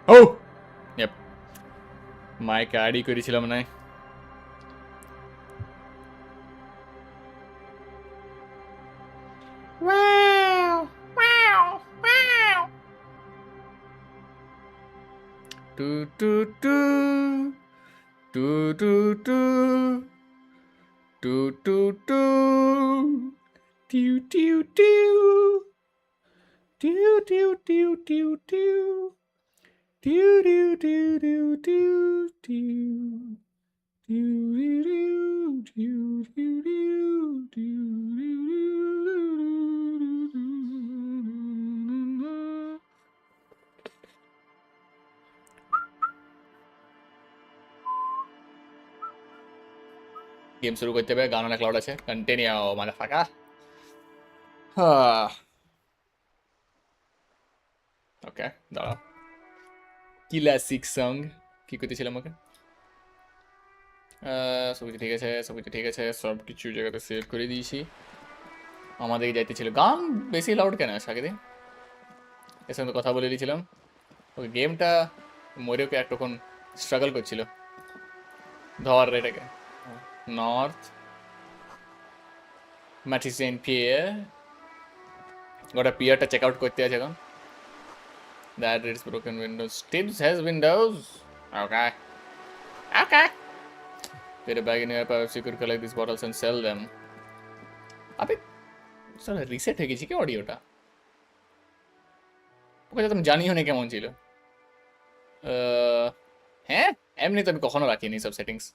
ও yep mic ID করেছিলাম না টু টু টু টু টু টু টু টু টু টিউ টিউ টিউ টিউ টিউ টিউ টিউ টিউ টিউ টিউ টিউ টিউ টিউ টিউ টিউ টিউ गेम शुरू करते हुए गाना क्लाउड আছে কন্টিনিউ মাদারফাকা ওকে দাঁড়াও ক্লাসিক সং কি করতেছিলাম ওকে সব কিছু ঠিক আছে সব কিছু ঠিক আছে সব কিছু জায়গাতে সেভ করে দিয়েছি আমাদের যাইতে ছিল গান বেশি লাউড কেন আগে দিন এর সঙ্গে কথা বলে দিয়েছিলাম ওই গেমটা মরেওকে একটুক্ষণ স্ট্রাগল করছিল ধর এটাকে নর্থ ম্যাটিসেন পিয়ার গোটা পিয়ারটা চেক আউট করতে আছে এখন that it's broken Windows tips has Windows okay okay Get a bag in your power, you could collect these bottles and sell them. अबे साला रीसेट है किसी के ऑडियोটা ওকে তুমি জানি হনে কেমন ছিল হ্যাঁ এমনি তো আমি কখনো রাখিনি সব সেটিংস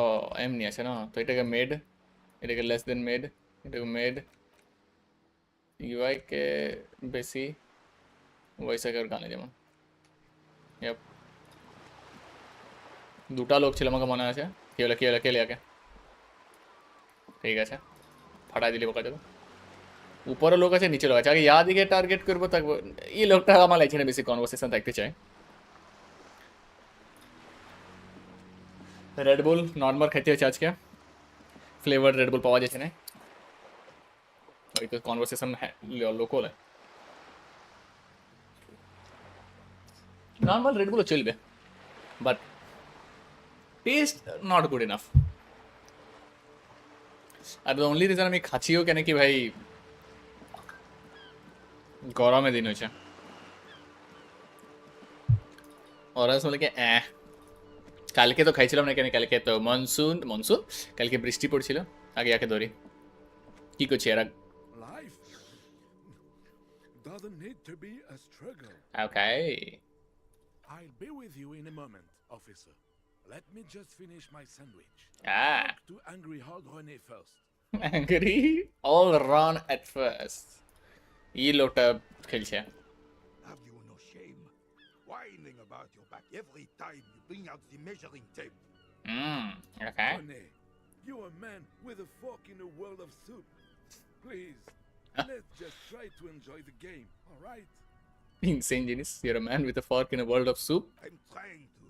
ও এমনি আছে না তো এটাকে মেড এটাকে লেস দেন মেড এটাকে মেড ইউআই কে বেশি वैसा कर গানে যেমন Yep. দুটা লোক ছিল আমাকে মনে আছে কে লিয়াকে ঠিক আছে ফাটাই দিলি বোকা যাবে উপরে লোক আছে নিচে লোক আছে আগে ইয়া দিকে টার্গেট করবো থাকবো এই লোকটা আমার এখানে বেশি কনভারসেশন থাকতে চাই রেডবুল নর্মাল খেতে হচ্ছে আজকে ফ্লেভার রেডবুল পাওয়া যাচ্ছে না ওই তো কনভারসেশন লোকল নর্মাল রেডবুলও চলবে but test not good enough are the only reason আমি খাচ্ছিও কেন কি ভাই গরমে দিন হয়েছে অরাস বলে কি কালকে তো খাইছিলাম না কেন কালকে তো মনসুন মনসুন কালকে বৃষ্টি পড়ছিল আগে আগে ধরি কি করছি এরা ওকে I'll be with you in a moment, officer. Let me just finish my sandwich. Ah. Talk to angry hog Rene first. Angry all run at first. ये लोटा खेलছে Have you no shame? Whining about your back every time you bring out the measuring tape. Okay. Rene, you're a man with a fork in a world of soup. Please, let's just try to enjoy the game, all right? Insane genius. You're a man with a fork in a world of soup. I'm trying to,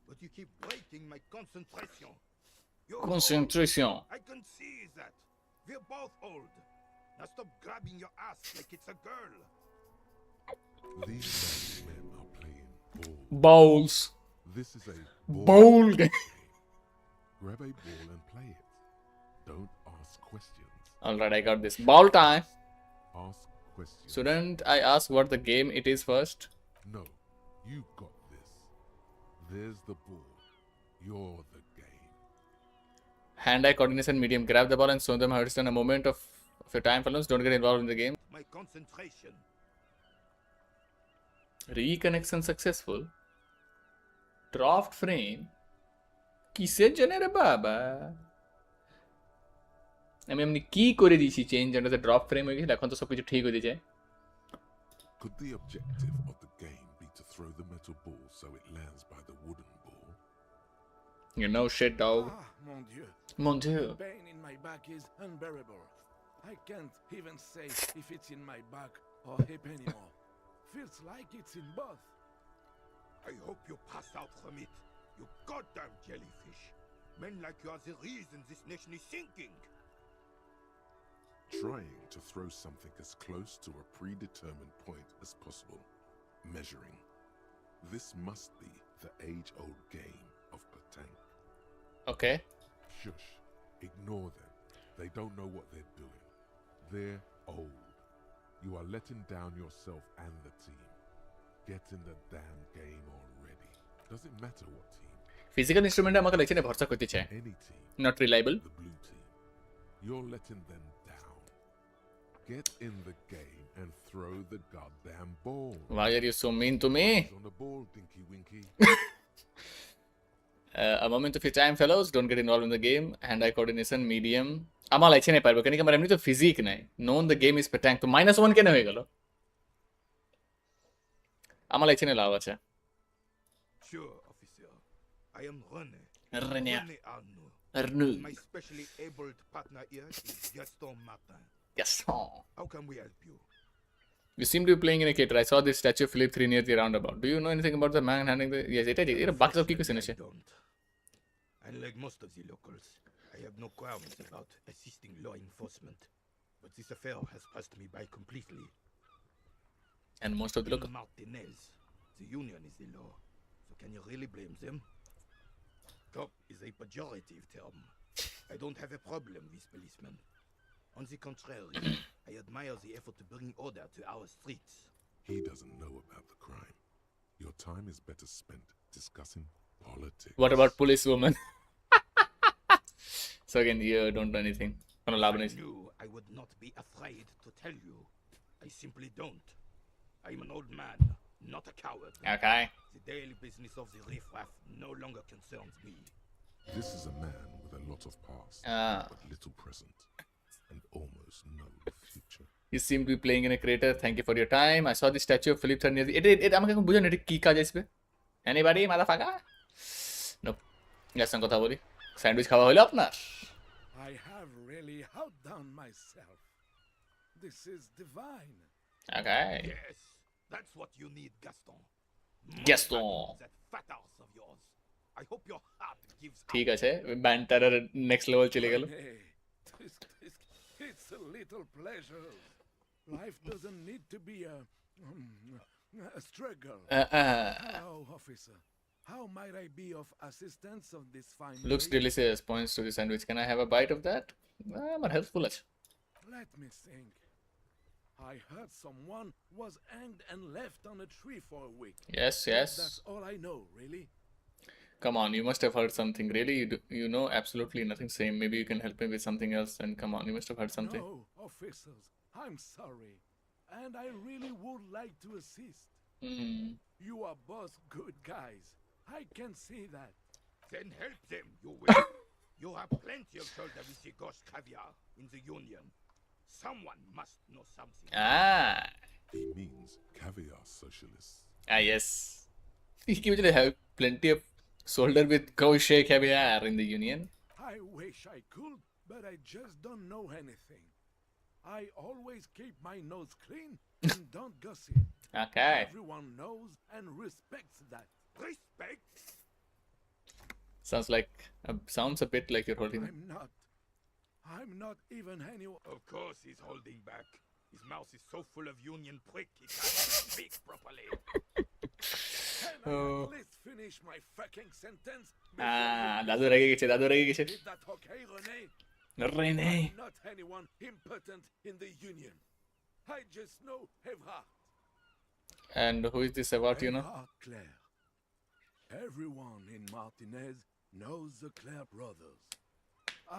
but you keep breaking my concentration. Concentration. I can see that. We're both old. Now stop grabbing your ass like it's a girl. These men are playing ball. Bowls. This is a Bowl game. Grab a ball and play it. Don't ask questions. Alright, I got this. Ball time. Ask questions. Shouldn't I ask what the game it is first? No, you got this. There's the ball. You're the game. Hand-eye coordination medium. Grab the ball and show them how it's done. A moment of your time balance. Don't get involved in the game. My concentration. Reconnection successful. Draft frame. কিসের জন্য রে বাবা আমি এমনি কি করে দিয়েছি change যেটা ড্রপ ফ্রেম হয়ে গেছে এখন তো সবকিছু ঠিক হয়ে যায় Could the objective of the game be to throw the metal ball so it lands by the wooden ball? You know shit, dog. Ah, mon Dieu. Mon Dieu. The pain in my back is unbearable. I can't even say if it's in my back or hip anymore. Feels like it's in both. I hope you pass out from it. You goddamn jellyfish. Men like you are the reason this nation is sinking. trying to throw something as close to a predetermined point as possible. Measuring. This must be the age-old game of petanque. Okay. Shush. Ignore them. They don't know what they're doing. They're old. You are letting down yourself and the team. Get in the damn game already. Doesn't matter what team. Physical ইনস্ট্রুমেন্টে আমাকে লেখছে না ভরসা করতে চায় Any team. Not reliable The blue team. You're letting them down. Get in the game and throw the goddamn ball. why are you so mean to me On the ball, Dinky Winky. a moment of your time fellows don't get involved in the game hand eye coordination medium আমার লাগছে না পারবো কেন কি আমার এমনি তো physique নাই known the game is petanque তো -1 কেন হয়ে গেল আমার লাগছে না লাভ আছে Sure, officer. I am René. René René Arnoux. Arnoux My specially abled partner here is Gaston Martin. yes How can we help you? you seem to be playing in a cater I saw this statue of Philip III near the roundabout do you know anything about the man handling the yes এটা বাকি সব কি কিছু নেছে I don't. Unlike most of the locals, I have no qualms about assisting law enforcement. But this affair has passed me by completely. and most of the local Martinez, the union is the law. So can you really blame them? Cop is a pejorative term. I don't have a problem with policemen. On the contrary, I admire the effort to bring order to our streets. He doesn't know about the crime. Your time is better spent discussing politics. what about police woman so again you don't do anything কোনো লাভ নেই I knew I would not be afraid to tell you. I simply don't. I'm an old man, not a coward. okay The daily business of the riffraff no longer concerns me. This is a man with a lot of past, but little present, and almost no future. you seem to be playing in a crater thank you for your time I saw the statue of Philip III near the এটা আমাকে এখন বুঝান এটা কি কাজ আসবে anybody motherfucker no ইয়ার সঙ্গে কথা বলি স্যান্ডউইচ খাওয়া হলো আপনার I have really outdone myself. This is divine. okay Yes, that's what you need, Gaston. Gaston. That fat ass of yours. I hope your heart gives out. ঠিক আছে ব্যান্টারের next level চলে গেল Hey, it's a little pleasure. Life doesn't need to be a struggle. Hello, officer. How might I be of assistance of this fine looks lady? delicious points to the sandwich can I have a bite of that আমার helpful আছে Let me think. I heard someone was hanged and left on a tree for a week. yes That's all I know, really. come on you must have heard something really you know absolutely nothing same maybe you can help me with something else and come on you must have heard something No, officers, I'm sorry. And I really would like to assist. You are both good guys. I can see that. Then help them, you will. You have plenty of shoulder with the ghost caviar in the union. Someone must know something. He means caviar socialists. Yes কি বুঝলে have plenty of soldier with crochet caviar in the union I wish I could, but I just don't know anything. I always keep my nose clean and don't gossip. okay Everyone knows and respects that. Respect? sounds a bit like you're holding I'm not even anyone. Of course he's holding back. His mouth is so full of union prick he can't speak properly. Can I at least finish my fucking sentence? দাদু রেগে গেছে Is that okay, René? René I'm not anyone impotent in the union. I just know Evrard. and who is this about you know Evrard Claire. Everyone in Martinez knows the Claire brothers.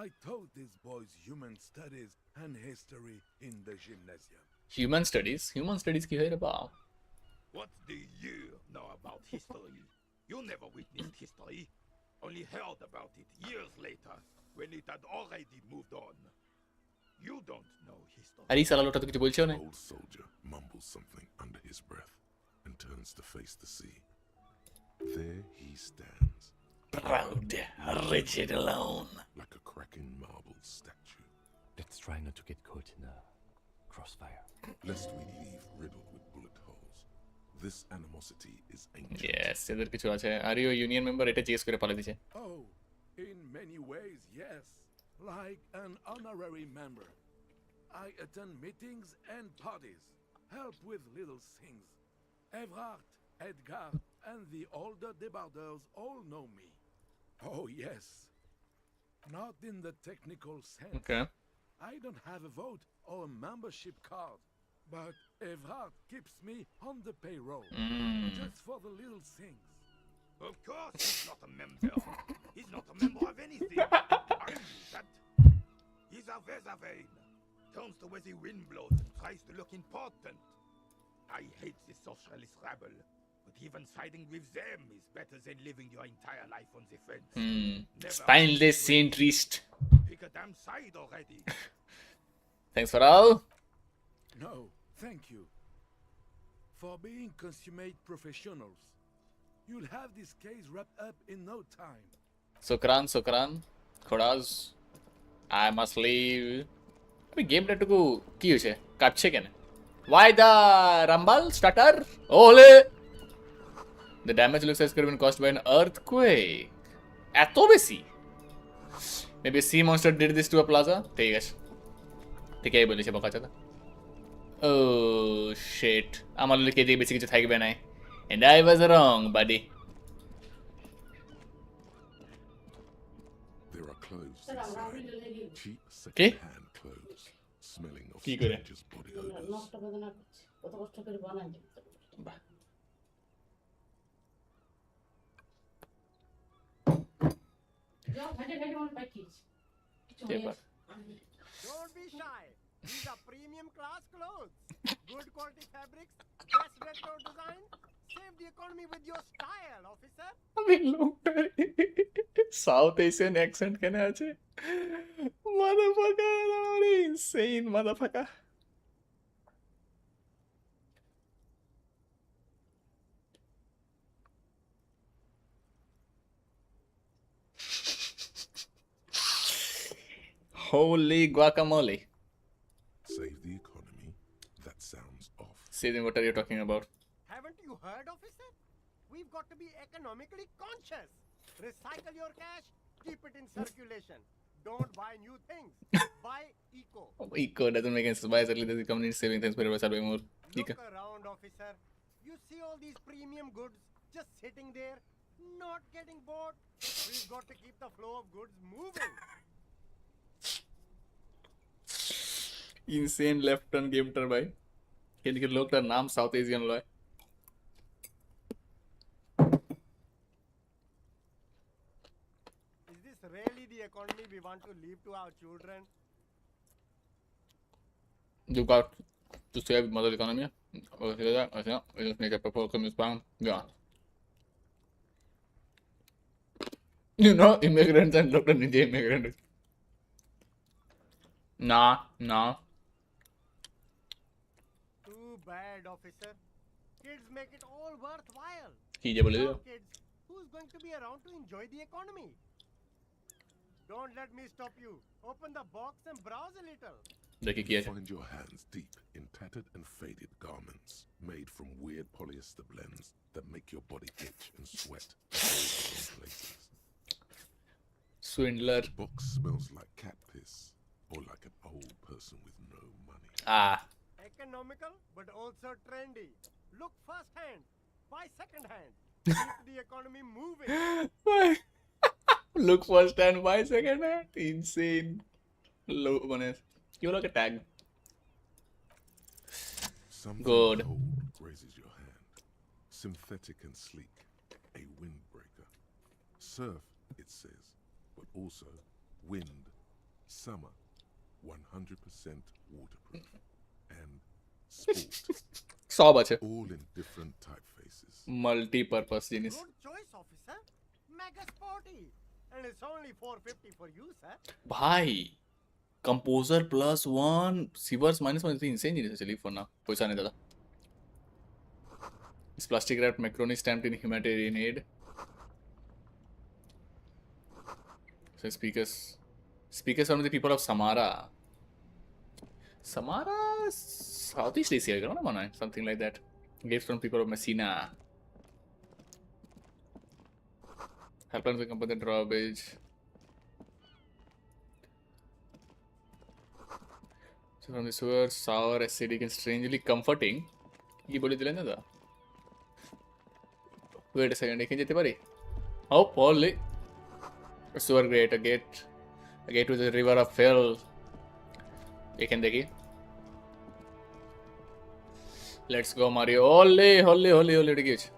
I taught these boys human studies and history in the gymnasium. human studies কি হয় রে বাপ What do you know about history? You never witnessed history. Only heard about it years later when it had already moved on. You don't know history. আরে সালা লোটা তো কিছু বলছেও না Old soldier mumbles something under his breath and turns to face the sea. There he stands, proud rigid alone like a cracking marble statue. Let's try not to get caught in a crossfire. Lest we leave riddled with bullet holes. This animosity is ancient. yes এদের কিছু আছে are you union member এটা জিজ্ঞেস করে পালা দিছে Oh, in many ways, yes. Like an honorary member. I attend meetings and parties, help with little things. Evrard, Edgar, and the older debarders all know me. Oh, yes. Not in the technical sense. Okay. I don't have a vote or a membership card, but Evrard keeps me on the payroll, just for the little things. Of course he's not a member. He's not a member of anything. I knew that. He's a Weservein. Turns to where the wind blows and tries to look important. I hate the socialist rabble, but even siding with them is better than living your entire life on the fence. Never Spineless centrist. pick a damn side already. Thanks for all. No, thank you. For being consummate professionals. You'll have this case wrapped up in no time. Sukran. Khodas. I must leave. Game টা টুকু কি হয়েছে কাটছে কেন why the rumble stutter ole the damage looks like it could have been caused by an earthquake এত বেশি maybe a sea monster did this to a plaza ঠিক আছে ঠিকই বলেছে বকাচাদা oh shit আমার লিখে দিয়ে বেশি কিছু থাকবে না and I was wrong buddy There are clothes inside. Cheap Okay. second-hand clothes, smelling of কি করে strangers' body odors. নষ্ট বেদনা কত কষ্ট করে বানাই বাহ যাও ঘাটে ঘাটে মন পাইছিস কিছু এবার Don't be shy. These are premium class clothes. Good quality fabrics, best retro design. Save the economy with your style, officer. আমি লোকটার সাউথ এশিয়ান অ্যাকসেন্ট কেন আছে মাদারফাকার আরে insane মাদারফাকার holy guacamole Save the economy? That sounds off. Season, what are you talking about? Haven't you heard, officer? We've got to be economically conscious. Recycle your cash, keep it in circulation. Don't buy new things. Buy eco. Eco doesn't make sense. Why is it the company is saving things for surviving more? Look around, officer. You see all these premium goods just sitting there, not getting bought. We've got to keep the flow of goods moving. Insane left turn game turn भाई इनके लोग का नाम south Asian लो है Is this really the economy we want to leave to our children? you got to save mother economy or say that I just make a proposal in Spain yeah you know immigrants and look at India immigrants nah Too bad, officer. Kids make it all worthwhile. कीजिए बोले Without kids, who's going to be around to enjoy the economy? Don't let me stop you. Open the box and browse a little. देखिए किया Find your hands deep in tattered and faded garments made from weird polyester blends that make your body itch and sweat in all the wrong places. swindler The box smells like cat piss or like an old person with no money. ah Economical, but also trendy. Look first hand, buy second hand. Keep the economy moving. look first and buy second hand insane low one you look a tag Something Good. cold grazes your hand. Synthetic and sleek. A windbreaker. Surf, it says, but also wind, summer, 100% waterproof, and sport, 100 बचे all in different typefaces. multi-purpose जिनिस Good choice, officer. Mega sporty. And it's only 450 for you, sir. भाई composer +1 sievers -1 is insane जिनिस चलिए for now पैसा नहीं दादा this plastic wrapped macaroni stamped in humanitarian aid so speakers from the people of Samara Southeast Asia I don't know something like that gifts from people of Messina helplines to compare the drawbridge So from the sewer, sour, acidic, and strangely comforting. কি বলে দিলেন দাদা? Wait a second, এখানে যেতে পারি? Oh, holy! A sewer grate, a gate to the river of hell. এখানে দেখি। Let's go, Mario. Holy, এটা কি হচ্ছে?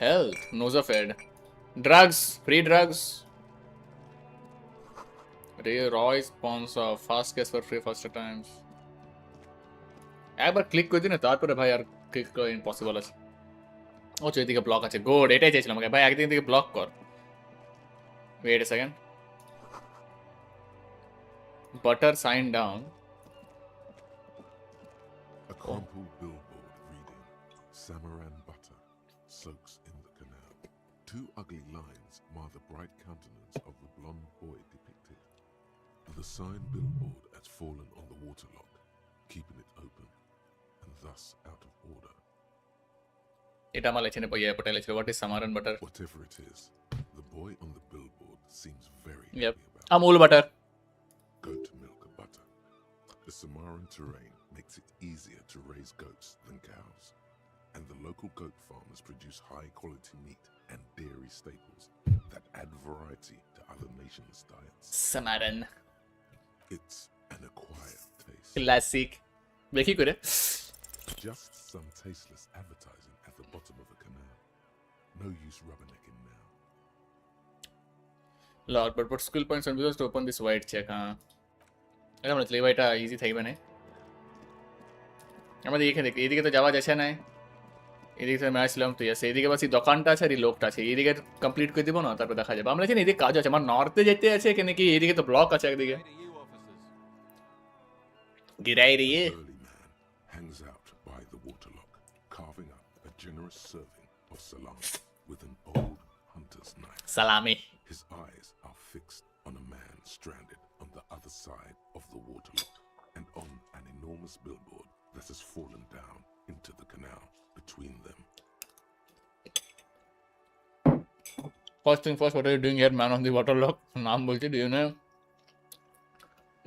Health, Nosafed. Drugs, free drugs. Roy sponsor, fast cash for free faster times. একবার click করে দিন না, তারপরে ভাই আর ক্লিক করা ইম্পসিবল আছে। ও তো এদিকে ব্লক আছে, গুড, এটাই চাইছিলাম আমাকে ভাই, একদিন থেকে ব্লক কর। Wait a second, better sign down. A crumpled billboard reading, Samaran butter soaks in the canal. Two ugly lines mar the bright countenance of the blonde boy depicted. The sign billboard has fallen on the waterlock, keeping it open, and thus out of order. এটা আমার লেখেনে পাইয়া পটাইলে ছিল, what is Samaran butter? Whatever it is, the boy on the billboard seems very Yep, happy about Amul butter. goat milk butter. The Samaran terrain makes it easier to raise goats than cows, and the local goat farmers produce high-quality meat and dairy staples that add variety to other nations' diets. Samaran, It's an acquired taste. classic. দেখি করে Just some tasteless advertising at the bottom of a canal. No use rubbernecking now. Lord, but put skill points on users to open this white check, হ্যাঁ এটা মনে হচ্ছে এটা easy থাকবে না। আমাদের এখানে দেখি, এদিকে তো যাওয়া যাচ্ছে না, এদিকে তো আমি আসলাম তো আছে, এদিকে বাস এই দোকানটা আছে আর এই লোকটা আছে, এইদিকে কমপ্লিট করে দিব না, তারপর দেখা যাবে। আমরা জানি এদিকে কাজ আছে, আমার নর্থে যেতে আছে কেন কি, এদিকে তো ব্লক আছে একদিকে। গিরাই রে Burly man hangs out by the waterlock, carving up a generous serving of salami with an old hunter's knife. সালামি। His eyes are fixed on a man stranded on the other side of the waterlock and on an enormous billboard that has fallen down into the canal between them. First thing first, what are you doing here, man on the waterlock? নাম বলছি, do you know?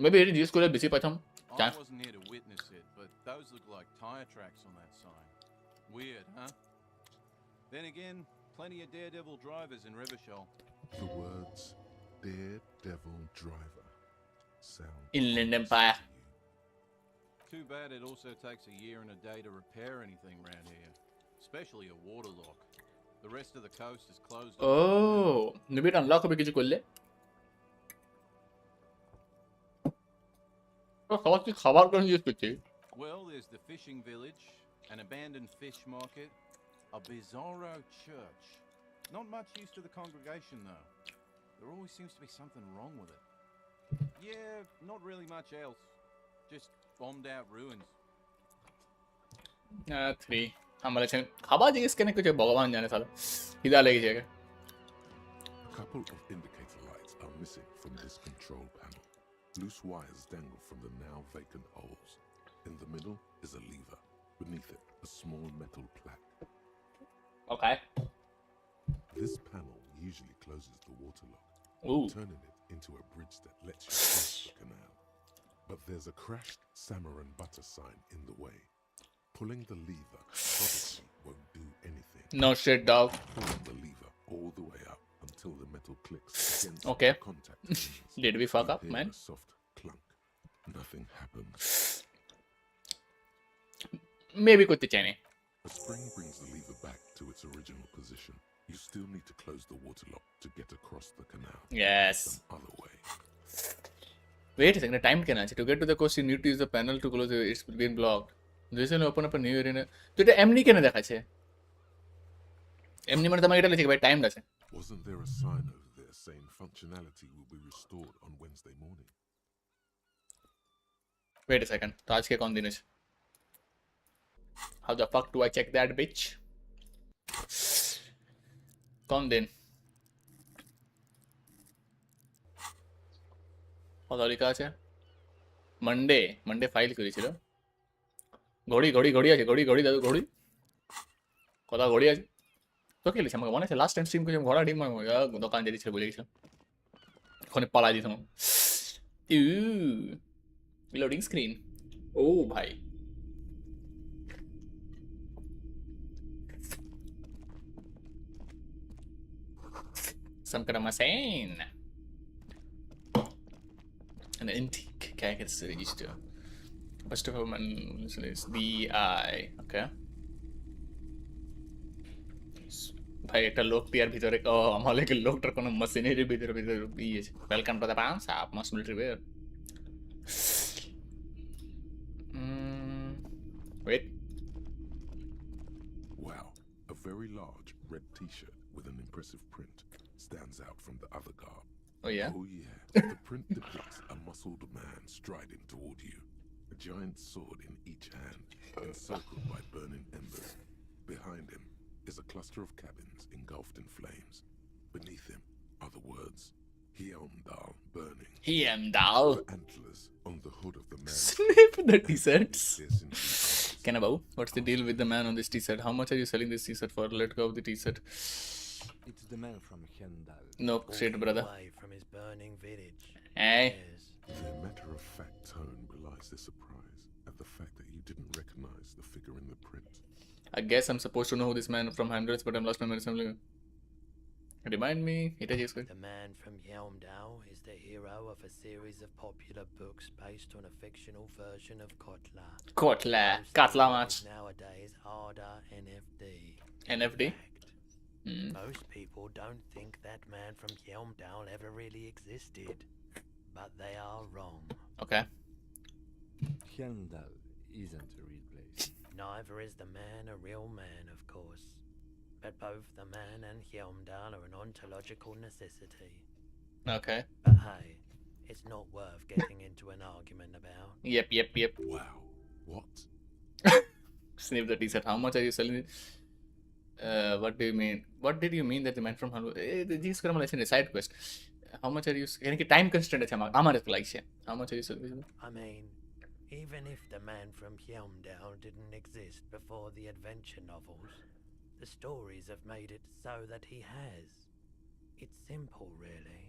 Maybe it is করে বেশি পাইতাম। I wasn't here to witness it, but those look like tire tracks on that sign. Weird, huh? Then again, plenty of daredevil drivers in Rivershell. The words Daredevil Driver sound Inland ominous Empire. to you. Too bad it also takes a year and a day to repair anything around here, especially a waterlock. The rest of the coast is closed. Oh, maybe it unlock হবে কিছু করলে। খাবার কি খাবার কোন use করছি? Well, there's the fishing village, an abandoned fish market, a bizarro church. Not much use to the congregation, though. There always seems to be something wrong with it. Yeah, not really much else. Just bombed out ruins. 3 আমরা লেছেন খাবার জিজ্ঞেস কেন কিছু ভগবান জানে সালা, খিদা লেগে যায়। A couple of indicator lights are missing from this control panel. Loose wires dangle from the now vacant holes. In the middle is a lever. Beneath it, a small metal plaque. Okay. This panel usually closes the waterlock, Ooh. turning it into a bridge that lets you cross the canal. But there's a crashed Samaran butter sign in the way. Pulling the lever probably won't do anything. No shit, dog. Pull the lever all the way up until the metal clicks against Okay. the contact pins. Did we fuck You up, hear man? a soft clunk. Nothing happens. Maybe করতে চাই না। A spring brings the lever back to its original position. You still need to close the waterlock to get across the canal. Yes. Some other way. Wait a second, time কেন আছে? To get to the coast you need to use the panel to close it. It's been blocked. This will open up a new area. তো এটা এমনি কেন দেখাচ্ছে? এমনি মানে তোমাকে এটা লিখে ভাই টাইম আছে। Wasn't there a sign over there saying functionality will be restored on Wednesday morning? Wait a second. তো আজকে কোন দিন আছে? How the fuck do I check that, bitch? কোন দিন? কত লেখা আছে? মানডে ফাইল করেছিল। ঘড়ি আছে, ঘড়ি দাদু ঘড়ি। কথা ঘড়ি আছে। তো কি লিখছে আমাকে মনে আছে লাস্ট টাইম স্ট্রিম করে ঘোড়া ডিম দোকান যেতে ছিল বলে গেছিলাম। ওখানে পালাই দিতাম। Loading screen. Oh, bhai. Some kind of machine. An antique character register. First of all, man, is the eye. Okay. ভাই একটা লোক টিয়ার ভিতরে আমাদের লোকটার কোনো মেশিনারির ভিতরে ভিতরে দিয়েছে welcome to the pounce up mass military war wait Wow, a very large red t-shirt with an impressive print stands out from the other garb. oh yeah Oh yeah, the print depicts a muscled man striding toward you, a giant sword in each hand, encircled by burning embers. Behind him is a cluster of cabins engulfed in flames. Beneath him are the words, Heimdall burning. Heimdall The antlers on the hood of the man. snip the t-shirts Piercing through eyes. Kanabau, what's the deal with the man on this t-shirt? How much are you selling this t-shirt for? Let go of the t-shirt. It's the man from Hendal. No shit, brother. Away from his burning village. Hey. Yes. Their matter-of-fact tone belies their surprise at the fact that you didn't recognize the figure in the print. I guess I'm supposed to know who this man from Heimdall is, but I'm lost my memory. Remind me. The man from Yelmdale is the hero of a series of popular books based on a fictional version of Kotla. Kotla. Most Katla heroes match. nowadays are the NFD. NFD? In fact, most people don't think that man from Yelmdale ever really existed, but they are wrong. Okay. Hendal isn't a real place. Neither is the man a real man, of course. But both the man and Hjelmdal are an ontological necessity. Okay. But hey, it's not worth getting into an argument about. Yep. Wow. What? Snip the t-shirt. How much are you selling it? What do you mean? What did you mean that the man from Heimdall? This is a side quest. How much are you? Can you time constraint? How much are you selling? I mean, even if the man from Hjelmdal didn't exist before the adventure novels, the stories have made it so that he has. It's simple, really.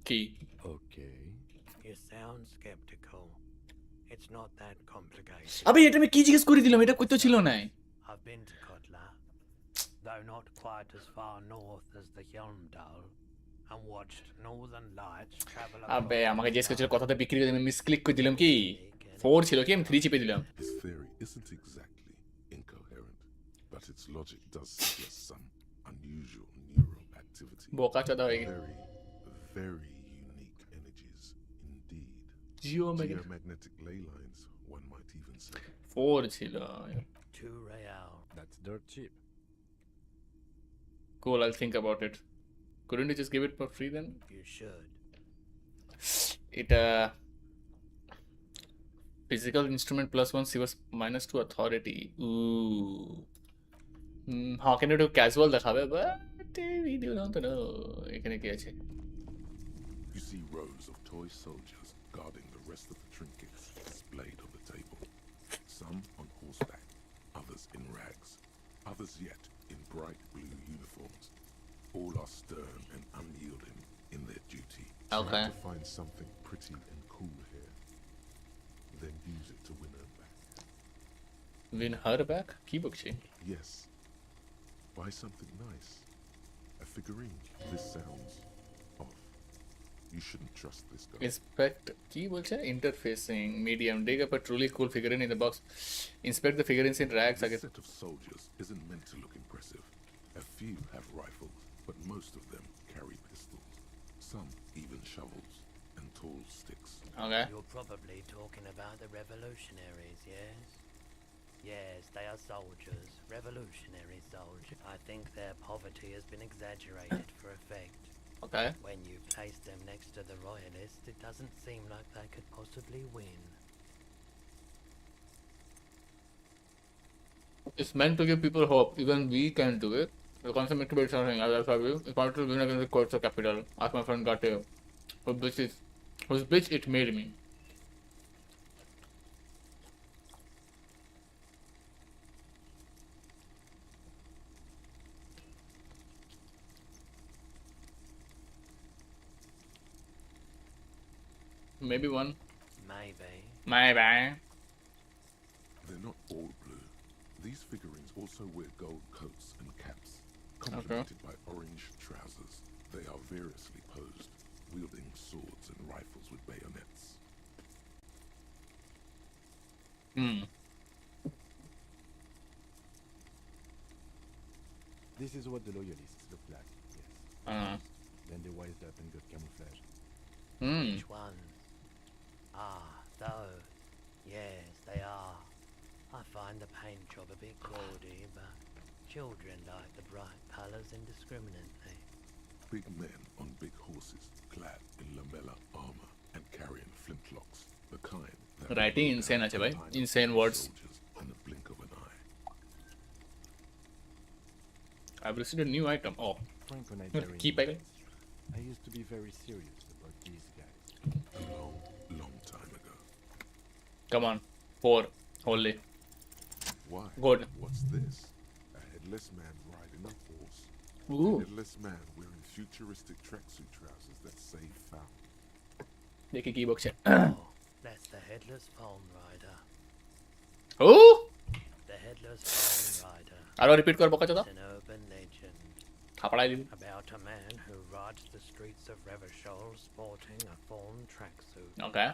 Key. Okay. You sound skeptical. It's not that complicated. আবে এটা আমি কি জিজ্ঞেস করে দিলাম এটা কইতো ছিল না I've been to Kotla, though not quite as far north as the Hjelmdal, and watched northern lights travel আবে আমাকে জিজ্ঞেস করছিল কথাটা বিক্রি করে আমি মিস ক্লিক করে দিলাম কি 4 ছিল কি আমি 3 চিপে দিলাম His theory isn't exactly incoherent, but its logic does suggest some unusual neural activity. বোকা চাদা হয়ে গেছে Very, very unique energies indeed. Geomagnetic ley lines, one might even say. 4 ছিল 2 real. That's dirt cheap. cool I'll think about it couldn't you just give it for free then You should. it physical instrument +1 severs -2 authority ooh how can you do casual দেখাবে but we do not know এখানে কি আছে You see rows of toy soldiers guarding the rest of the trinkets displayed on the table. Some on horseback, others in rags, others yet in bright blue uniforms. All are stern and unyielding in their duty. Okay. Try to find something pretty and cool here, then use it to win her back. win her back কি বকছি Yes, buy something nice. A figurine. This sounds off. You shouldn't trust this guy. inspect কি বলছে interfacing medium dig up a truly cool figurine in the box inspect the figurines in rags I This guess set of soldiers isn't meant to look impressive. A few have rifles, but most of them carry pistols. Some even shovels and tall sticks. okay You're probably talking about the revolutionaries, yes? Yes, they are soldiers. Revolutionary soldiers. I think their poverty has been exaggerated for effect. okay When you place them next to the royalists, it doesn't seem like they could possibly win. it's meant to give people hope even we can do it the concept meant to be something as I told you it's part to win against the courts of capital as my friend got here whose bitch it made me maybe one Maybe. They're not all blue. These figurines also wear gold coats and caps, complemented by orange trousers. They are variously posed, wielding swords and rifles with bayonets. This is what the loyalists look like, yes. Then they wised up and got camouflage. Which ones? Ah, those. Yes, they are. I find the paint job a bit gaudy, but children like the bright colours indiscriminately. Big men on big horses, clad in lamella armor and carrying flintlocks, the kind that Writing insane ache bhai. Insane words. soldiers in the blink of an eye. I've received a new item. Oh, Franco-Nigerian. keep it. I used to be very serious about these guys. A long, long time ago. Come on. 4. Holy. Why? Good. What's this? A headless man riding a horse. Ooh. A headless man wearing futuristic tracksuit trousers that say foul. देखिए keybox है. Oh, that's the Headless Phone Rider. Oh! The Headless Phone Rider. आरो repeat कर बका चला. It's an urban legend Thapra the. about a man who rides the streets of Revachol sporting a fawn tracksuit. Okay.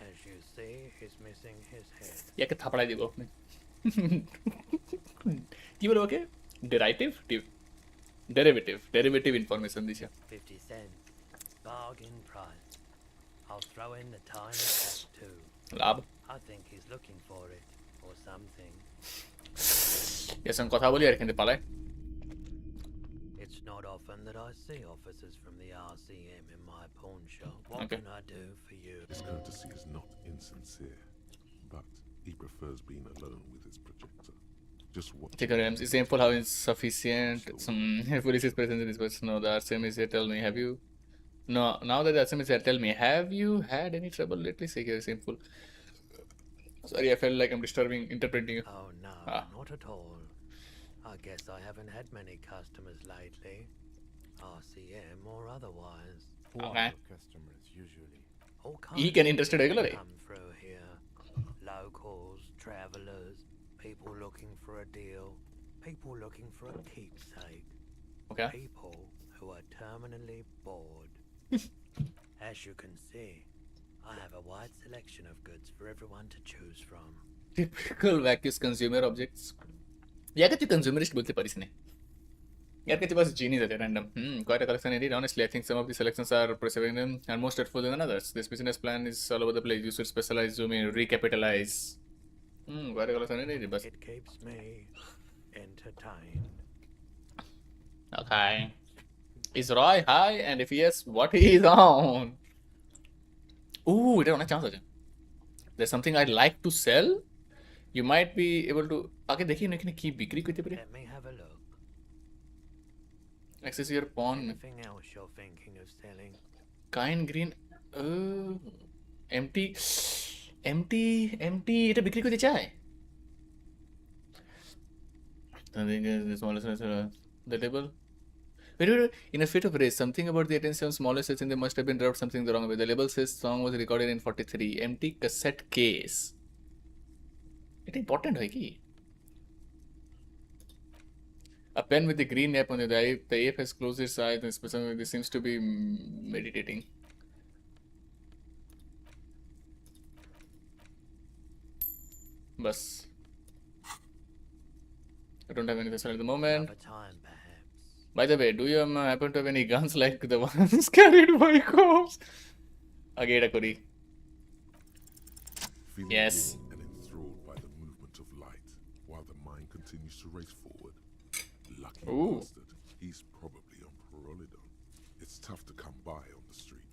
As you see, he's missing his head. या के थापड़ा दी वो अपने. কি বলবো ওকে? Derivative information দিছে. 50 cents. Bargain price. I'll throw in the tiny cat too. Love. I think he's looking for it or something. এর সঙ্গে কথা বলি আর কিন্তু পালায়. It's not often that I see officers from the RCM in my pawn shop. What Okay. can I do for you? His courtesy is not insincere, but he prefers being alone with his projector. Just watch. Theorems is simple how insufficient some police is present in this person. No, the RCM is here. Tell me, have you? No, now that the RCM is here, tell me, have you had any trouble lately? Say here, simple. Sorry, I felt like I'm interpreting you. Oh no, Ah. not at all. I guess I haven't had many customers lately. RCM or otherwise. Who are Okay. your customers usually? All He kinds can of interested people regularly. come through here. Locals, travellers, people looking for a deal, people looking for a keepsake, Okay. people who are terminally bored. As you can see, I have a wide selection of goods for everyone to choose from. Typical vacuous consumer objects. यार क्या consumerist बोलते Paris ने? यार क्या बस genies है random. Quite a collection indeed. Honestly, I think some of the selections are persevering and more straightforward than others. This business plan is all over the place. You should specialize, zoom in, recapitalize. Quite a collection indeed. बस. It keeps me entertained. Okay. Is Roy high? And if yes, what he is on? Ooh, এটা অনেক chance আছে. There's something I'd like to sell. You might be able to. আগে দেখি না এখানে কি বিক্রি করতে পারি. Let me have a look. Access your pawn. Anything else you're thinking of selling? Kind green. Empty. এটা বিক্রি করতে চায়. The smallest the table. Wait. In a fit of rage, something about the attention of smallest says they must have been rubbed something the wrong way. The label says song was recorded in 43. Empty cassette case. It's important, হয় কি? A pen with the green ape on it. The ape has closed its eyes and specifically seems to be meditating. Bus. I don't have any vessel at the moment. Another time, perhaps. By the way, do you happen to have any guns like the ones carried by cops? Ageda Kuri. Feeling Yes. warm and enthralled by the movement of light, while the mind continues to race forward. Lucky Ooh. bastard. He's probably on Parolidon. It's tough to come by on the street.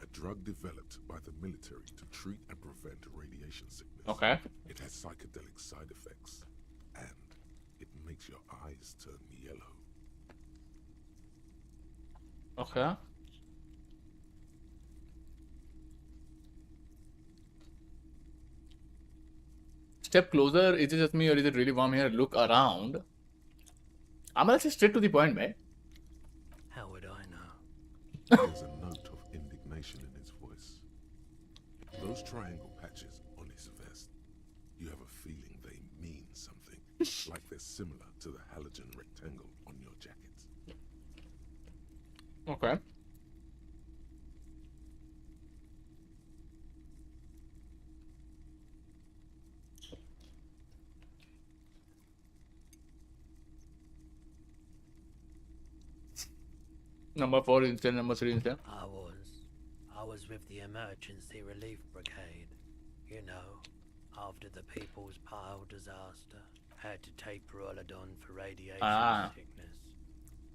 A drug developed by the military to treat and prevent radiation sickness. Okay. It has psychedelic side effects, and it makes your eyes turn yellow. Okay. Step closer. Is it just me or is it really warm here? Look around. I'm gonna say straight to the point, man. How would I know? There's a note of indignation in his Those triangle patches on his vest, you have a feeling they mean something, like they're similar to the halogen rectangle on your jacket. Okay. Number 4 instead, number 3 instead. I was with the Emergency Relief Brigade. You know, after the People's Pile disaster, had to take Perolidon for radiation sickness.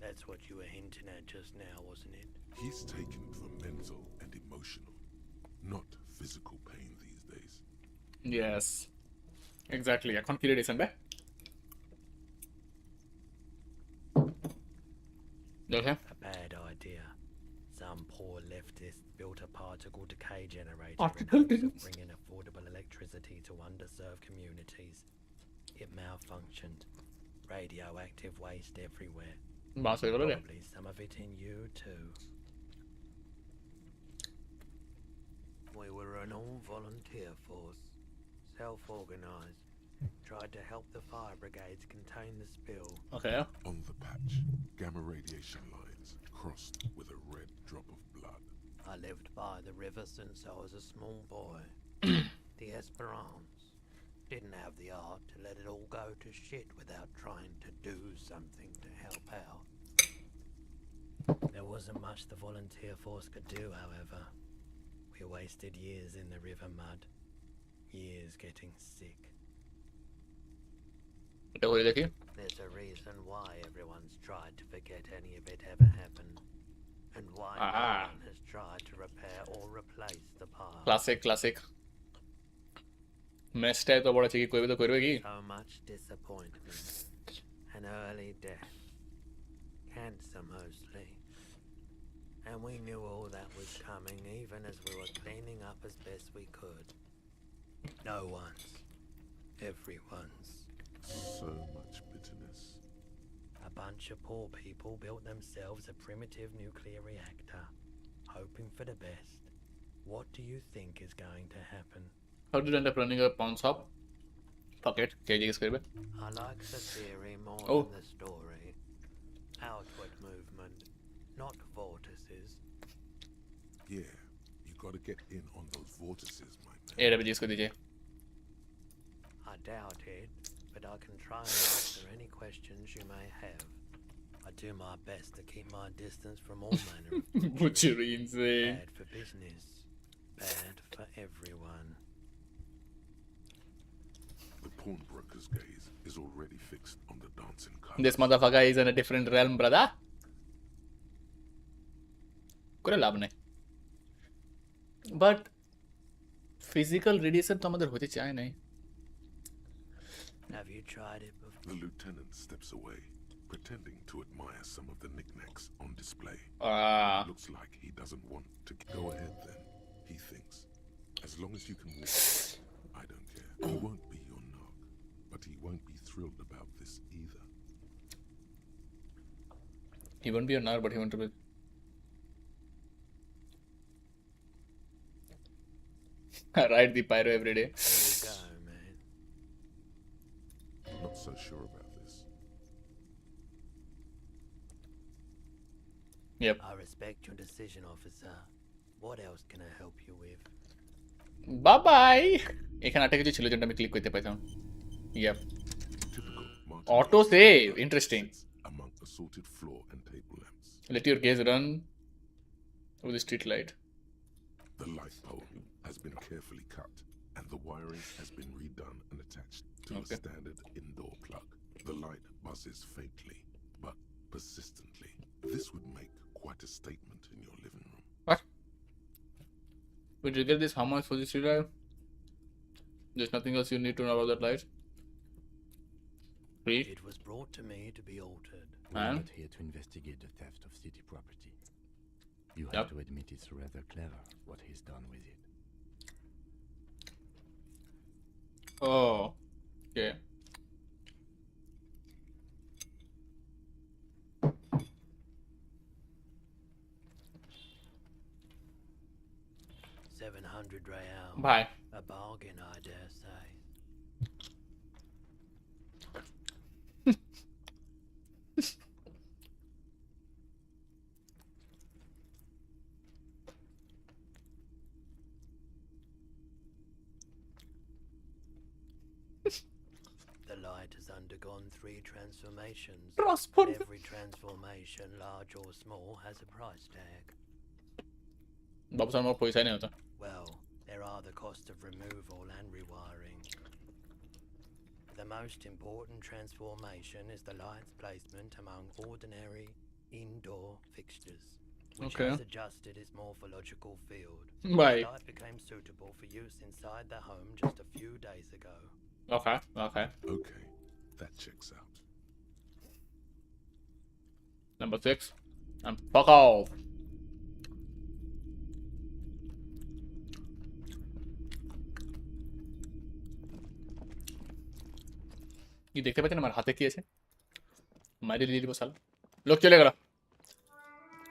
That's what you were hinting at just now, wasn't it? He's taken for mental and emotional, not physical pain these days. Yes. Exactly. এখন কি radiation বে? Okay. A bad idea. Some poor leftist built a particle decay generator Particle in hopes of bringing affordable electricity to underserved communities. It malfunctioned. Radioactive waste everywhere. বাস হয়ে গেল রে। Probably some of it in you too. We were an all-volunteer force, self-organized. Tried to help the fire brigades contain the spill. Okay. On the patch, gamma radiation lines crossed with a red drop of blood. I lived by the river since I was a small boy. The Esperance didn't have the art to let it all go to shit without trying to do something to help out. There wasn't much the volunteer force could do, however. We wasted years in the river mud. Years getting sick. এটা করে দেখি। There's a reason why everyone's tried to forget any of it ever happened. And why no one has tried to repair or replace the past. Classic ম্যাচটাই তো বড় আছে কি করবে তো করবে কি? So much disappointment. An early death. Cancer mostly. And we knew all that was coming even as we were cleaning up as best we could. No one's. Everyone's. So much bitterness. A bunch of poor people built themselves a primitive nuclear reactor, hoping for the best. What do you think is going to happen? How did you end up running a pawn shop? Fuck it. কে জিজ্ঞেস করবে? I like the theory more Oh. than the story. Outward movement, not vortices. Yeah, you gotta get in on those vortices, my man. এটা জিজ্ঞেস করে দিয়েছে। I doubt it, but I can try and answer any questions you may have. I do my best to keep my distance from all manner of Butchery insane. bad for business, bad for everyone. The pawnbroker's gaze is already fixed on the dancing colors. This motherfucker is in a different realm, brother. করে লাভ নাই। But physical radiation তো আমাদের হতে চায় নাই। Have you tried it before? The lieutenant steps away, pretending to admire some of the knickknacks on display. Looks like he doesn't want to go ahead then, he thinks. As long as you can walk, I don't care. He won't be your nog, but he won't be thrilled about this either. He won't be a nerd, but he won't be. I ride the pyro every day. There you go, man. Not so sure about this. Yep. I respect your decision, officer. What else can I help you with? Bye bye. এখানে একটা কিছু ছিল যেটা আমি click করতে পাইতাম। Yep. Typical Martin Auto save. Interesting. sits among assorted floor and table lamps. Let your gaze run with the street light. The light pole has been carefully cut, and the wiring has been redone and attached to Okay. a standard indoor plug. The light buzzes faintly, but persistently. This would make quite a statement in your living room. What? Would you get this? How much for this street light? There's nothing else you need to know about that light. Free? It was brought to me to be altered. We're And? not here to investigate the theft of city property. You Yep. have to admit it's rather clever what he's done with it. Oh. Okay. 700 real. ভাই A bargain, I dare say. The light has undergone 3 transformations. And every transformation, large or small, has a price tag. Babu sir আমার পয়সা নেই হতো Well, there are the cost of removal and rewiring. The most important transformation is the light's placement among ordinary indoor fixtures, which Okay. has adjusted its morphological field. Right. The light became suitable for use inside the home just a few days ago. okay Okay, that checks out. number 6 and fuck off কি দেখতে পাচ্ছেন আমার হাতে কি আছে মারি দিয়ে দিব শালা লোক চলে গেল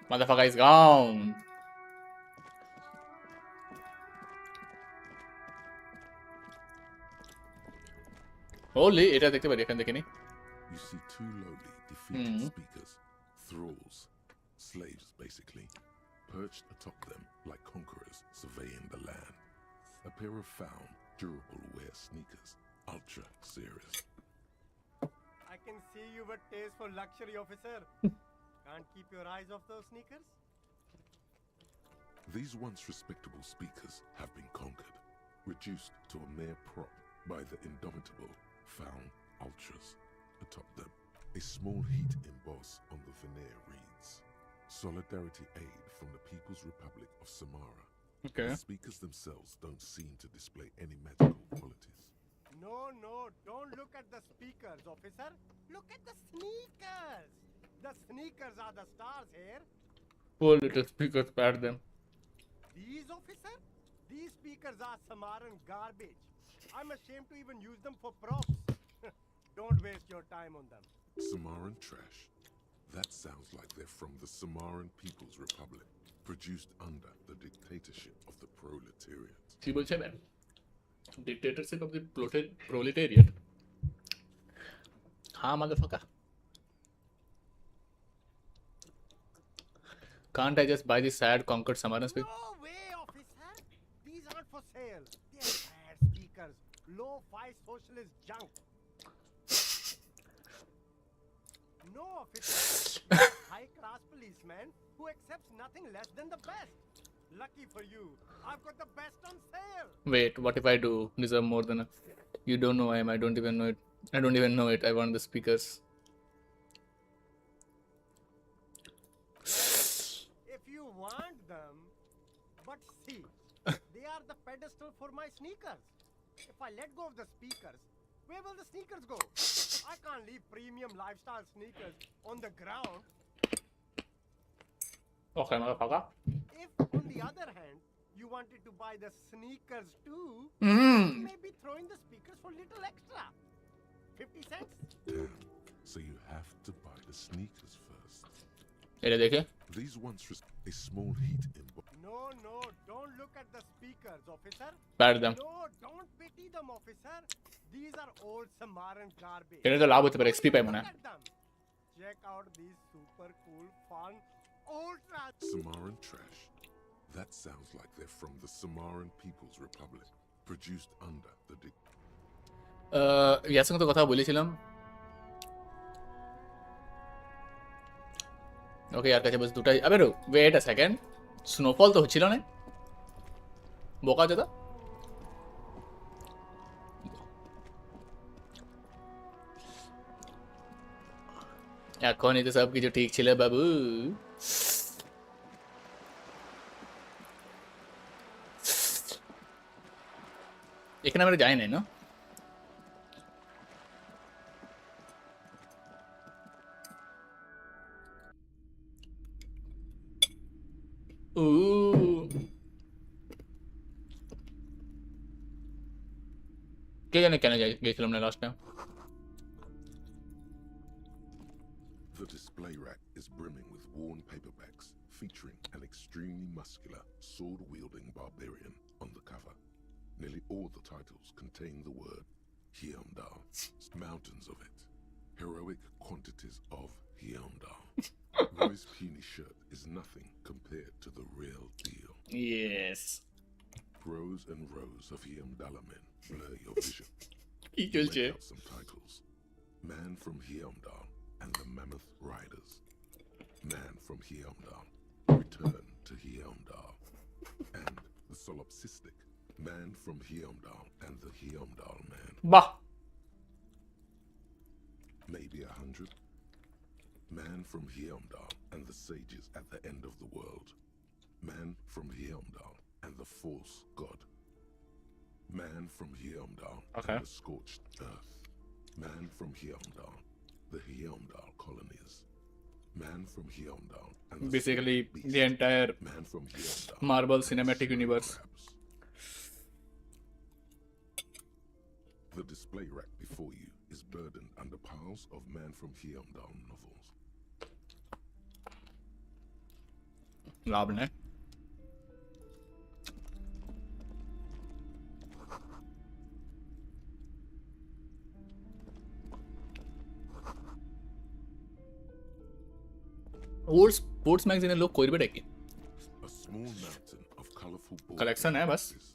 motherfucker is gone holy এটা দেখতে পারি এখান থেকে নি You see 2 lowly, defeated speakers, thralls, slaves basically, perched atop them like conquerors surveying the land. A pair of found, durable wear sneakers, ultra serious. I can see you have a taste for luxury, officer. Can't keep your eyes off those sneakers? These once respectable speakers have been conquered, reduced to a mere prop by the indomitable found ultras atop them. A small heat emboss on the veneer reads, Solidarity Aid from the People's Republic of Samara. okay The speakers themselves don't seem to display any magical qualities. No, don't look at the speakers, officer. Look at the sneakers. The sneakers are the stars here. poor little speakers pat them These, officer? These speakers are Samaran garbage. I'm ashamed to even use them for props. Don't waste your time on them. Samaran trash. That sounds like they're from the Samaran People's Republic, produced under the dictatorship of the proletariat. কি বলছে ma'am dictatorship of the proletariat হ্যাঁ motherfucker can't I just buy this sad conquered Samaran speak No way, officer. These aren't for sale. They're bad speakers. Low-fi socialist junk. No, officer. High-class policeman who accepts nothing less than the best. Lucky for you, I've got the best on sale. wait what if I do deserve more than a you don't know I don't even know it I want the speakers If you want them, but see, they are the pedestal for my sneakers. If I let go of the speakers, where will the sneakers go? I can't leave premium lifestyle sneakers on the ground. okay motherfucker If, on the other hand, you wanted to buy the sneakers too, maybe throw in the speakers for little extra. 50 cents? Damn. So you have to buy the sneakers first. এটা দেখে These once a small heat emboss. No, don't look at the speakers, officer. pat them No, don't pity them, officer. These are old Samaran garbage. এটা তো লাভ হতে পারে XP পাই মনে হয় Look at them. Check out these super cool, fun, ultra. Samaran trash. That sounds like they're from the Samaran People's Republic, produced under the ইয়ার সঙ্গে তো কথা বলেছিলাম ওকে यार কাছে বাস দুটাই আবে রো ওয়েট আ সেকেন্ড স্নোফল তো হচ্ছিল না বোকা দাদা এখনই তো সব কিছু ঠিক ছিল বাবু এখানে আমরা যাই নাই না কে জানে কেন গেছিলাম না last time The display rack is brimming with worn paperbacks featuring an extremely muscular, sword-wielding barbarian on the cover. Nearly all the titles contain the word Hyundai. Mountains of it. Heroic quantities of Hyundai. Roy's puny shirt is nothing compared to the real deal. Yes. Rows and rows of Hyundai men blur your vision. কি You চলছে? make out some titles. Man from Hyundai and the Mammoth Riders. Man from Hyundai. Return to Hyundai. And the solipsistic Man from Hyundai and the Hyundai Man. বাহ Maybe 100. Man from Hyundai and the sages at the end of the world. Man from Hyundai and the false god. Man from Hyundai Okay. and the scorched earth. Man from Hyundai, the Hyundai colonies. Man from Hyundai and the Basically, swamp beast. the entire Man from Hyundai Marvel and the Cinematic snow Universe. crabs. The display rack before you is burdened under piles of Man from Hyundai novels. লাভ নেই ওর sports ম্যাগাজিনে লোক করবে কি A small mountain of colorful board Collection game है बस. boxes.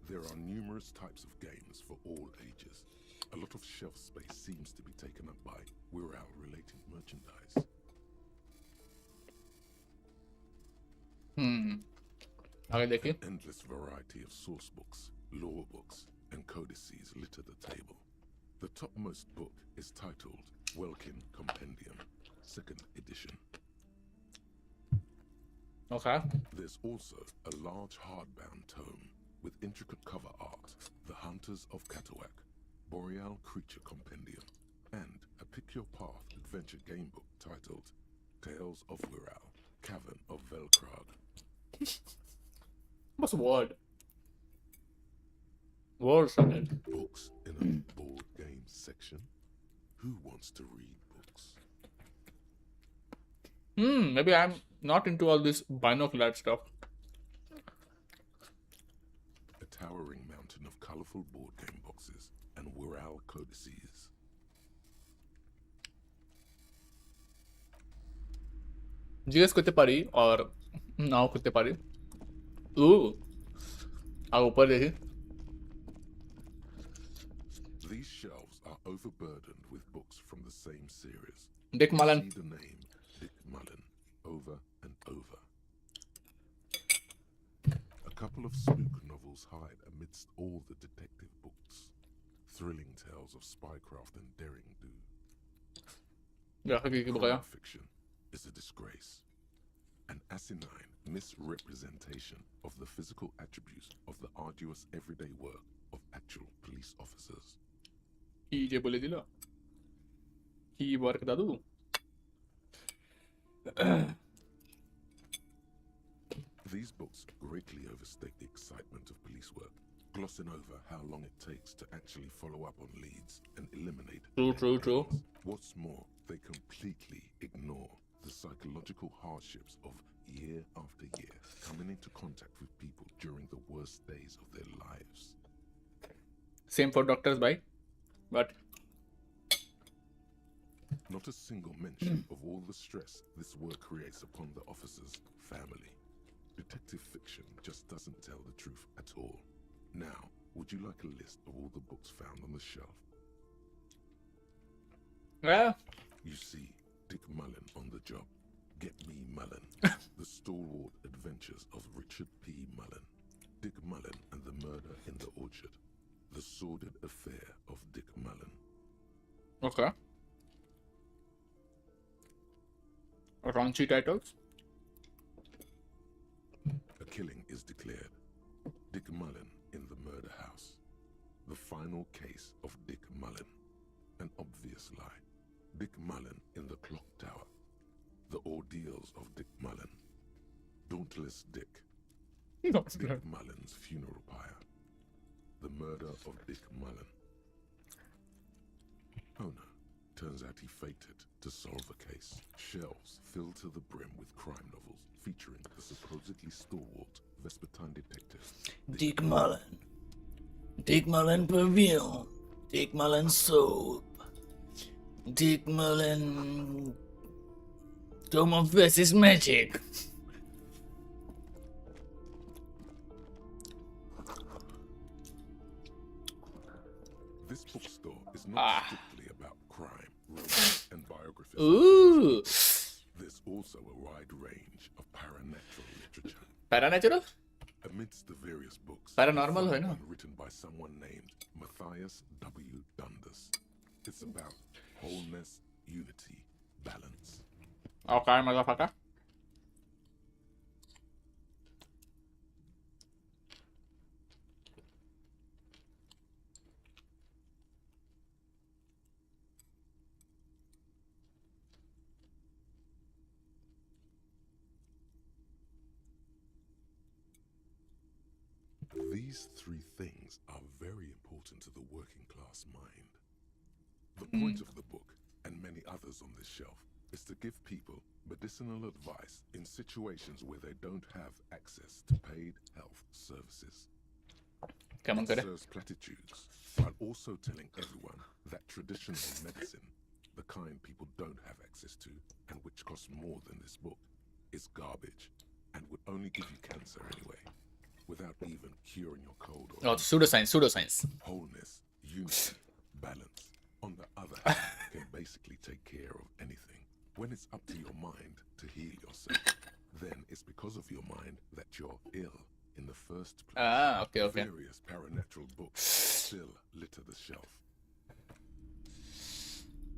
There are numerous types of games for all ages. A lot of shelf space seems to be taken up by Wirral-related merchandise. আগে দেখি An endless variety of source books, lore books, and codices litter the table. The topmost book is titled Welkin Compendium, 2nd edition. Okay There's also a large hardbound tome with intricate cover art, The Hunters of Katawak, Boreal Creature Compendium, and a Pick Your Path adventure game book titled Tales of Wirral, Cavern of Velkrag. What's word? Words on it. Books in a board games section? Who wants to read books? Maybe I'm not into all this binocular stuff. A towering mountain of colorful board game boxes and Wirral codices. জিজ্ঞেস করতে পারি আর নাও করতে পারি আর উপর দেখি These shelves are overburdened with books from the same series. Dick Mullen. See the name Dick Mullen over and over. A couple of spook novels hide amidst all the detective books. Thrilling tales of spycraft and daring do. দেখা কি কি বকা Crime fiction is a disgrace. An asinine misrepresentation of the physical attributes of the arduous everyday work of actual police officers. কি যে বলে দিল কি work দাদু These books greatly overstate the excitement of police work, glossing over how long it takes to actually follow up on leads and eliminate True. criminals. What's more, they completely ignore the psychological hardships of year after year coming into contact with people during the worst days of their lives. Same for doctors, bhai. But Not a single mention of all the stress this work creates upon the officer's family. Detective fiction just doesn't tell the truth at all. Now, would you like a list of all the books found on the shelf? well, You see Dick Mullen on the job. Get Me Mullen. The stalwart adventures of Richard P. Mullen. Dick Mullen and the murder in the orchard. The sordid affair of Dick Mullen. okay. Raunchy titles. A killing is declared. Dick Mullen in the murder house. The final case of Dick Mullen. An obvious lie. Dick Mullen in the clock tower. The ordeals of Dick Mullen. Dauntless Dick. Dick Mullen's funeral pyre. The murder of Dick Mullen. Oh no. Turns out he faked it to solve a case. Shelves filled to the brim with crime novels featuring the supposedly stalwart Vespertine detective. Dick Dick Mullen. Dick Mullen perfume. Dick Mullen soap. Dick Mullen. Tome of Versus Magic. This bookstore is not strictly about crime, romance, and biographies. Ooh. There's also a wide range of paranatural literature. Paranatural? Amidst the various books, Paranormal, you find है ना? one written by someone named Matthias W. Dundas. It's about wholeness, unity, balance. Okay, motherfucker. These three things are very important to the working class mind. The point of the book, and many others on this shelf, is to give people medicinal advice in situations where they don't have access to paid health services. Come on, It करे. serves platitudes, while also telling everyone that traditional medicine, the kind people don't have access to, and which costs more than this book, is garbage, and would only give you cancer anyway, without even curing your cold or Oh, pseudoscience. wholeness, unity, balance, on the other hand, can basically take care of anything. When it's up to your mind to heal yourself, then it's because of your mind that you're ill in the first place. Okay. Various paranatural books still litter the shelf.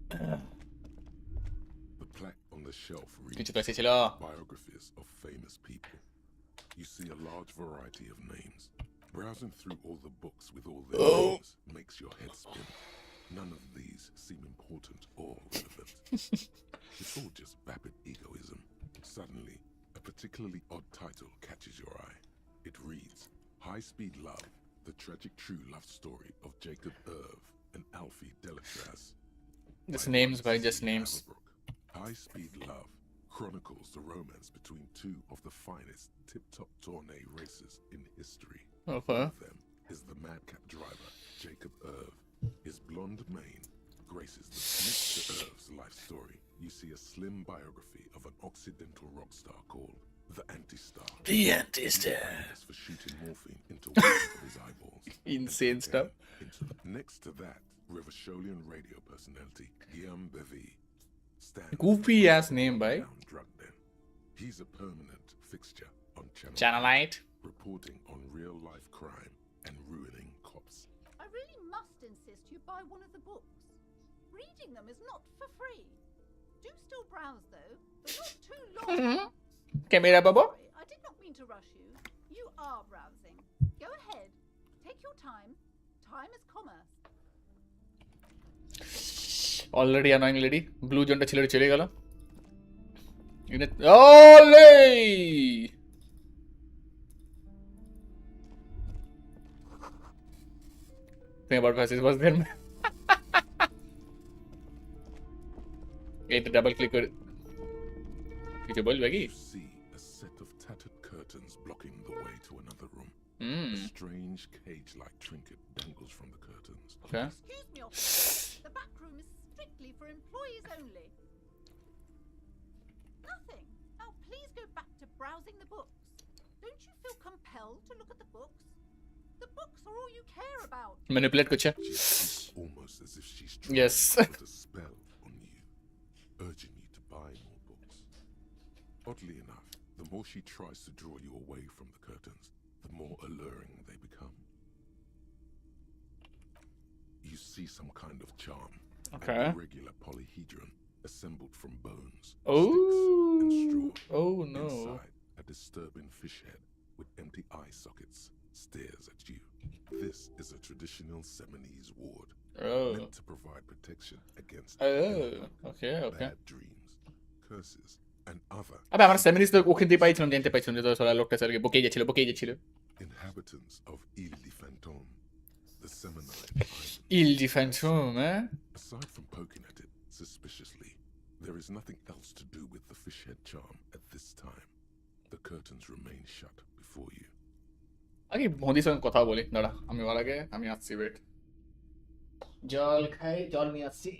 The plaque on the shelf reads কিছু তো এসেছিল। biographies of famous people. You see a large variety of names. Browsing through all the books with all their names makes your head spin. None of these seem important or relevant. It's all just vapid egoism. Suddenly, a particularly odd title catches your eye. It reads, High Speed Love, the tragic true love story of Jacob Irv and Alfie Delatraz. Just names by just names. High Speed Love chronicles the romance between two of the finest tip-top tourney racers in history. Okay. One of them is the madcap driver, Jacob Irv. His blonde mane graces the next to Irv's life story. You see a slim biography of an Occidental rock star called the Anti-Star. The Anti-Star. He's famous for shooting morphine into one of his eyeballs. Insane stuff. Next to that, Revacholian radio personality Guillaume Bevy stands Goofy ass name, by. drug den. He's a permanent fixture on Channel 8. reporting on real life crime and ruining cops. I really must insist you buy one of the books. Reading them is not for free. Do still browse though, but not too long. Camera Bobo. Sorry, I did not mean to rush you. You are browsing. Go ahead. Take your time. Time is commerce. Already annoying lady. Blue জোনটা ছিল চলে গেল। Oley! Think about versus was there. এটা double click করে কিছু বলবে কি? You see a set of tattered curtains blocking the way to another room. A Hmm. strange cage-like trinket dangles from the curtains. Okay. Excuse me, officer. The back room is strictly for employees only. Nothing. Now please go back to browsing the books. Don't you feel compelled to look at the books? The books are all you care about. Manipulate করছে। She speaks almost as if she's trying Yes. to put a spell on you, urging you to buy more books. Oddly enough, the more she tries to draw you away from the curtains, the more alluring they become. You see some kind of charm. Okay. An irregular polyhedron assembled from bones, Oh. sticks, and straw. Oh no. Inside, a disturbing fish head with empty eye sockets stares at you. This is a traditional Seminese ward Oh. meant to provide protection against Oh. Okay. bad dreams, curses, and other আবে আমরা সেমিনিস তো ওখান থেকে পাইছিলাম জানতে পাইছিলাম যে তোরা লোকটা স্যারকে বকেই যাচ্ছিল inhabitants of Ile de Fantôme, the Seminole Island. Il di fantôme, eh? Aside from poking at it suspiciously, there is nothing else to do with the fish head charm at this time. The curtains remain shut before you. আগে মোদির সঙ্গে কথা বলি দাঁড়া আমি ওর আগে আমি আসছি ওয়েট জল খাই জল নিয়ে আসছি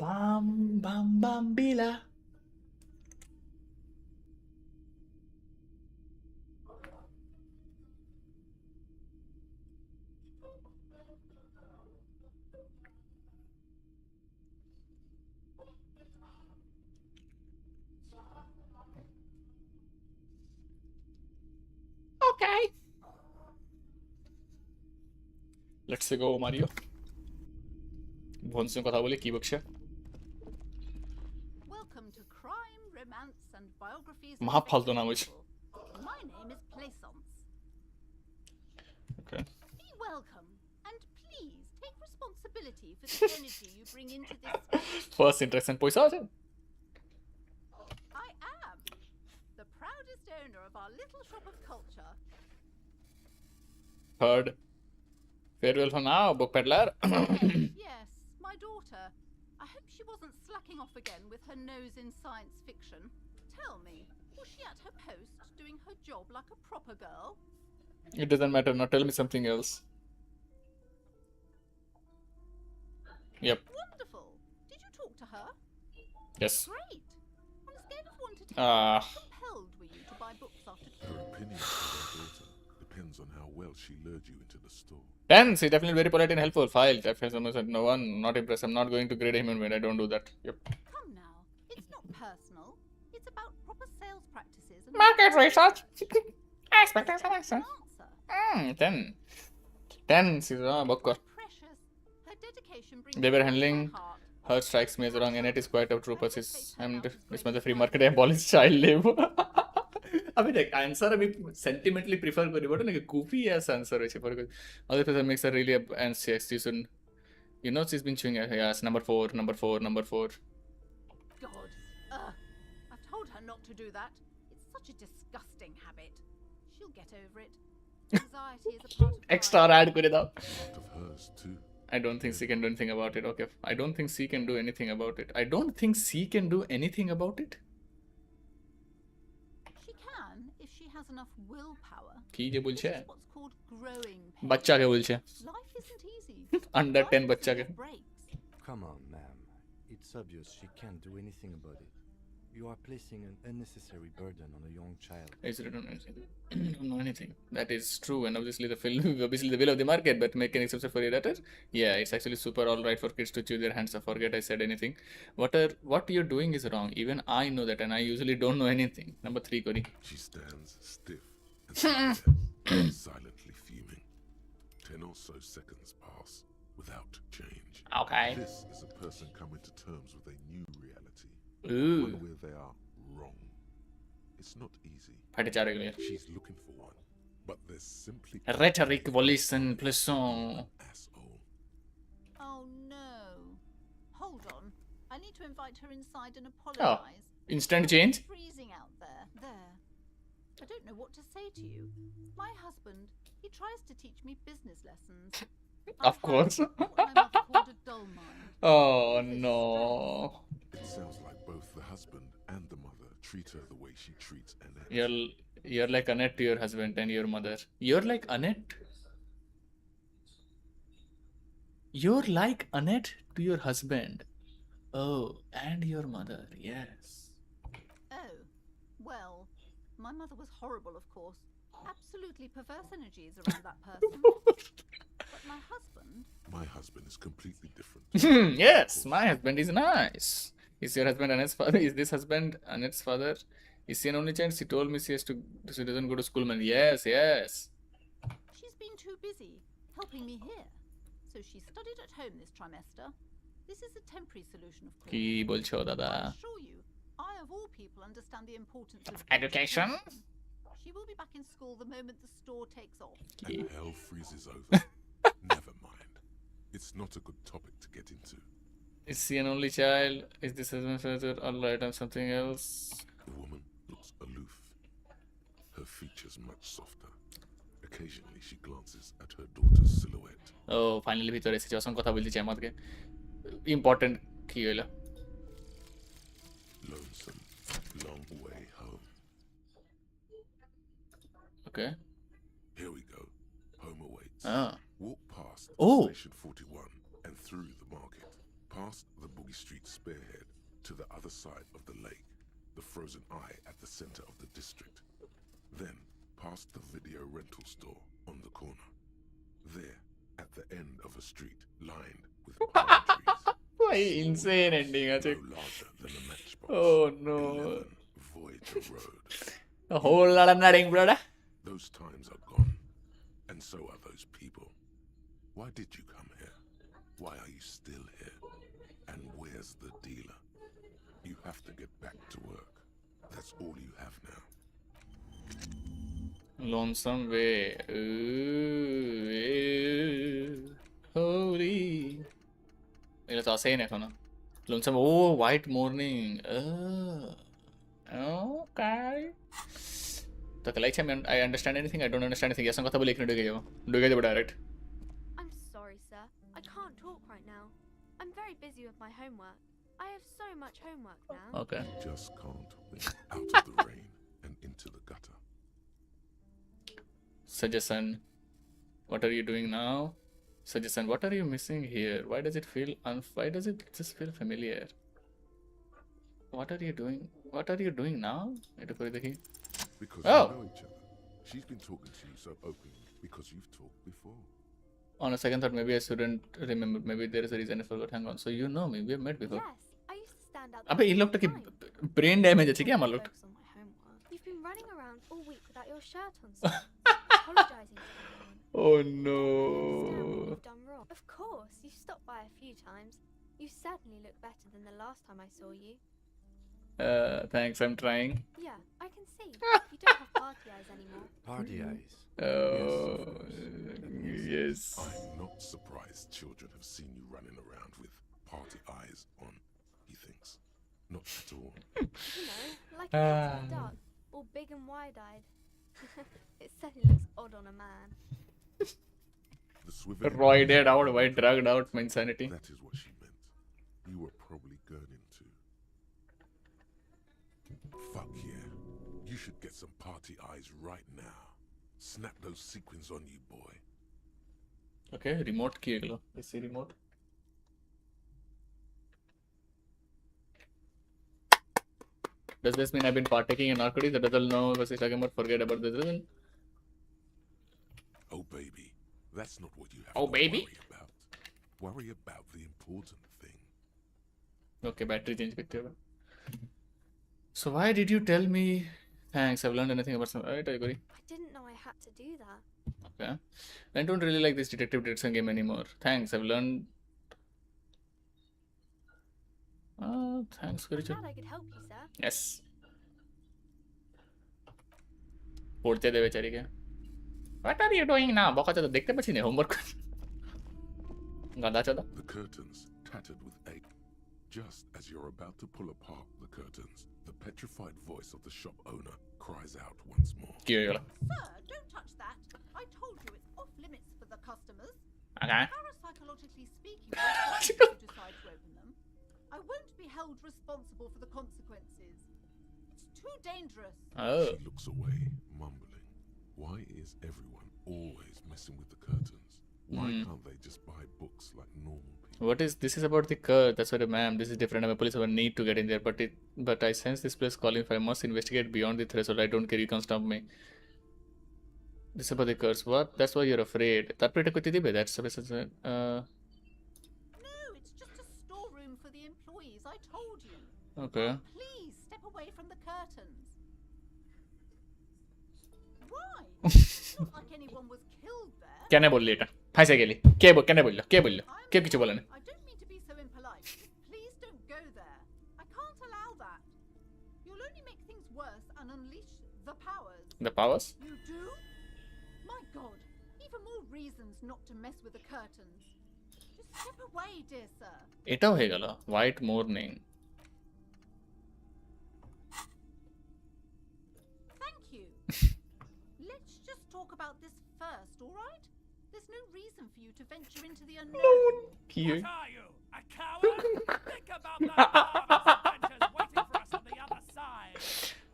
বাম বাম বাম বিলা Okay. Let's go Mario. বোন সঙ্গে কথা বলি কি বকছে Welcome to Crime, Romance and Biographies. মহা ফালতু নাম হয়েছে My name is Plaisance. Okay. Be welcome and please take responsibility for the energy you bring into this. First interaction পয়সা আছে I am the proudest owner of our little shop of culture. Third farewell for now book peddler Yes, my daughter. I hope she wasn't slacking off again with her nose in science fiction. Tell me, was she at her post doing her job like a proper girl? It doesn't matter now tell me something else Yep Wonderful. Did you talk to her? Yes Great. On a scale of 1 to 10, Ah. how compelled were you to buy books after Her opinion of her daughter depends on how well she lured you into the store. 10 she's definitely very polite and helpful file said no one not impressed I'm not going to grade him when I don't do that Yep Come now. It's not personal. It's about proper sales practices and market research expectation answer. 10 10 she's book Precious. Her dedication brings They were joy to handling my heart. her strikes me as wrong and it is quite a true process and this was a free market I abolish child labor আমি দেখ answer আমি সেন্টিমেন্টালি prefer করি বট নাকি goofy as answer হয়েছে পরে other person makes her really anxious you should you know she's been chewing yes number 4 number 4 number 4 God. I've told her not to do that. It's such a disgusting habit. She'll get over it. Anxiety is a part of extra life. add করে দাও Part of hers too. I don't think she can do anything about it okay I don't think she can do anything about it I don't think she can do anything about it She can if she has enough willpower. কি যে This বলছে is what's called growing pains. বাচ্চাকে বলছে Life isn't easy. under Life 10 is বাচ্চাকে full of breaks. Come on, ma'am. It's obvious she can't do anything about it. You are placing an unnecessary burden on a young child. It's written I don't know anything. That is true, and obviously the film, obviously the will of the market, but make an exception for editor. Yeah, it's actually super alright for kids to chew their hands. I forget I said anything. What you're doing is wrong. Even I know that, and I usually don't know anything. Number 3, Cody. She stands stiff and stares, silently fuming. 10 or so seconds pass without change. Okay. This is a person coming to terms with a new reality. Ooh. One where they are wrong. It's not easy. ফাটে চার এগুলো। She's looking for one, but there's simply Rhetoric, volition, plesson. asshole. Oh no. Hold on. I need to invite her inside and apologize. Instant change. It's freezing out there. There. I don't know what to say to you. My husband, he tries to teach me business lessons. Of course. What my mother called a dull mind. Oh no. It sounds like both the husband and the mother treat her the way she treats Annette. You're like Annette to your husband and your mother. You're like Annette. You're like Annette to your husband. Oh, and your mother. Yes. Oh, well, my mother was horrible, of course. Absolutely perverse energies around that person. But my husband, My husband is completely different. Yes, my husband is nice. Is your husband Annette's father? Is this husband Annette's father? Is she an only child? She told me she doesn't go to school, man. Yes, yes. she's been too busy helping me here. So she studied at home this trimester. This is a temporary solution, of course. কি বলছো দাদা? I assure you, I of all people understand the importance of Education? She will be back in school the moment the store takes off. And hell freezes over. Never mind. It's not a good topic to get into. Is she an only child? Is this husband father? Alright, I'm something else. The woman looks aloof. Her features much softer. Occasionally she glances at her daughter's silhouette. Oh, finally ভিতরে এসেছে অসংখ্য কথা বলতে চাই আমাকে important কি হইলো Lonesome, long way home. Okay. Here we go. Home awaits. Ah. Walk past Oh. Station 41 and through the market, past the Boogie Street spearhead to the other side of the lake, the frozen eye at the center of the district. Then past the video rental store on the corner. There, at the end of a street lined with palm trees. ভাই insane ending আছে No larger than a matchbox. Oh no. 11 Voyager Road. A whole lot of nutting, brother. Those times are gone, and so are those people. Why did you come here? Why are you still here? And where's the dealer? You have to get back to work. That's all you have now. Lonesome way. Holy. এটা তো আসেই না এখনো lonesome ও white morning okay তোকে লাগছে আমি I understand anything I don't understand anything এর সঙ্গে কথা বলে এখানে ঢুকে যাবো direct I'm sorry, sir. I can't talk right now. I'm very busy with my homework. I have so much homework now. Okay Just can't wait out of the rain and into the gutter. suggestion what are you doing now suggestion what are you missing here why does it just feel familiar what are you doing now এটা করে দেখি Because Oh. you know each other. She's been talking to you so openly because you've talked before. on a second thought maybe I shouldn't remember maybe there is a reason I forgot hang on so you know me we have met before Yes, I used to stand out আবে এই লোকটা কি brain damage আছে কি আমার লোকটা Focus on my homework. You've been running around all week without your shirt on, sir. Apologizing to everyone. oh Understand what no you've done wrong. Of course, you stopped by a few times. You certainly look better than the last time I saw you. Thanks, I'm trying. Yeah, I can see. You don't have party eyes anymore. Party eyes. Oh, yes. I'm not surprised children have seen you running around with party eyes on, he thinks. Not at all. You know, like a Captain Duck, all big and wide-eyed. It certainly looks odd on a man. The swiveling Roided out, white drugged out, my insanity. That is what she meant. You were probably gurning too. Fuck yeah. You should get some party eyes right now. Snap those sequins on you, boy. Okay, remote key aglo. Let's see remote. Does this mean I've been partaking in narcotics? That doesn't know what he's talking about. Forget about this. Oh baby, that's not what you have Oh, to baby? worry about. Worry about the important thing. Okay, battery change करते होगा. So why did you tell me? Thanks, I've learned anything about some. Right, I agree. I didn't know I had to do that. Okay. I don't really like this detective Dixon game anymore. Thanks, I've learned. Thanks, I'm Richard. glad I could help you, sir. Yes. পড়তে দে বেচারিকে. What are you doing now? বকা চোদা দেখতে পাচ্ছি না homework. গাদা চোদা. The curtains tattered with egg. Just as you're about to pull apart the curtains, the petrified voice of the shop owner cries out once more. কি হয়ে গেল? Sir, don't touch that. I told you it's off limits for the customers. Okay. Parapsychologically speaking, if you decide to open them, I won't be held responsible for the consequences. It's too dangerous. Oh. She looks away, mumbling. Why is everyone always messing with the curtains? Why can't they just buy books like normal people? What is this? Is about the curse. That's what, ma'am. This is different. I'm a police. I need to get in there, but I sense this place calling for. I must investigate beyond the threshold. I don't care. You can't stop me. This is about the curse. What? That's why you're afraid. That's No, it's just a storeroom for the employees. I told you. okay. Please step away from the curtains. Why? It's not like anyone was killed there. কেন বললি এটা? ফাঁসে গেলি. কেন বললো? কে বললো? কে কিছু বলে না? I don't mean to be so impolite. Please don't go there. I can't allow that. You'll only make things worse and unleash the powers. The powers? You do? My God. Even more reasons not to mess with the curtains. Just step away, dear sir. এটাও হয়ে গেল. White morning. Thank you. Let's just talk about this first, all right? There's no reason for you to venture into the unknown. কি? What are you, a coward? Think about the marvelous adventures waiting for us on the other side.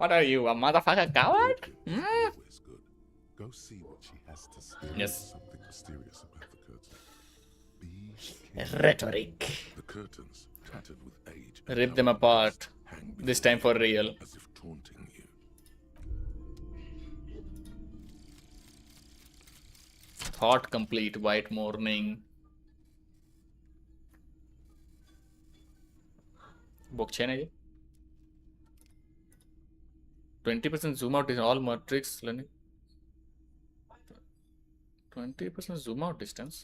What are you, a motherfucker coward? Always good. Go see what she has to say. Yes. Something mysterious about the curtain. Be careful. Rhetoric. The curtains, tattered with age, and Rip them covered with apart. dust, hang This before time for you, real. as if taunting you. Thought complete. White morning. বকছে না যে 20% zoom out is all matrix learning. 20% zoom out distance.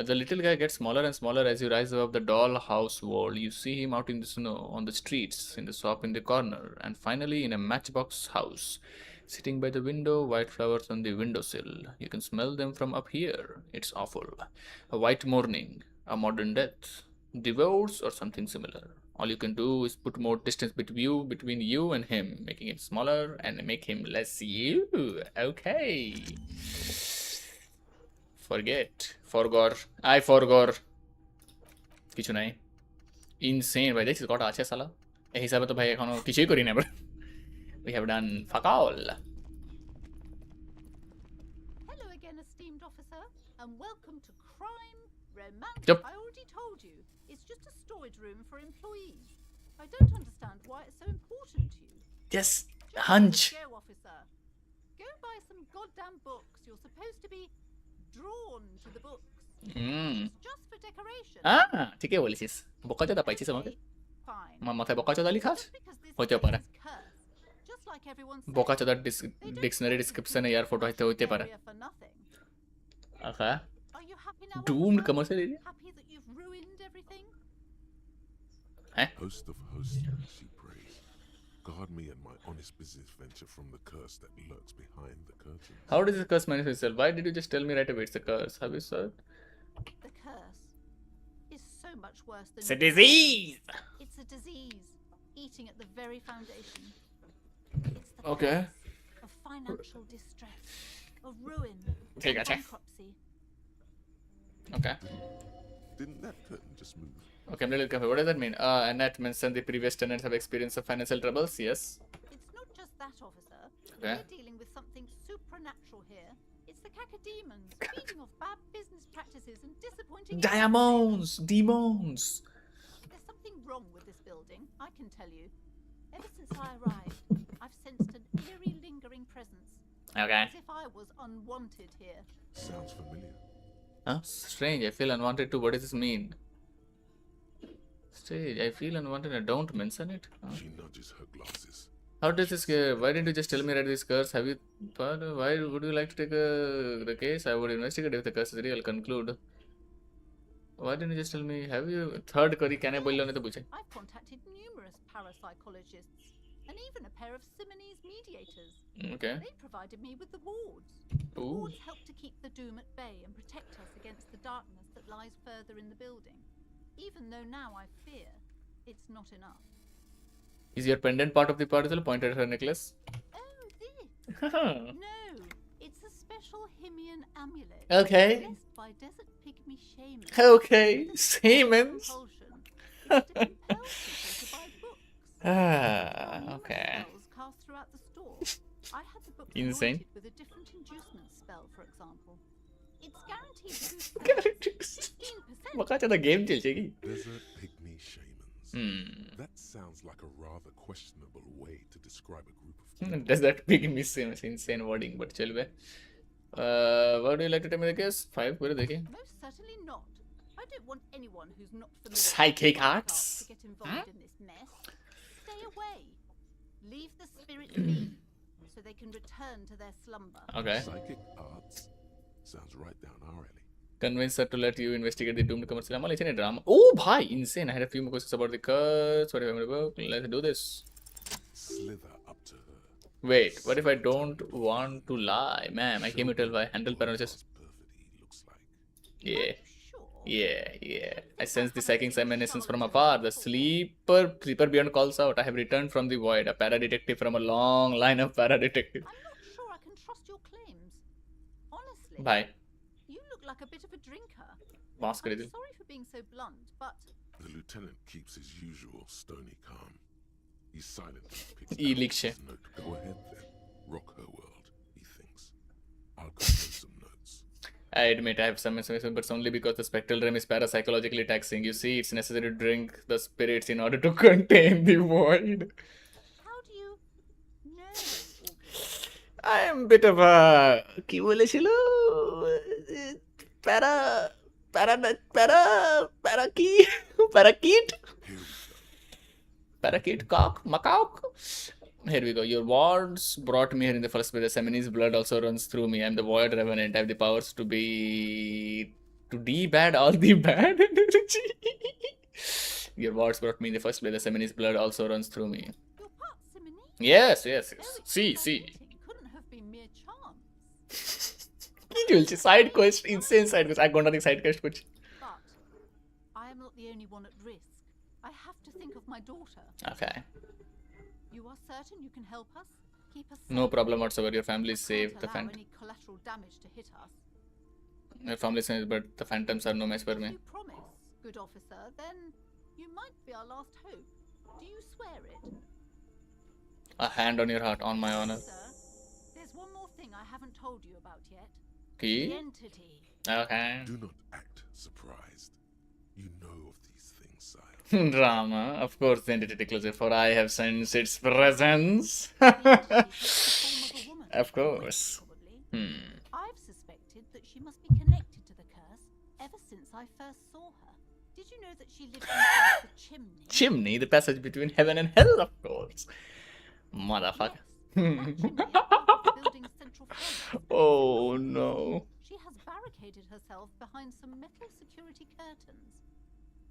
The little guy gets smaller and smaller as you rise above the dollhouse wall. You see him out in the snow, on the streets, in the shop in the corner, and finally in a matchbox house. Sitting by the window, white flowers on the windowsill. You can smell them from up here. It's awful. A white morning, a modern death, divorce, or something similar. All you can do is put more distance between you and him, making him smaller and make him less you. Okay. Forget. Forgore. I forgore. কিছু নাই insane ভাই দেখছিস কটা আছে সালা এই হিসাবে তো ভাই এখনো কিছুই করি না we have done fuck all. Hello again, esteemed officer, and welcome to Crime Romance. Yep. I already told you, it's just a storage room for employees. I don't understand why it's so important to you. Yes, Just hunch. Go, officer. Go buy some goddamn books. You're supposed to be drawn to the books. It's just for decoration. ঠিকই বলেছিস বকাচোদা পাইছিস আমাকে Fine. আমার মাথায় বকাচোদা লিখাস Just because this হইতে place পারে is cursed, just like everyone says, বকাচোদার they don't dictionary make ডিসক্রিপশনে this year photo হইতে পারে area for nothing. Okay Are you happy now, doomed officer? commercial area Happy that you've ruined everything? Host of hosts, she prays. Guard me and my honest business venture from the curse that lurks behind the curtain. How does the curse manifest itself? Why did you just tell me right away it's a curse? Have you said? The curse is so much worse than It's a your disease! sadness. It's a disease, eating at the very foundation. It's the Okay. curse of financial distress, of ruin, Okay, of gotcha. bankruptcy. Okay. Didn't that curtain just move? Okay, I'm a little confused. What does that mean? Annette mentioned the previous tenants have experienced some financial troubles. Yes. It's not just that, officer. Okay. We're dealing with something supernatural here. It's the cacodemons, feeding off bad business practices and disappointing... Diamonds! Demons! There's something wrong with this building, I can tell you. Ever since I arrived, I've sensed an eerie, lingering presence. Okay. As if I was unwanted here. Sounds familiar. Huh? Strange. I feel unwanted too. What does this mean? Strange. I feel unwanted. I don't mention it. Huh? She nudges her glasses. How does this? Why didn't you just tell me right this curse? Have you? Why would you like to take the case? I would investigate if the curse is real. Conclude. Why didn't you just tell me? Have you? Third curry can I boil on the buche? I've contacted numerous parapsychologists and even a pair of Simonese mediators. Okay. They provided me with the wards. The Ooh. wards help to keep the doom at bay and protect us against the darkness that lies further in the building. Even though now I fear, it's not enough. Is your pendant part of the parcel? Pointed at her necklace. Oh, this? No, it's a special Himian amulet. Okay. Blessed by desert pygmy shamans. Okay. Shamans. Compulsion is to compel people to buy books. Okay. Spells cast throughout the store. I had the book Insane. anointed with a different inducement spell, for example. It's guaranteed to boost 15%. Maka the game chelchegi. Desert pygmy shamans. Hmm. That sounds like a rather questionable way to describe a group of people. Does that big miss insane wording? But chal be. What do you like to tell me the case? 5. Where are Most certainly not. I don't want anyone who's not familiar Psychic with the arts? to get involved in this mess. Stay away. Leave the spirits be, so they can return to their slumber. Okay. Psychic arts? Sounds right down our alley. Convince her to let you investigate the doomed commercial. I'm a drama. Oh, bhai, insane. I had a few more questions about the curse. What if I'm going to work? Let's do this. Slither up to her. Wait, what if I don't want to lie? Ma'am, I came to tell why handle paralysis. Yeah. Yeah. I sense the psychic emanation from afar. The sleeper beyond calls out. I have returned from the void. A para-detective from a long line of para-detectives. I'm not sure I can trust your claims. Honestly. Bye. You look like a bit of a drinker. Mask I'm कर दी. sorry for being so blunt, but The lieutenant keeps his usual stony calm. He's silent. and picks İyi out lik şey. his note. Go ahead then. Rock her world, he thinks. I'll compose some notes. I admit I have some information, but it's only because the spectral realm is parapsychologically taxing. You see, it's necessary to drink the spirits in order to contain the void. how do you know? I am a bit of a parakeet cock macaque. Here we go. Your wards brought me here in the first place. The Seminese blood also runs through me. I'm the void revenant. I have the powers to de-bad all the bad energy. Your wards brought me in the first place. The Seminese blood also runs through me. You're part Simonese? Yes. See. Couldn't have been mere chance. Side quest, insane side quest. I got nothing side quest kuch. But I am not the only one at risk. I have to think of my daughter. Okay. You are certain you can help us? Keep us No safe? problem whatsoever. Your family is I safe. can't The allow any collateral damage to hit us. Your family is safe, but the phantoms are no match for If me. you promise, good officer, then you might be our last hope. Do you swear it? A hand on your heart, on my honor. Sir, there's one more thing I haven't told you about yet. Key? The entity. Okay. Do not act surprised. You know of these things, sire. Drama. Of course, the entity closer, for I have sensed its presence. Of course. I've suspected that she must be connected to the curse ever since I first saw her. Did you know that she lived inside the chimney? Chimney, the passage between heaven and hell, of course. Motherfucker. Building's central front. Oh no. She has barricaded herself behind some metal security curtains.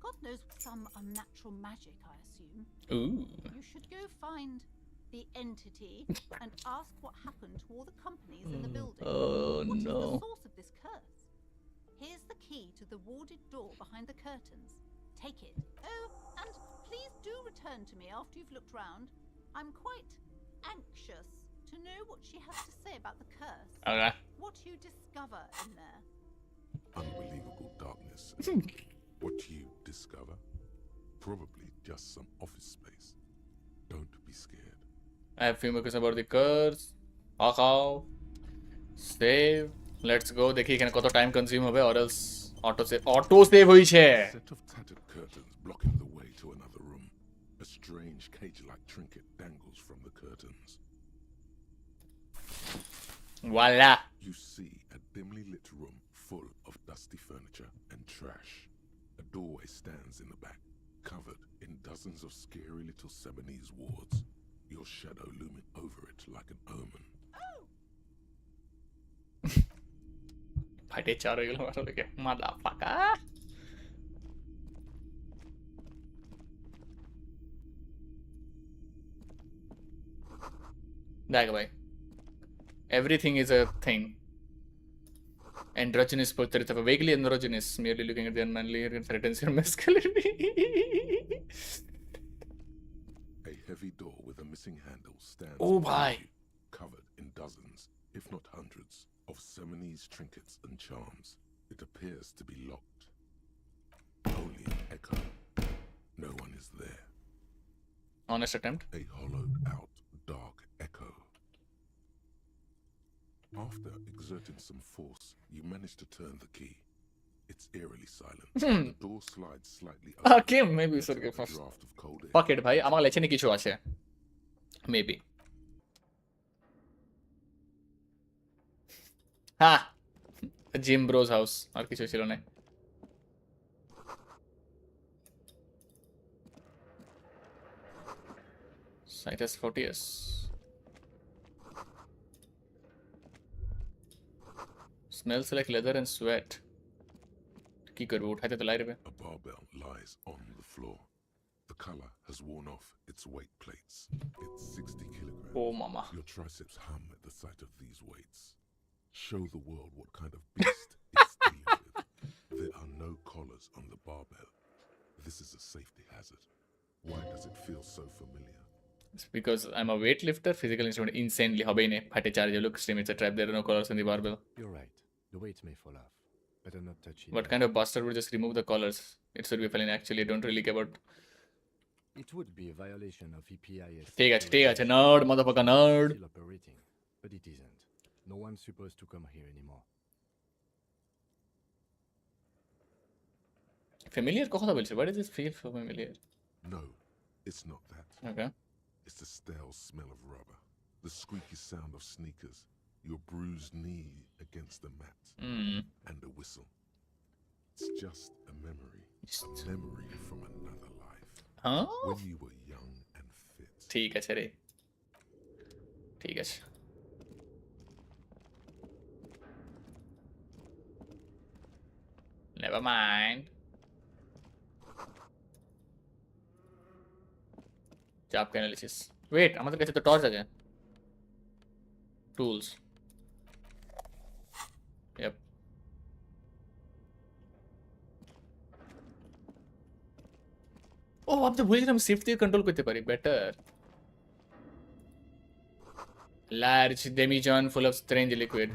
God knows some unnatural magic, I assume. Ooh. You should go find the entity, and ask what happened to all the companies in the building. Oh What is the no. source of this curse? Here's the key to the warded door behind the curtains. Take it. Oh, and please do return to me after you've looked round. I'm quite anxious to know what she has to say about the curse. Okay. What you discover in there. Unbelievable darkness. What you discover? Probably just some office space. Don't be scared. I have few more questions about the curse. How? Save. Let's go. देखिए কেন কত time consume হবে or else auto save হইছে. A set of tattered curtains blocking the way to another room. A strange cage-like trinket dangles from the curtains. Voila. You see a dimly lit room full of dusty furniture and trash. A doorway stands in the back, covered in dozens of scary little Seminese wards, your shadow looming over it like an omen. ফাটে চার হয়ে গেল আসলে motherfucker. দেখ ভাই, everything is a thing. Androgynous portrait of a vaguely androgynous, merely looking at the unmanly and threatens your masculinity. A heavy door with a missing handle stands Oh, before bhai. you, covered in dozens, if not hundreds, of Seminese trinkets and charms. It appears to be locked. Only an echo. No one is there. Honest attempt. A hollowed out, dark echo. After exerting some force, you manage to turn the key. It's eerily silent. The door slides slightly open. Okay, maybe we should letting go a first. draft of cold air. Fuck it, ভাই আমার লেখেনি কিছু আছে. Maybe. হ্যাঁ, gym Broz house, আর কিছু ছিল না. Citus Photius. Smells like leather and sweat. কি করবো, উঠাইতে তো লাইরবে. A barbell lies on the floor. The color has worn off its weight plates. It's 60 kilograms. Oh, mama. Your triceps hum at the sight of these weights. Show the world what kind of beast it's dealing with. There are no collars on the barbell. This is a safety hazard. Why does it feel so familiar? It's because I'm a weightlifter. Physical instrument insanely হবেই না. ফাটে charge look stream. It's a trap. There are no collars on the barbell. You're right. The weight may fall off. Better not touch it. What kind of bastard would just remove the collars? It should be fine. Actually, I don't really care about. It would be a violation of EPIS. ঠিক আছে, nerd, motherfucker, nerd. Still operating, but it isn't. No one's supposed to come here anymore. Familiar কথা বলছে. Why does this feel so familiar? No, it's not that. Okay. It's the stale smell of rubber, the squeaky sound of sneakers, your bruised knee against the mat, and a whistle. It's just a memory. A memory from another life. Huh? When you were young and fit. ঠিক আছে রে. ঠিক আছে. Never mind. Job analysis. Wait, আমাদের কাছে তো torch আছে. Tools. Yep. Oh, আপনি বলেছিলাম শিফট দিয়ে কন্ট্রোল করতে পারি. Better. Large demijohn full of strange liquid.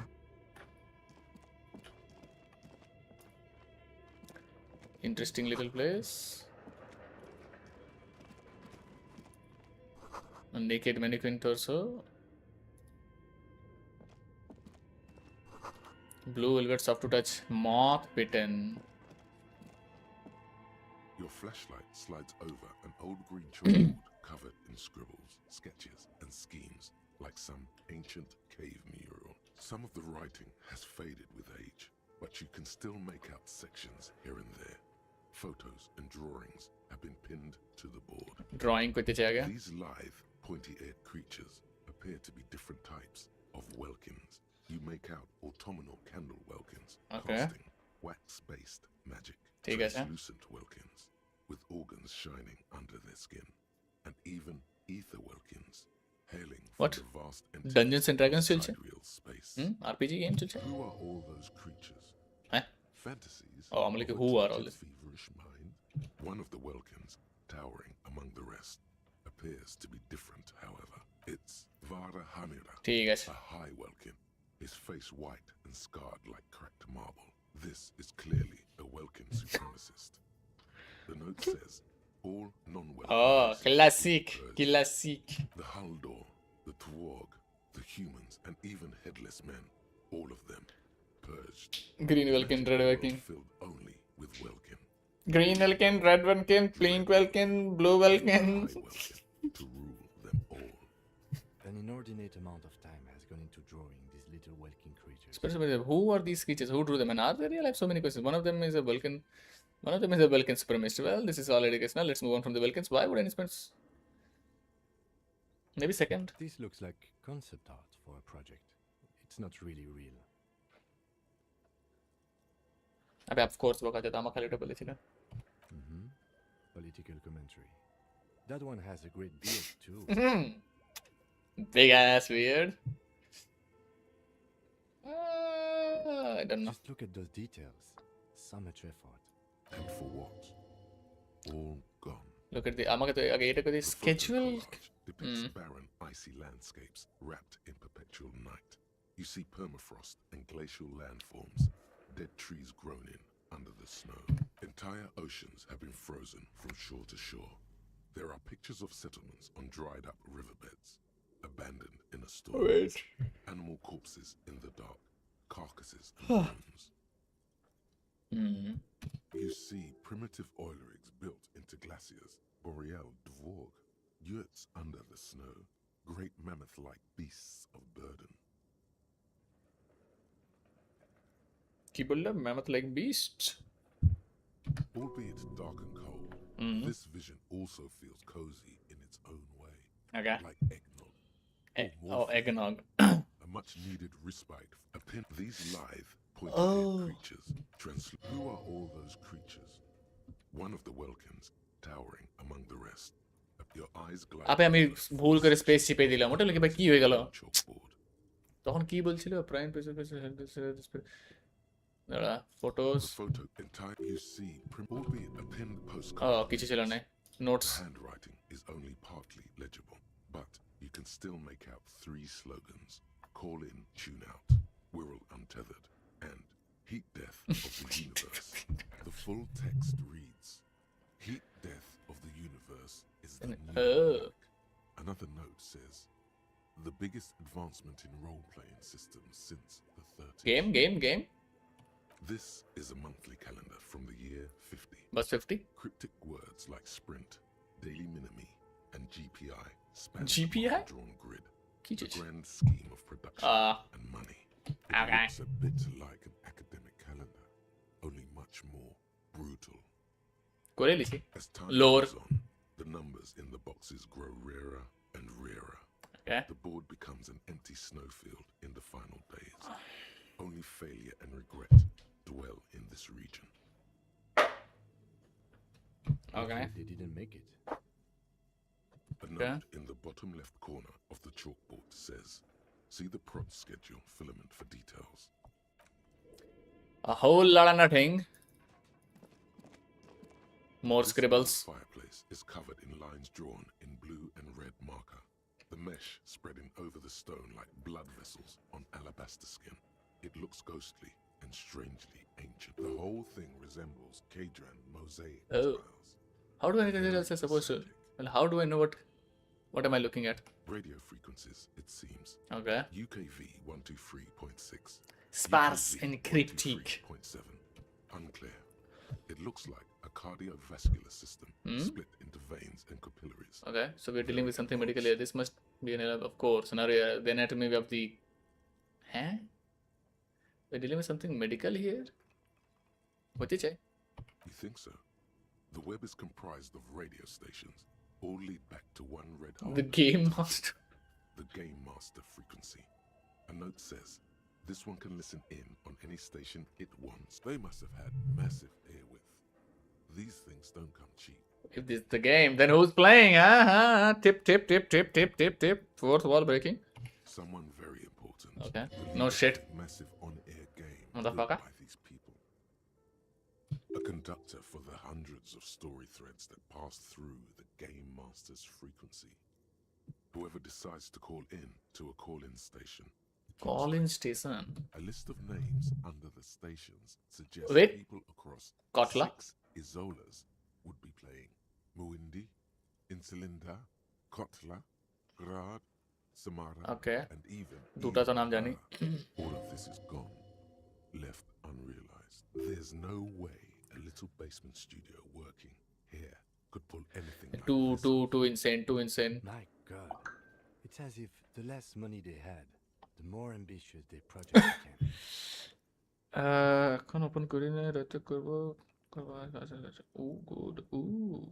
Interesting little place. A naked mannequin torso. Blue velvet soft to touch. Moth bitten. Your flashlight slides over an old green chalkboard covered in scribbles, sketches, and schemes, like some ancient cave mural. Some of the writing has faded with age, but you can still make out sections here and there. Photos and drawings have been pinned to the board. Drawing করতে চাই আগে. These lithe, pointy-eared creatures appear to be different types of welkins. You make out autumnal candle welkins, Okay. casting wax-based magic, ঠিক আছে. translucent welkins with organs shining under their skin, and even ether welkins, hailing What? from the vast Dungeons and Dragons emptiness চলছে? of sidereal space. RPG game চলছে? Who are all those creatures? হ্যাঁ? Fantasies Oh, I'm of like, a who are all tortured, this? feverish mind. One of the Welkins, towering among the rest, appears to be different, however. It's Vara Hamira, ঠিক আছে। a high Welkin, his face white and scarred like cracked marble. This is clearly a Welkin supremacist. The note says, all non-Welkin Oh, races classic, will be purged. classic. The Haldor, the Twarg, the humans, and even headless men, all of them purged. Green Welkin, Imagine Red a world Welkin. filled only with Welkin. Green Welkin, Red Welkin, Pink Welkin, Blue Welkin. High Welkin to rule them all. An inordinate amount of time has gone into drawing these little Welkin creatures. Especially, who are these creatures? Who drew them? And are they real? I have so many questions. One of them is a Vulcan. One of them is a Vulcan supremacist. Well, this is already guess now. Let's move on from the Vulcans. Why would anyone spend? Maybe second. This looks like concept art for a project. It's not really real. अबे of course वो कहते थे हम खाली double इसी का. Political commentary. That one has a great beard too. Big ass beard. I don't know. Just look at those details. So much effort. And for what? All gone. Look at the আমাকে তো আগে এটা করে The schedule. photo collage depicts barren, icy landscapes wrapped in perpetual night. You see permafrost and glacial landforms, dead trees grown in under the snow. Entire oceans have been frozen from shore to shore. There are pictures of settlements on dried up riverbeds, abandoned in a storm. Wait. Animal corpses in the dark, carcasses and bones. You see primitive oil rigs built into glaciers, boreal dvorg, yurts under the snow, great mammoth-like beasts of burden. কি বললাম? Mammoth like beasts. Albeit dark and cold, this vision also feels cozy in its own way. Okay. Like eggnog. or Oh, morphine. eggnog. A much-needed respite. These lithe, pointed creatures. Who are all those creatures? One of the Welkins, towering among the rest. Your eyes glide. আবে আমি ভুল করে space শিপে দিলাম ওটা লিখে ভাই কি হয়ে গেল Chalkboard. তখন কি বলছিল প্রাইম দাঁড়া The photos photo entire you see, albeit a pinned ও postcard. কিছু ছিল না notes Handwriting is only partly legible, but you can still make out 3 slogans: call in, tune out, Wirral untethered, and heat death of the universe. The full text reads: heat death of the universe is the new work. Another note says: the biggest advancement in role-playing systems since the 30s. Game. This is a monthly calendar from the year 50. Bus 50? Cryptic words like sprint, daily minimi, and GPI span GPI? the drawn grid. কি The cheese? grand scheme of production and money. It Okay. looks a bit like an academic calendar, only much more brutal. করে লিখি As time Lore. goes on, the numbers in the boxes grow rarer and rarer. Okay. The board becomes an empty snowfield in the final days. Only failure and regret dwell in this region. Okay. They didn't make it. A note in the bottom left corner of the chalkboard says, see the prod schedule filament for details. A whole lot of nothing. More This scribbles. fireplace is covered in lines drawn in blue and red marker. The mesh spreading over the stone like blood vessels on alabaster skin. It looks ghostly and strangely ancient. The whole thing resembles Kadran mosaic Oh. tiles. How do I know what I'm supposed to? Well, how do I know what am I looking at? Radio frequencies, it seems. Okay. UKV 123.6. Sparse UKV and cryptic. 123.7. Unclear. It looks like a cardiovascular system split into veins and capillaries. Okay, so we're dealing with something medical here. This must be an of course, the anatomy of the. Huh? We're dealing with something medical here. What did you? You think so? The web is comprised of radio stations, all lead back to one red hole. The game master. The Game Master frequency. A note says, this one can listen in on any station it wants. They must have had massive airwidth. These things don't come cheap. If this is the game, then who's playing? Tip, tip, tip, tip, tip, tip, tip. Fourth wall breaking. Someone very important. Okay. The No leader shit. of a massive on-air game Motherfucker. built by these people. A conductor for the hundreds of story threads that pass through the game master's frequency. Whoever decides to call in to a call-in station. Call-in station. A list of names under the stations suggests Wait. people across Kotla. 6 Isolas would be playing. Muindi, Insulinda, Kotla, Grad, Samara, Okay. and even Duta to naam jani. all of this is gone, left unrealized. There's no way a little basement studio working here could pull anything like this. Too insane, too insane. My God. It's as if the less money they had, the more ambitious their project became. এখন open করি না রাতে করব ও good good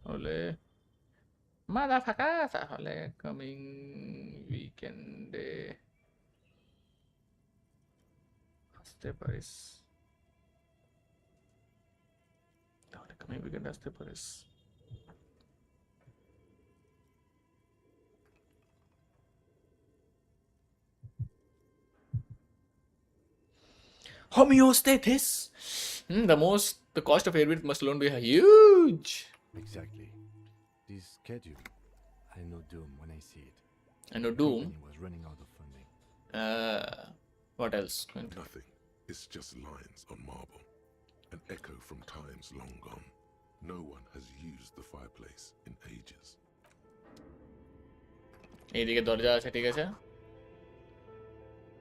হলে motherfuckers তাহলে coming উইকেন্ডে আসতে পারিস তাহলে কামিং উইকেন্ডে আসতে পারিস homeostasis. The cost of airwidth must alone be huge. Exactly. This schedule, I know doom when I see it. I know The doom. company was running out of funding. What else? Nothing. It's just lines on marble. An echo from times long gone. No one has used the fireplace in ages. এইদিকে দরজা আছে ঠিক আছে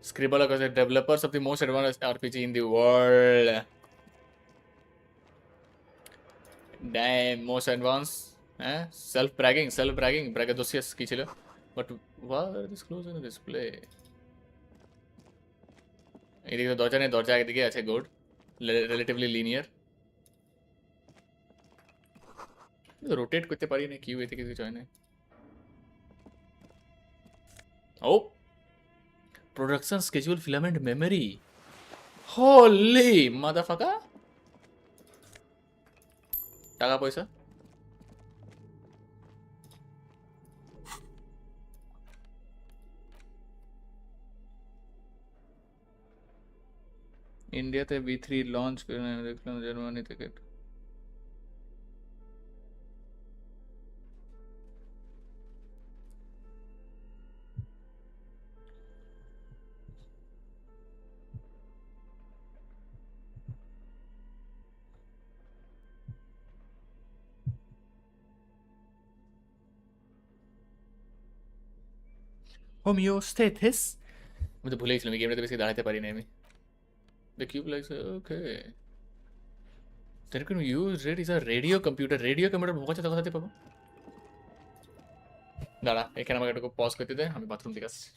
Scribbler was the developers of the most advanced RPG in the world. Damn, most advanced. Self-bragging, braggadocious কি ছিল but why are this close in the display? এইদিকে দরজা নেই দরজা একদিকে আছে good relatively linear রোটেট করতে পারি না কিউ এতে কিছু হয় না oh production schedule filament memory holy motherfucker টাকা পয়সা ইন্ডিয়াতে V3 লঞ্চ করে দেখলাম জার্মানি থেকে homeostasis আমি তো ভুলে গেছিলাম এই গেমটাতে বেশি দাঁড়াতে পারি না আমি the cube like okay then can use it is a radio computer ভোকাচ্ছে কোথাতে পাবো দাঁড়া এখানে আমাকে একটু পজ করতে দে আমি বাথরুম থেকে আসছি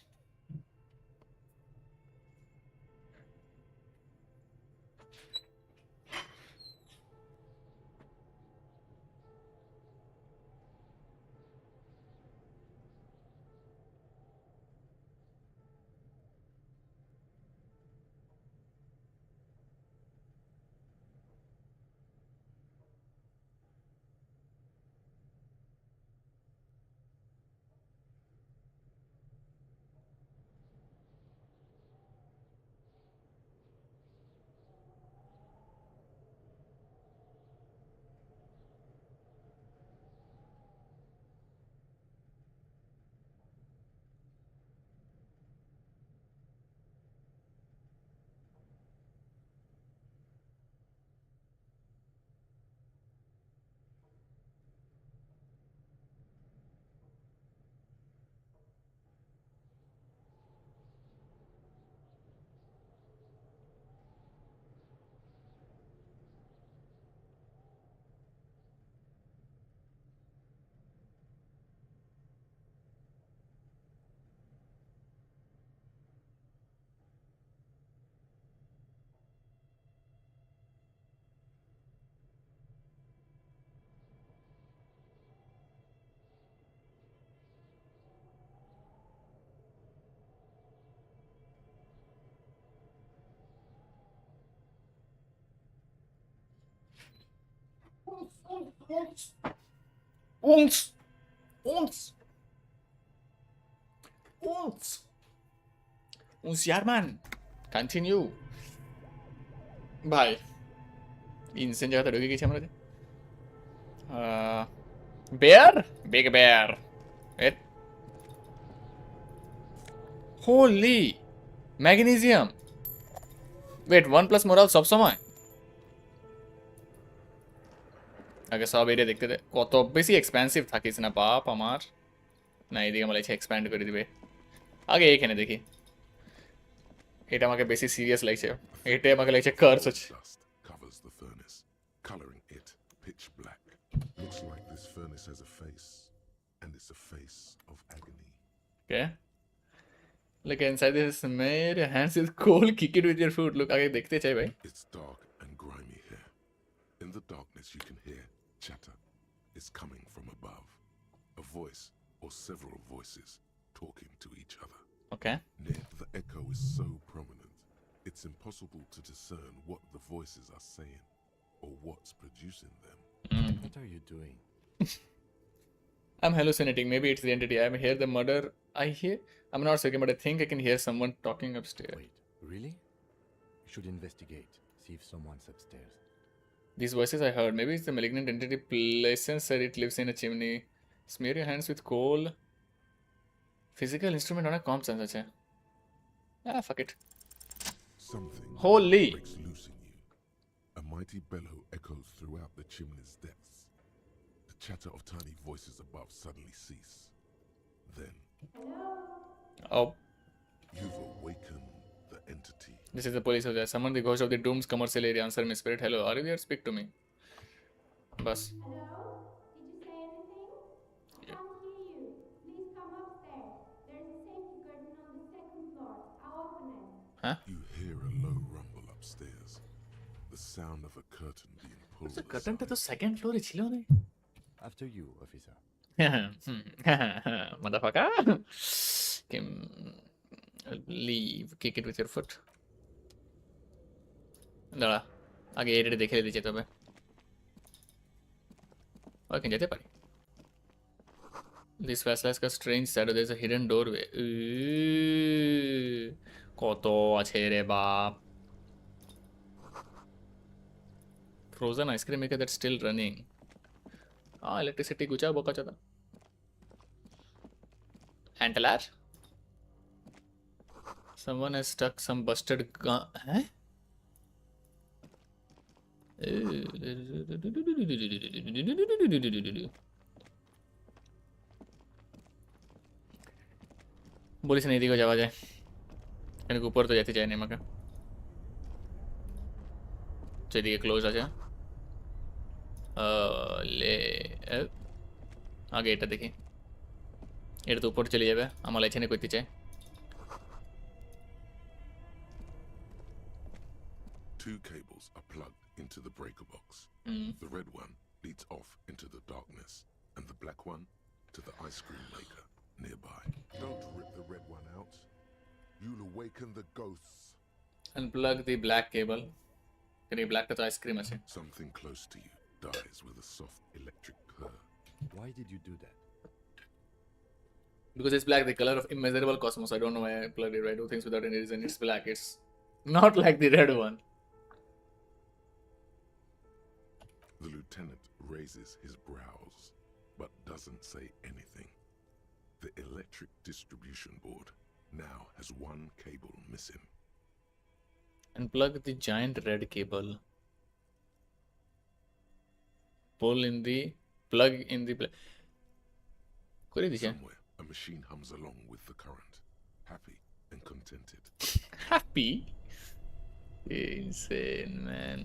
यार मान कंटिन्यू भाई ইনসেন জায়গাতে ঢুকে গেছি আমরা বেয়ার বিগ বেয়ার এট হোলি ম্যাগনেসিয়াম ওয়েট 1+ মোরাল সব সময় আগে সব এরিয়া দেখতে দে কত বেশি এক্সপেন্সিভ থাকিস না বাপ আমার না এদিকে আমার লাগছে এক্সপ্যান্ড করে দিবে আগে এখানে দেখি এটা আমাকে বেশি সিরিয়াস লাগছে এটা আমাকে লাগছে কার্স আছে Dust covers the furnace, coloring it pitch black. Looks like this furnace has a face, and it's a face of agony. Okay. Look inside this smear your hands with coal, kick it with your foot. Look, आगे देखते चाहिए भाई. It's dark and grimy here. In the darkness you can hear chatter. It's coming from above. A voice or several voices talking to each other. Okay. Near the echo is so prominent, it's impossible to discern what the voices are saying or what's producing them. What are you doing? I'm hallucinating. Maybe it's the entity. I hear the murder. I'm not certain, but I think I can hear someone talking upstairs. Wait, really? You should investigate. See if someone's upstairs. These voices I heard. Maybe it's the malignant entity. Places said it lives in a chimney. Smear your hands with coal. Physical instrument on a comp sensor. Fuck it. Something Holy! breaks loose in you. A mighty bellow echoes throughout the chimney's depths. The chatter of tiny voices above suddenly cease. Then, Oh, you've awakened the entity. this is the police officer. Summon the ghost of the Doom's commercial area. Answer me, spirit. Hello, are you there? Speak to me. Bus. Hello? Did you say anything? I can't hear you. Please come upstairs. There's a safety curtain on the second floor. I'll open it. Huh? You hear a low rumble upstairs. The sound of a curtain being pulled The curtain aside. to second floor is chilo nahi. After you, officer. Motherfucker. Kim, leave. Kick it with your foot. দাঁড়া আগে এরিয়াটা দেখে দিতে যেতে হবে ওকে যেতে পারি This flashlight has a strange shadow. There's a hidden doorway. কত আছে রে বাপ frozen ice cream maker that's still running. Electricity गुचा बोका चाहता Antler? Someone has stuck some busted gun. Huh? বলিস না এদিকেও যাওয়া যায় কেন উপর তো যেতে চাইনি আমাকে তো এদিকে ক্লোজ আছে লে আগে এটা দেখি এটা তো উপর চলে যাবে আমার এখানে করতে চাই Two cables are plugged into the breaker box. The red one leads off into the darkness, and the black one to the ice cream maker nearby. Don't rip the red one out. You'll awaken the ghosts. Unplug the black cable. Can you black the ice cream আছে Something close to you dies with a soft electric purr. Why did you do that? because it's black, the color of immeasurable cosmos. I don't know why I plugged it. I do things without any reason. It's black. It's not like the red one. The lieutenant raises his brows, but doesn't say anything. The electric distribution board now has one cable missing. Unplug the giant red cable. Pull in the plug in the করে দিছে Somewhere, a machine hums along with the current, happy and contented. happy insane man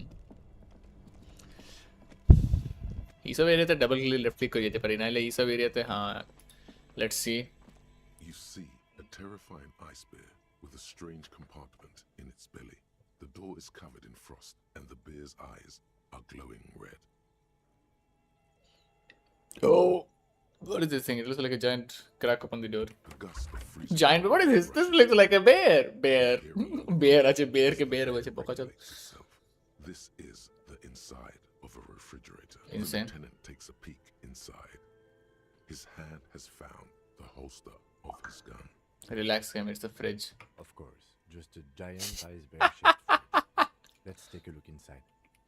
এই সব এরিয়াতে double click left click করে যেতে পারি নাহলে এই সব এরিয়াতে হ্যাঁ let's see You see a terrifying ice bear with a strange compartment in its belly. The door is covered in frost and the bear's eyes are glowing red. oh what is this thing? It looks like a giant crack upon the door. A gust of freezing Giant, what is this? This looks like a bear. Bear আছে bear কে bear বলছে বকা চল itself. This is the inside of a refrigerator. Insane. The lieutenant takes a peek inside. His hand has found the holster of his gun. Relax, game. It's the fridge. Of course, just a giant iceberg-shaped fridge. Let's take a look inside.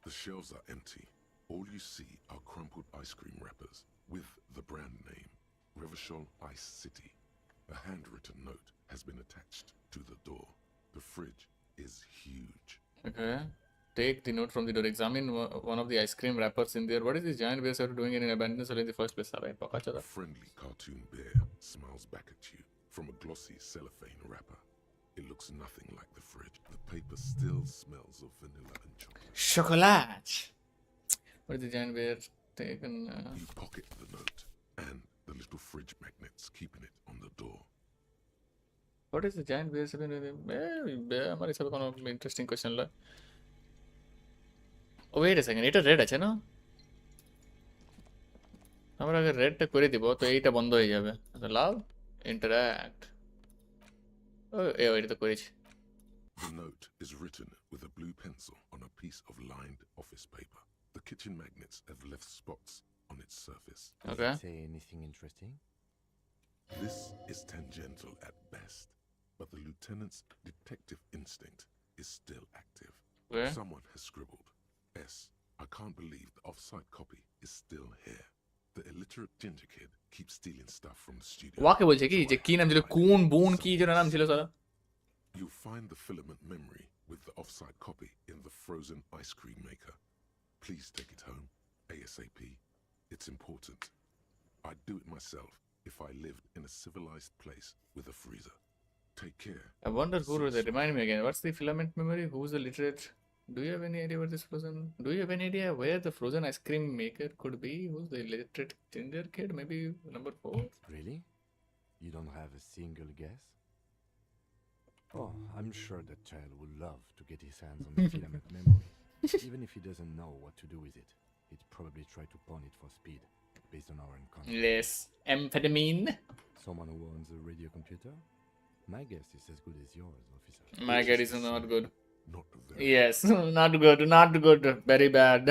The shelves are empty. All you see are crumpled ice cream wrappers with the brand name, Revachol Ice City. A handwritten note has been attached to the door. The fridge is huge. Okay. Take the note from the door. Examine one of the ice cream wrappers in there. What is this giant bear sort of doing in an abandoned cell in the first place? A friendly cartoon bear smiles back at you from a glossy cellophane wrapper. It looks nothing like the fridge. The paper still smells of vanilla and chocolate. Chocolate. What is the giant bear taken? You pocket the note and the little fridge magnets, keeping it on the door. What is the giant bear? আমার হিসাবে কোনো interesting question লয়। Wait a second, এটা red আছে না? আমরা আগে রেডটা করে দিব তো এইটা বন্ধ হয়ে যাবে। লাভ ইন্টারঅ্যাক্ট। ও এটা তো করেছি। The note is written with a blue pencil on a piece of lined office paper. The kitchen magnets have left spots on its surface. Okay. Does it say anything interesting? This is tangential at best, but the lieutenant's detective instinct is still active. Where? Someone has scribbled, S. I can't believe the off-site copy is still here. The illiterate ginger kid keeps stealing stuff from the studio. ওয়াকে বলছে কি যে কি নাম ছিল কোন বোন কি যেন নাম ছিল sir? You'll find the filament memory with the off-site copy in the frozen ice cream maker. Please take it home, ASAP. It's important. I'd do it myself if I lived in a civilized place with a freezer. Take care. I wonder who was it. Remind me again. What's the filament memory? Who's the literate? Do you have any idea where this frozen? Do you have any idea where the frozen ice cream maker could be? Who's the illiterate ginger kid? Maybe number 4. Really? You don't have a single guess? Oh, I'm sure that child would love to get his hands on the filament memory. Even if he doesn't know what to do with it, he'd probably try to pawn it for speed, based on our encounter. Yes, amphetamine. Someone who owns a radio computer? My guess is as good as yours, officer. My guess is not good. Not very. Yes, not good, not good, very bad.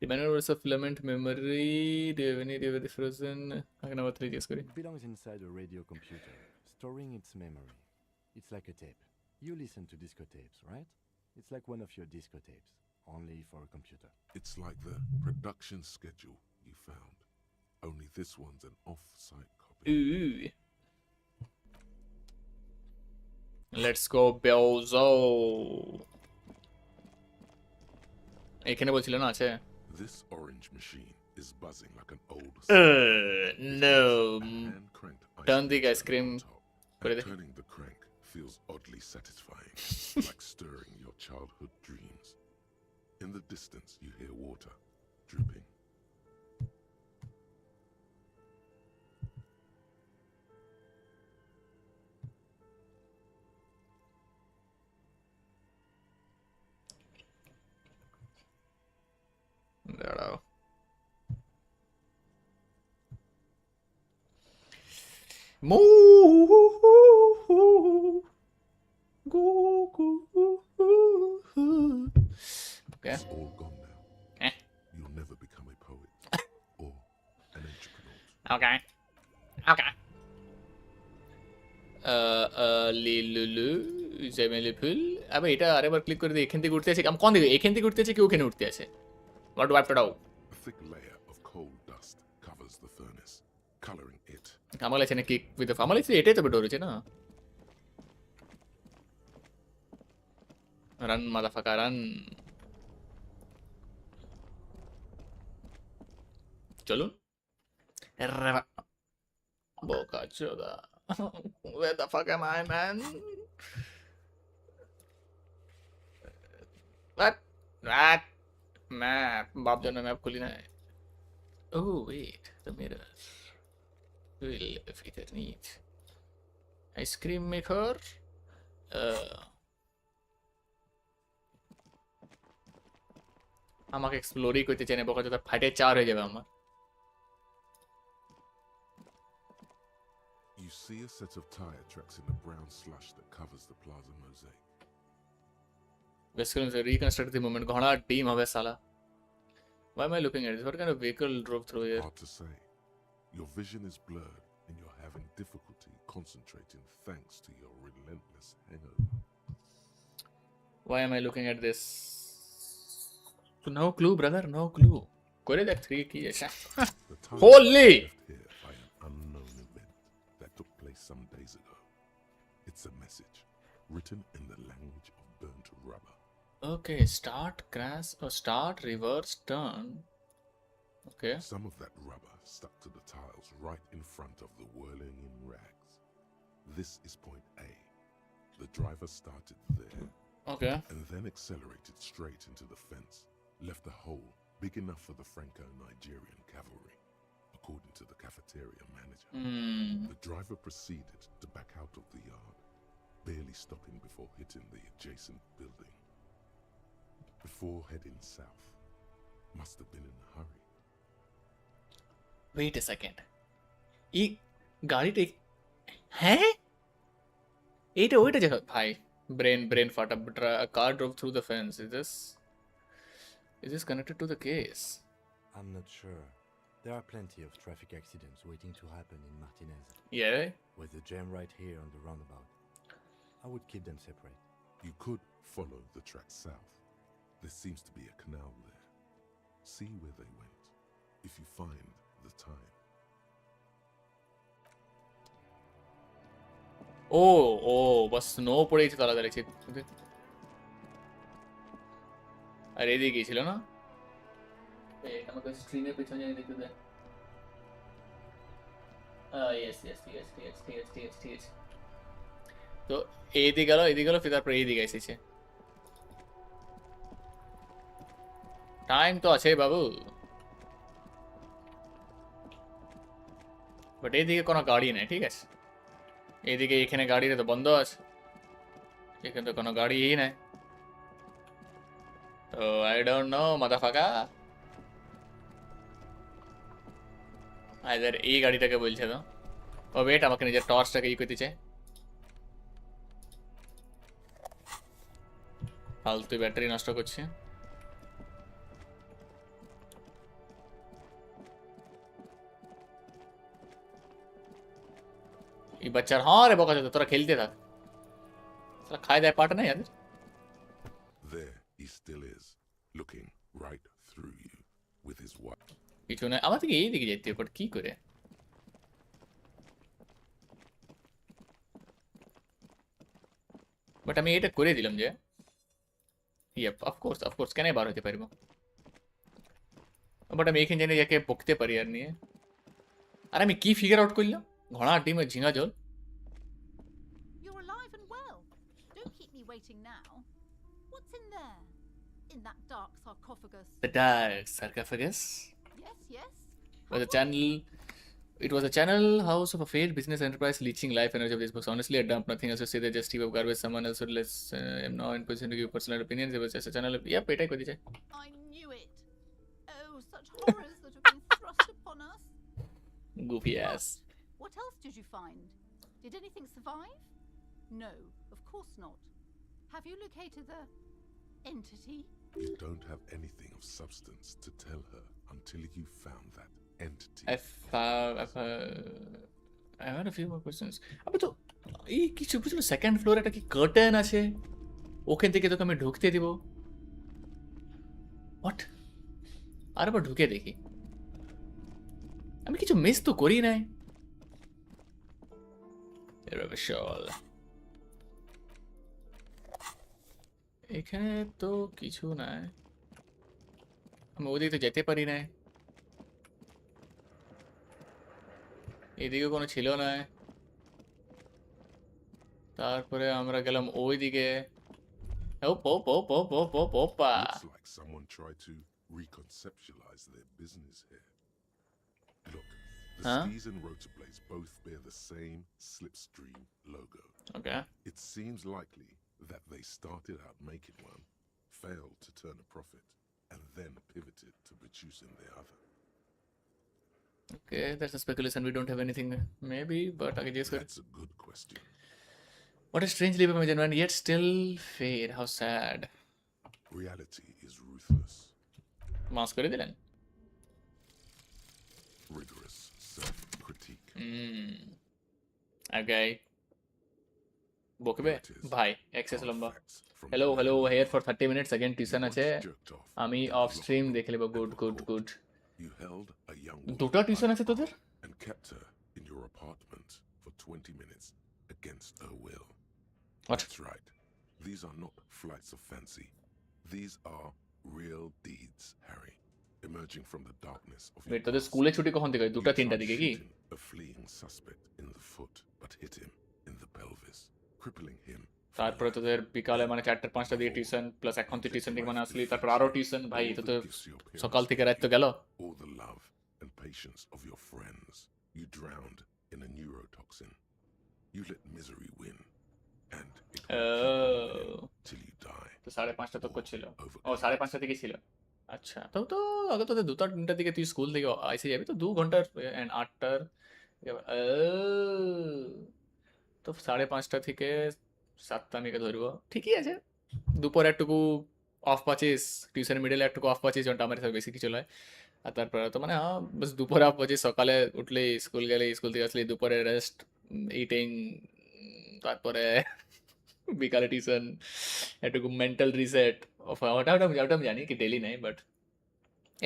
The manual was a filament memory. Do you have any idea where the frozen? I can have 3 guess. It belongs inside a radio computer, storing its memory. It's like a tape. You listen to disco tapes, right? It's like one of your disco tapes, only for a computer. It's like the production schedule you found. Only this one's an off-site copy. Ooh. Let's go, Belzo. এখানে বলছিল না আছে? This orange machine is buzzing like an old No. hand-cranked Turn the ice maker cream. on top. And turning the crank feels oddly satisfying, like stirring your childhood dreams. In the distance, you hear water dripping. দাঁড়াও। Okay. It's all gone now. You'll never become a poet or an entrepreneur. Okay. Okay. লিলুলু জেমেলিপুল আবে এটা আরেকবার click করে দিই। এখান থেকে উঠতে আছে আমি কোন দিকে? এখান থেকে উঠতে আছে কি ওখানে উঠতে আছে? What do I have to do? A thick layer of coal dust covers the furnace, coloring it. আমার লাগছে না কিক উইথ দ্য আমার লাগছে এটাই তো বেটার হচ্ছে না? Run motherfucker run. চলুন। বোকা চোদা। Where the fuck am I, man? What? What? Map. बाप जाने मैप खुली ना है. Oh wait, the mirrors. Will fit it neat. Ice cream maker. আমাকে এক্সপ্লোরই করতে চাই না, বকা যত ফাটে চার হয়ে যাবে আমার। You see a set of tire tracks in the brown slush that covers the plaza mosaic. Basically, reconstruct the moment. घोड़ा team হবে साला। Why am I looking at this? What kind of vehicle drove through here? Hard to say. Your vision is blurred and you're having difficulty concentrating thanks to your relentless hangover. Why am I looking at this? No clue, brother. No clue. করে দেখ 3 কি আছে। The time Holy! left here by an unknown event that took place some days ago. It's a message written in the language of burnt rubber. Okay, start, crash, or start, reverse, turn. Okay. Some of that rubber stuck to the tiles right in front of the whirling in rags. This is point A. The driver started there. Okay. And then accelerated straight into the fence, left a hole big enough for the Franco-Nigerian cavalry, according to the cafeteria manager. The driver proceeded to back out of the yard, barely stopping before hitting the adjacent building. Before heading south, must have been in a hurry. Wait a second. ये गाड़ी take हैं? এইটা ওইটা জায়গা ভাই brain ফাটা car drove through the fence. Is this connected to the case? I'm not sure. There are plenty of traffic accidents waiting to happen in Martinez. Yeah. With the jam right here on the roundabout, I would keep them separate. You could follow the track south. There seems to be a canal there. See where they went, if you find the time. Bus snow পড়েছে তাড়াতাড়ি ছিল। আর এদিকে গিয়েছিল না? আমাকে স্ক্রিনের পেছনে দেখতে দে। yes. তো এইদিকে গেল ফির তারপরে এইদিকে এসেছে। টাইম তো আছে বাবু। বাট এইদিকে কোনো গাড়ি নেই, ঠিক আছে? এইদিকে এখানে গাড়িটা তো বন্ধ আছে, এখানে তো কোনো গাড়িই নাই। তো আই ডোন্ট নো মাদারফাকা। আইদার এই গাড়িটাকে বলছে তো। ও ওয়েট, আমাকে নিজের টর্চটাকে ই করতে চাই। ফালতু ব্যাটারি নষ্ট করছে। এই বাচ্চার হ্যাঁ রে বকা যেত, তোরা খেলতে থাক। খায় দেয় পাট নাই এদের। There he still is, looking right through you with his wife. কিছু নয়, আমার থেকে এই দিকে যেতে হবে, কি করে? বাট আমি এটা করে দিলাম যে ইয়েপ অফকোর্স কেন বার হতে পারবো। বাট আমি এখানে জানি যাকে বকতে পারি আর নিয়ে। আর আমি কি ফিগার আউট করলাম? ঘোড়া ডিমে ঝিঙা জল। You're alive and well. Don't keep me waiting now. What's in there? In that dark sarcophagus? The dark sarcophagus? Yes. It was a channel house of a failed business enterprise leeching life energy of these books. Honestly, I dump nothing else to say. They just heap of garbage. Someone else would less. I'm now in position to give personal opinions. It was just a channel. Yep, it could be. I knew it. Oh, such horrors that have been thrust upon us. Goofy ass. What else did you find? Did anything survive? No, of course not. Have you located the entity? You don't have anything of substance to tell her until you found that entity. I had a few more questions. আবে তো এই কিছু বুঝলো, second ফ্লোরে একটা কি curtain আছে, ওখান থেকে তোকে আমি ঢুকতে দিব। হোয়াট? আর আবার ঢুকে দেখি, আমি কিছু মিস তো করি নাই। এখানে তো কিছু নাই, আমি ওদিকে তো যেতে পারি না। এদিকে কোনো ছিল না। তারপরে আমরা গেলাম ওইদিকে। Looks like someone tried to reconceptualize their business here. Look, the skis and rotor blades both bear the same slipstream logo. Okay. It seems likely that they started out making one, failed to turn a profit, and then pivoted to producing the other. Okay, that's a speculation. We don't have anything. Maybe, but I guess. That's a good question. What a strange leap of imagination, and yet still fade. How sad. Reality is ruthless, মাস করে দিলেন rigorous self-critique. Okay. বকবে Here it is. ভাই access Hard লম্বা facts from hello the hello man here for 30 minutes again who tuition once আছে jerked off আমি and of locked stream her দেখে নেব and good were good caught. Good You held a young woman দুটো tuition by আছে the তোদের arm and kept her in your apartment for 20 minutes against her will. What? That's right. These are not flights of fancy. These are real deeds, Harry. Emerging from the darkness of your wait তোদের past. স্কুলে ছুটি কখন থেকে হয় You দুটা tried তিনটা দিকে কি shooting a fleeing suspect in the foot, but hit him in the pelvis, crippling him. for তারপরে life. তোদের বিকালে মানে 4টা 5টা দিকে টিউশন প্লাস এখন তুই টিউশন থেকে মানে আসলি তারপর আরো টিউশন ভাই তো তো সকাল থেকে রাত তো গেল All the love and patience of your friends, you drowned in a neurotoxin. You let misery win, and it will keep on winning till you die. তো 5:30 তক ছিল ও Overcome. 5:30 থেকে ছিল আচ্ছা তো তো আগে তোদের 2টা 3টা দিকে তুই স্কুল থেকে আইসে যাবি তো 2 ঘন্টার এন্ড 8টার তো 5:30 থেকে 7টা আমি ধরবো ঠিকই আছে দুপুরে একটুকু অফ পাচ্ছিস টিউশন মিডলে একটুকু অফ পাচ্ছিস যখন আমার বেশি কিছু নয় আর তারপরে তো মানে হ্যাঁ বাস দুপুরে অফ পাচ্ছিস সকালে উঠলি স্কুল গেলি স্কুল থেকে আসলি দুপুরে রেস্ট ইটিং তারপরে বিকালে টিউশন একটুকু মেন্টাল রিসেট ওটা ওটা ওটা আমি জানি কি ডেলি নাই বাট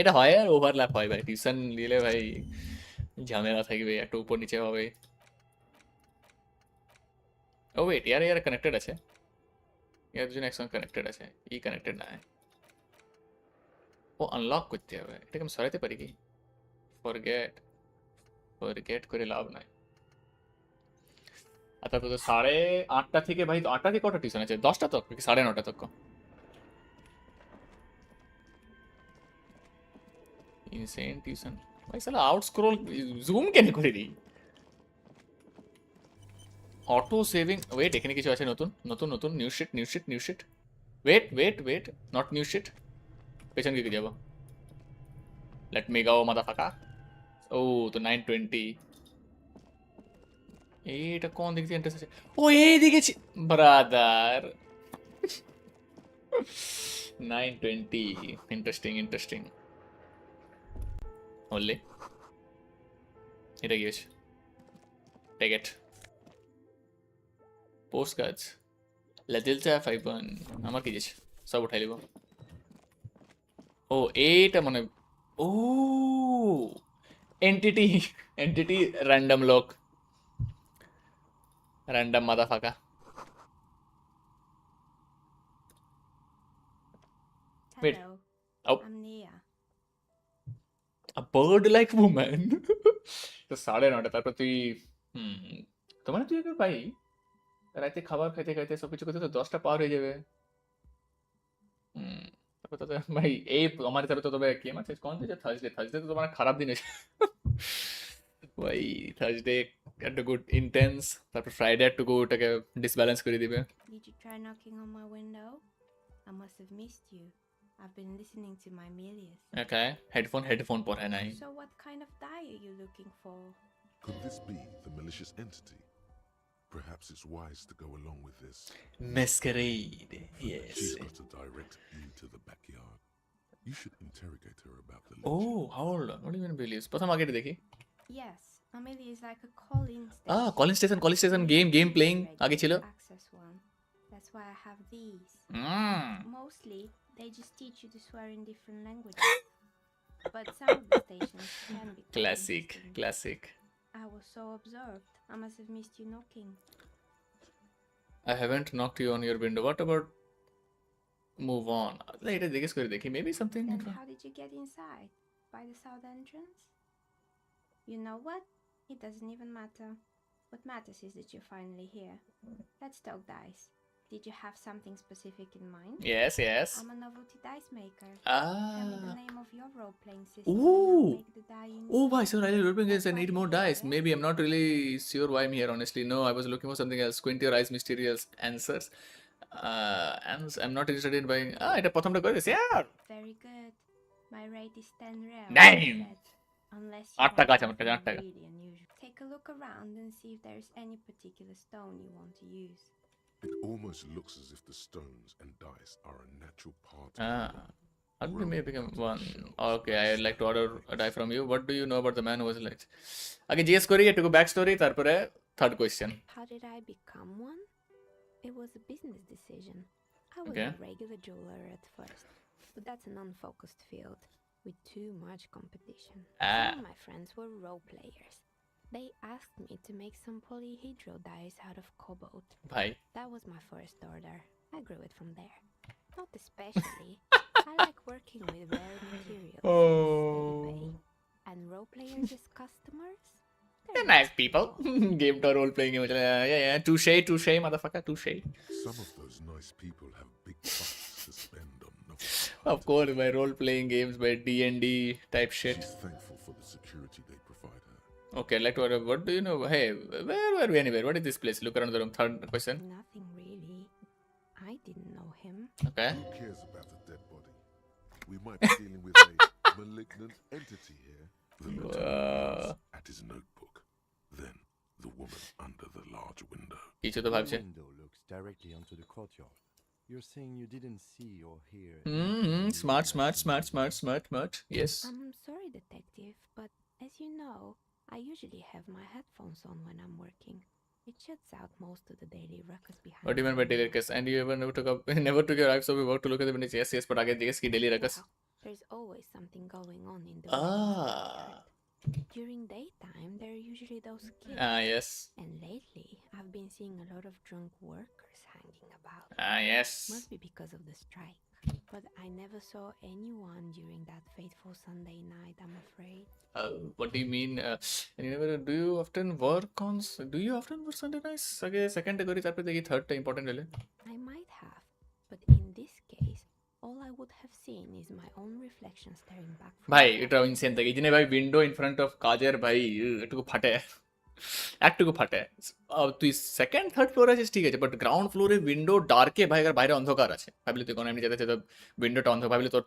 এটা হয় আর ওভারল্যাপ হয় ভাই টিউশন নিলে ভাই ঝামেলা থাকবে একটু উপর নিচে হবে ও ওয়েট ইয়ার ইয়ার কানেক্টেড আছে ইয়ার দুজন একসঙ্গে কানেক্টেড আছে ই কানেক্টেড না ও আনলক করতে হবে এটাকে আমি সরাইতে পারি কি ফরগেট ফরগেট করে লাভ নাই আর তারপর তো 8:30 থেকে ভাই 8টা থেকে কটা টিউশন আছে 10টা তক কি 9:30 তক ইনসেন টিউশন ভাই সালা আউট স্ক্রল জুম কেন করে দিই অটো সেভিং ওয়েট এখানে কিছু আছে নতুন নতুন নতুন new shit new shit new shit wait wait wait not new shit পেছন দিকে যাব লেট মি গো মাদারফাকা ও তো 920 এইটা কোন দিক দিয়ে ইন্টারেস্ট আছে ও এই দিকে ব্রাদার 920 ইন্টারেস্টিং ইন্টারেস্টিং only এটা কি আছে টেক ইট পোস্ট কার্ডস লেজেলটা 51 আমার কি আছে সব উঠাই লিব ও এইটা মানে ও entity entity random lock random motherfucker Wait. Hello. Oh. I'm Nia. A bird like woman তো 9:30 তারপর তুই তো মানে তুই একবার ভাই রাতে খাবার খাইতে খাইতে সবকিছু করতে তো 10টা পার হয়ে যাবে তারপর তো ভাই এই আমার হিসাবে তো তবে কি আছে কোন দিন থার্সডে থার্সডে তো তোমার খারাপ দিন আছে ভাই থার্সডে একটা গুড ইন্টেন্স তারপর ফ্রাইডে একটু ওটাকে ডিসব্যালেন্স করে দিবে Did you try knocking on my window? I must have missed you. I've been listening to my Melius. Okay headphone পরে নাই So what kind of die are you looking for? Could this be the malicious entity? Perhaps it's wise to go along with this. masquerade yes She's got a direct view to the backyard. You should interrogate her about the oh legend. hold on what do you mean Billies প্রথম আগে দেখি Yes, Amelia is like a calling station. calling station game playing আগে ছিল Access one. That's why I have these. Mostly, they just teach you to swear in different languages. But some of the stations can be quite classic interesting. classic I was so absorbed. I must have missed you knocking. I haven't knocked you on your window what about move on এটা জিজ্ঞেস করে দেখি maybe something Then how did you get inside? By the south entrance? You know what? It doesn't even matter. What matters is that you're finally here. Let's talk dice. Did you have something specific in mind? yes I'm a novelty dice maker. ah Tell me the name of your role-playing system and Ooh. I'll make the die you oh need. boy so really role-playing is I need more dice maybe I'm not really sure why I'm here honestly no I was looking for something else squint your eyes mysterious answers I'm not interested in buying. এটা প্রথমটা করে দিছি। Yeah. Very good. My rate is 10 reals. Damn. Instead. Unless you 8 টাকা want আছে আমার কাছে, 8 something টাকা। really unusual. Take a look around and see if there's any particular stone you want to use. It almost looks as if the stones and dice are a natural part of How did you Rolling become out of the one? shells Okay, by I'd like to order sleight of a die from you. hand. What do you know about the man who was like? আগে জিজ্ঞেস করি একটু back story তারপরে third question. How did I become one? It was a business decision. I was Okay. a regular jeweler at first, but that's an unfocused field with too much competition. Some of my friends were role players. They asked me to make some polyhedral dice out of cobalt. ভাই That was my first order. I grew it from there. Not especially. I like working with rare materials. Oh. And role players as customers? They're nice people. Game to role playing game. Yeah. Touche, motherfucker, touche. Some of those nice people have big bucks to spend on novel. Of course, by role playing games, by D&D type shit. She's thankful for the security they provide her. Okay, I'd like to order. What do you know? Hey, where were we anywhere? What is this place? Look around the room. Third question. Nothing really. I didn't know him. Okay. Who cares about a dead body? We might be dealing with a malignant entity here. The lieutenant at his notebook. Then the woman under the large window. কিছু তো The ভাবছে। window looks directly onto the courtyard. You're saying you didn't see or hear. Smart. Yes. I'm sorry, detective, but as you know, I usually have my headphones on when I'm working. It shuts out most of the daily ruckus behind. What do you mean by daily ruckus? And you never took your eyes off your work to look at the windows? Yes, but again, this is daily ruckus. Well, there's always something going on in the During daytime, there are usually those kids. Yes. And lately, I've been seeing a lot of drunk workers hanging about. Yes. Must be because of the strike. But I never saw anyone during that fateful Sunday night, I'm afraid. What do you mean? And you never do you often work on? Do you often work Sunday nights? Okay, second category, তারপরে দেখি third টা important হলে। I might have, but in this case, all I would have seen is my own reflection staring back. ভাই এটা insane থাকে এই ভাই window in front of কাজের ভাই একটুকু ফাটে তুই সেকেন্ড থার্ড ফ্লোরে আছিস ঠিক আছে বাট গ্রাউন্ড ফ্লোরে উইন্ডো ডার্কে ভাই আর বাইরে অন্ধকার আছে ভাবলি তুই কোনো এমনি যেতে তো উইন্ডোটা অন্ধকার ভাবলি তোর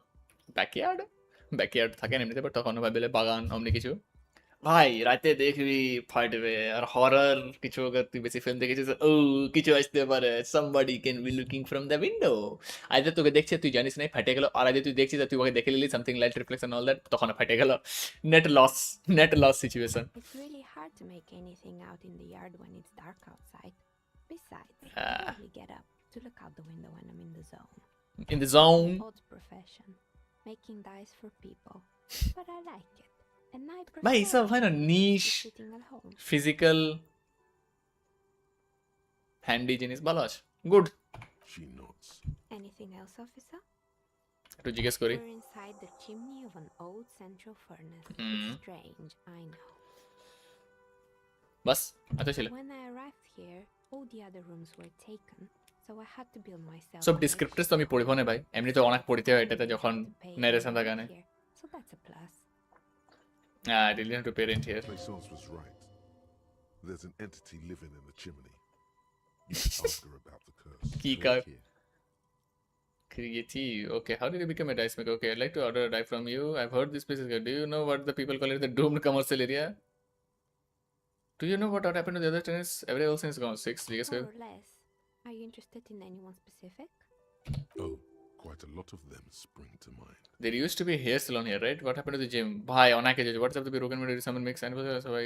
ব্যাকইয়ার্ড থাকে না এমনিতে বাট তখন ভাবলে বাগান অমনি কিছু ভাই রাতে দেখবি ফাটবে আর হরর কিছু अगर তুই বেশি ফিল্ম দেখেছিস ও কিছু আসতে পারে somebody can be looking from the window either তোকে দেখছে তুই জানিস না ফাটে গেল আর আইদার তুই দেখছিস তুই ওকে দেখে নিলি something light reflection all that তখন ফাটে গেল net loss situation. It's really hard to make anything out in the yard when it's dark outside. Besides, I usually get up to look out the window when I'm in the zone. In the zone. Odd profession, making dice for people, but I like it. And I prefer ভাই সব হয় না নিশ sitting at home. Physical handy জিনিস ভালো আছে good She nods. Anything else, officer? একটু জিজ্ঞেস করি We're inside the chimney of an old central furnace. Hmm. It's strange, I know. বাস এত ছিল When I arrived here, all the other rooms were taken, so I had to build myself. সব a ডিসক্রিপটরস তো আমি makeshift পড়িব না ভাই এমনি তো অনেক পড়িতে হয় এটাতে যখন to pay নারেশন rent থাকে না here, so that's a plus. I didn't have to pay rent here. Plaisance was right. There's an entity living in the chimney. You should ask her about the curse. Key card. Creative. Okay, how did you become a dice maker? Okay, I'd like to order a die from you. I've heard this place is good. Do you know what the people call it? The doomed commercial area? Do you know what happened to the other tenants? Every else is gone. 6. Yes, More or less. Are you interested in anyone specific? Oh, quite a lot of them spring to mind. There used to be a hair salon here, right? What happened to the gym? Bhai, on a cage. What's up to be broken when someone makes animals? So I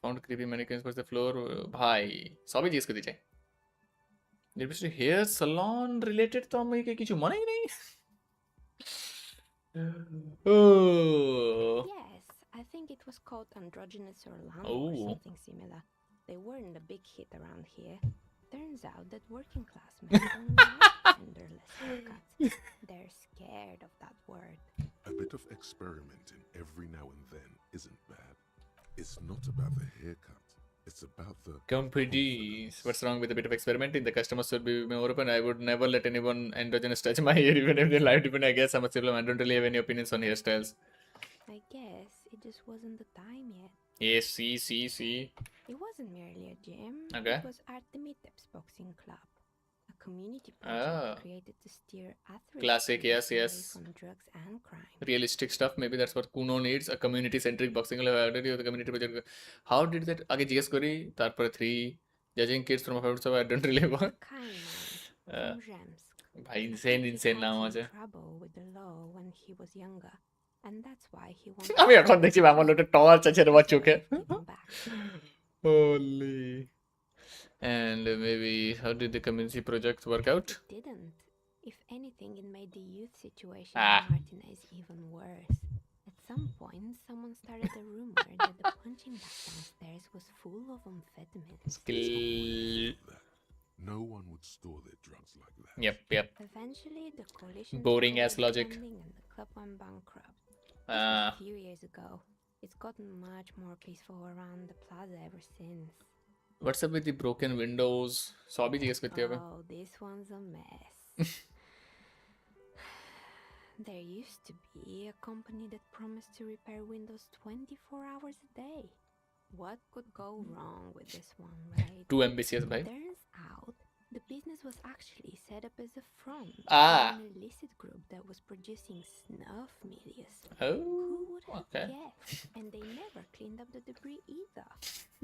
found creepy mannequins across the floor. Bhai, সবই জিজ্ঞেস করতে চাই There used to be hair salon related তো আমি কিছু মনেই নেই Oh. Yes, I think it was called Androgynous Orlando Oh. or something similar. They weren't a big hit around here. Turns out that working class men don't like genderless haircuts. They're scared of that word. A bit of experimenting every now and then isn't bad. It's not about the haircut. It's about the Companies. What's wrong with a bit of experimenting? The customers should be more open. I would never let anyone androgynous touch my hair, even if they live depend. I guess I'm a civil. I don't really have any opinions on hairstyles. I guess it just wasn't the time yet. Yes, see. It wasn't merely a gym. Okay. It was Artemitep's boxing club. community project Ah. created to steer athletes Classic, yes, away yes. from drugs and crime. Realistic stuff. Maybe that's what Kuno needs. A community-centric boxing club. The community project. How did that? आगे GS करी. तारपर 3 judging kids from a so I don't really The want. kind man from Zemsk. भाई I insane think insane he नाम had আছে. some trouble with the law when he was younger, and that's why he wanted আমি এখন দেখছি আমার লোটে torch আছে রে চোখে. give him back. Holy. And maybe how did the community project work out? It didn't. If anything, it made the youth situation Ah. in Martinez even worse. At some point, someone started a rumor that the punching bag downstairs was full of amphetamines. Skill. No one would store their drugs like that. Yep. Eventually, the coalition Boring took ass over the logic. funding and the club went bankrupt. This was a few years ago. It's gotten much more peaceful around the plaza ever since. What's up with the broken windows? So abhi GS करते हैं Oh, this one's a mess. There used to be a company that promised to repair windows 24 hours a day. What could go wrong with this one, right? Too ambitious, bhai. Turns out the business was actually set up as a front Ah. for an illicit group that was producing snuff milias. Oh, Who would have okay. guessed? And they never cleaned up the debris either.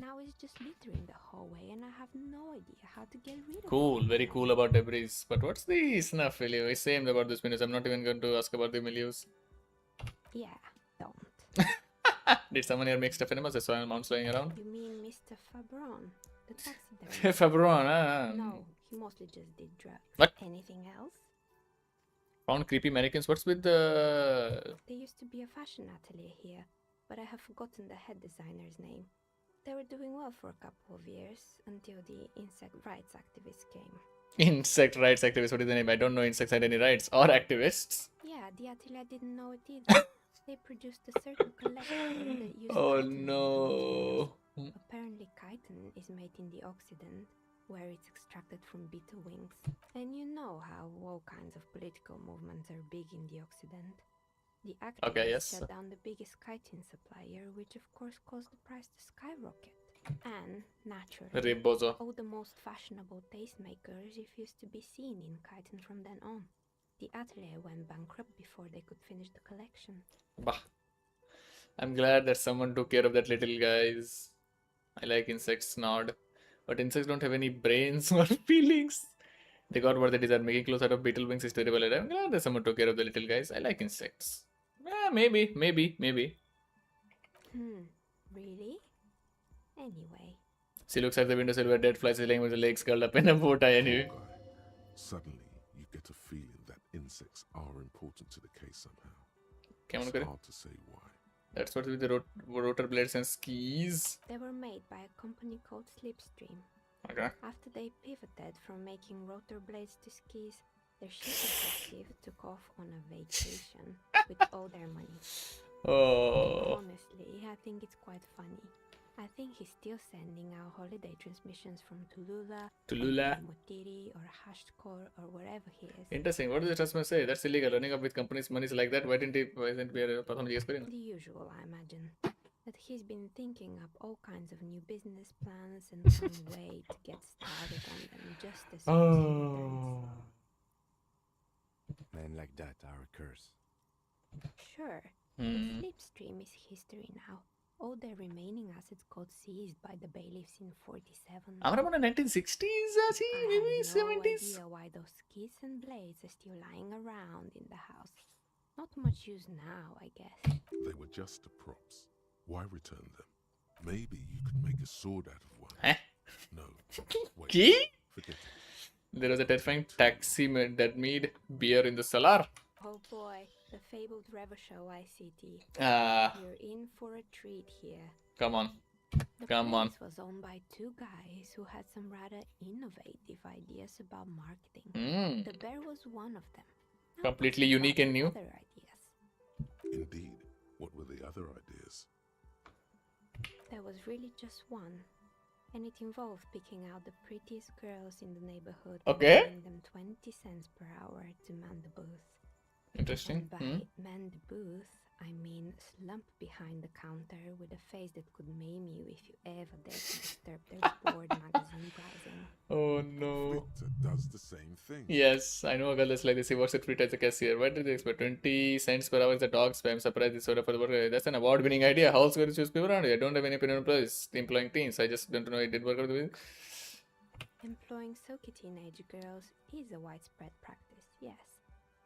Now it's just littering the hallway, and I have no idea how to get rid of Cool, it. very cool about debris. But what's the snuff milieu? It's same about this milieu. I'm not even going to ask about the milieus. Yeah, don't. Did someone here make stuff animals? I saw mounts lying around. You mean Mr. Fabron, the taxidermist? Fabron, No, he mostly just did drugs. What? Anything else? Found creepy mannequins. What's with the... There used to be a fashion atelier here, but I have forgotten the head designer's name. They were doing well for a couple of years until the insect rights activists came. Insect rights activists. What is the name? I don't know insects had any rights. Or activists. Yeah, the atelier didn't know it either. They produced a certain collection that used Oh chitin in no. it. Apparently chitin is made in the Occident, where it's extracted from beetle wings. And you know how all kinds of political movements are big in the Occident. The activists Okay, yes. shut down the biggest chitin supplier, which of course caused the price to skyrocket. And, naturally, Rebozo. all the most fashionable tastemakers refused to be seen in chitin from then on. The atelier went bankrupt before they could finish the collection. Bah. I'm glad that someone took care of that little guys. I like insects, nod. But insects don't have any brains or feelings. They got what they deserve. Making clothes out of beetle wings is terrible. I'm glad that someone took care of the little guys. I like insects. Maybe. Really? Anyway. She looks at the window sill where dead flies is laying with the legs curled up in a bow tie anyway. Suddenly, you get a feeling that insects are important to the case somehow. Come on, It's Kare. hard to say why. That's what with the rotor blades and skis. They were made by a company called Slipstream. Okay. After they pivoted from making rotor blades to skis, their chief executive took off on a vacation with all their money. Oh. Honestly, I think it's quite funny. I think he's still sending out holiday transmissions from Tulula, Motiri, or Hashtkor, or wherever he is. Interesting. What does the customer say? That's illegal. Running up with companies' money like that. Why isn't we a The usual, I imagine. That he's been thinking up all kinds of new business plans and can't wait to get started on them just as soon as he returns. Men like that are a curse. Sure, but Slipstream is history now. All their remaining assets got seized by the bailiffs in 47. I'm around the 1960s, maybe I have 70s. no idea why those skis and blades are still lying around in the house. Not much use now, I guess. They were just props. Why return them? Maybe you could make a sword out of one. Huh? No. Wait. Key? Forget it. There was a terrifying taxi that made beer in the cellar. Oh boy, the fabled Revo ICT. You're in for a treat here. Come on. The Come on. place was owned by two guys who had some rather innovative ideas about marketing. The bear was one of them. Now Completely what unique about and the new. other ideas? Indeed. What were the other ideas? There was really just one. And it involved picking out the prettiest girls in the neighborhood Okay. and paying them 20 cents per hour to man the booth. Interesting. And by man the booth, I mean slump behind the counter with a face that could maim you if you ever dared to disturb their bored magazine browsing. Oh no. Victor does the same thing. Yes, I know a girl that's like this. He works at Free as a cashier. What did they expect? 20 cents per hour is a dog spam. I'm surprised this soda for the worker. That's an award-winning idea. How else going to choose people around here? I don't have any opinion on employees, employing teens. I just don't know it did work out with. Employing silky teenage girls is a widespread practice, yes.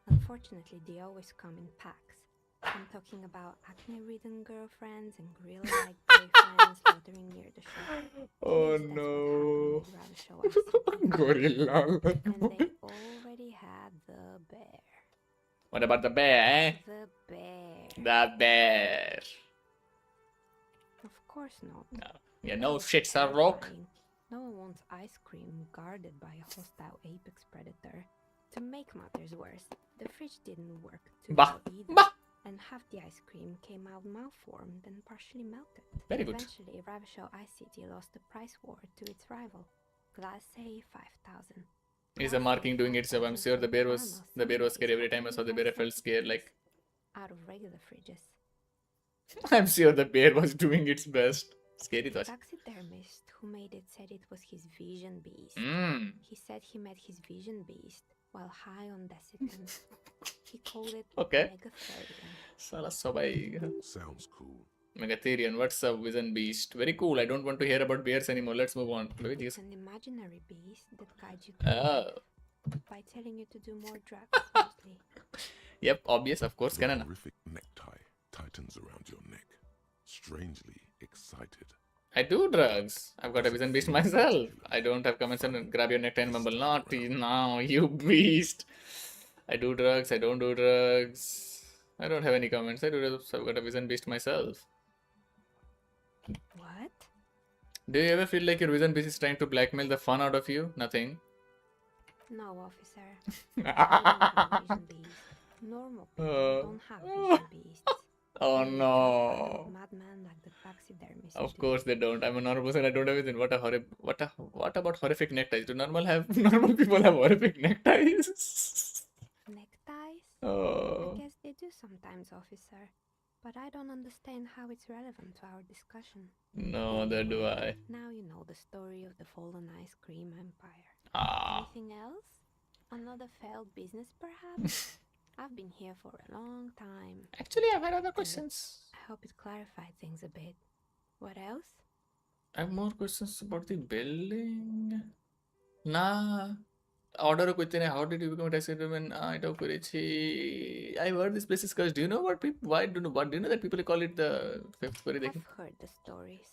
Unfortunately, they always come in packs. I'm talking about acne-ridden girlfriends and gorilla-like boyfriends loitering near the shop. Oh At least no. that's what happened with Ravishaw ICT. Gorilla. And they already had the bear. What about the bear, eh? The bear. The bear. Of course not. No. Yeah, no That is shit, Sir Rock. terrifying. No one wants ice cream guarded by a hostile apex predator. To make matters worse, the fridge didn't work too Bah. well either. Bah. And half the ice cream came out malformed and partially melted. Very good. Eventually, Ravishaw ICT lost the price war to its rival, Glace 5000. Is the marking doing its job? I'm sure the bear was scared every time I saw the bear. I felt scared. Like Out of regular fridges. I'm sure the bear was doing its best. Scary The thought. taxidermist who made it said it was his vision beast. Mm. He said he met his vision beast while high on Desitin. He called it Okay. Megatherium. Sala sabai. Sounds cool. Megatherian, what's up, Vision Beast? Very cool. I don't want to hear about bears anymore. Let's move on. Luigi. It's an imaginary beast that guides you to Oh. life by telling you to do more drugs, mostly. Yep, obvious, of course. The Canana. horrific necktie tightens around your neck. Strangely excited. I do drugs. I've got a Vision Beast myself. I don't have comments on grab your necktie and mumble. Naughty now, you beast. I do drugs. I don't do drugs. I don't have any comments. I do drugs. I've got a Vision Beast myself. What? Do you ever feel like your Vision Beast is trying to blackmail the fun out of you? Nothing. No, officer. I don't have vision beast. Normal people Uh, don't have vision beasts. Oh They no. have madman like the taxidermist. Of do. course they don't. I'm a normal person. I don't have vision. What about horrific neckties? Do normal people have horrific neckties? Neckties? Oh. I guess they do sometimes, officer. But I don't understand how it's relevant to our discussion. No, that do I. Now you know the story of the fallen ice cream empire. Ah. Anything else? Another failed business, perhaps? I've been here for a long time. Actually, I've had other questions. I hope it clarified things a bit. What else? I have more questions about the building. Nah. Order question. How did you become a taxi driver? I talk Kurichi. I've heard this place is cursed. Do you know what people? Why do you know? What do you know that people call it the fifth Kuri? I've heard the stories,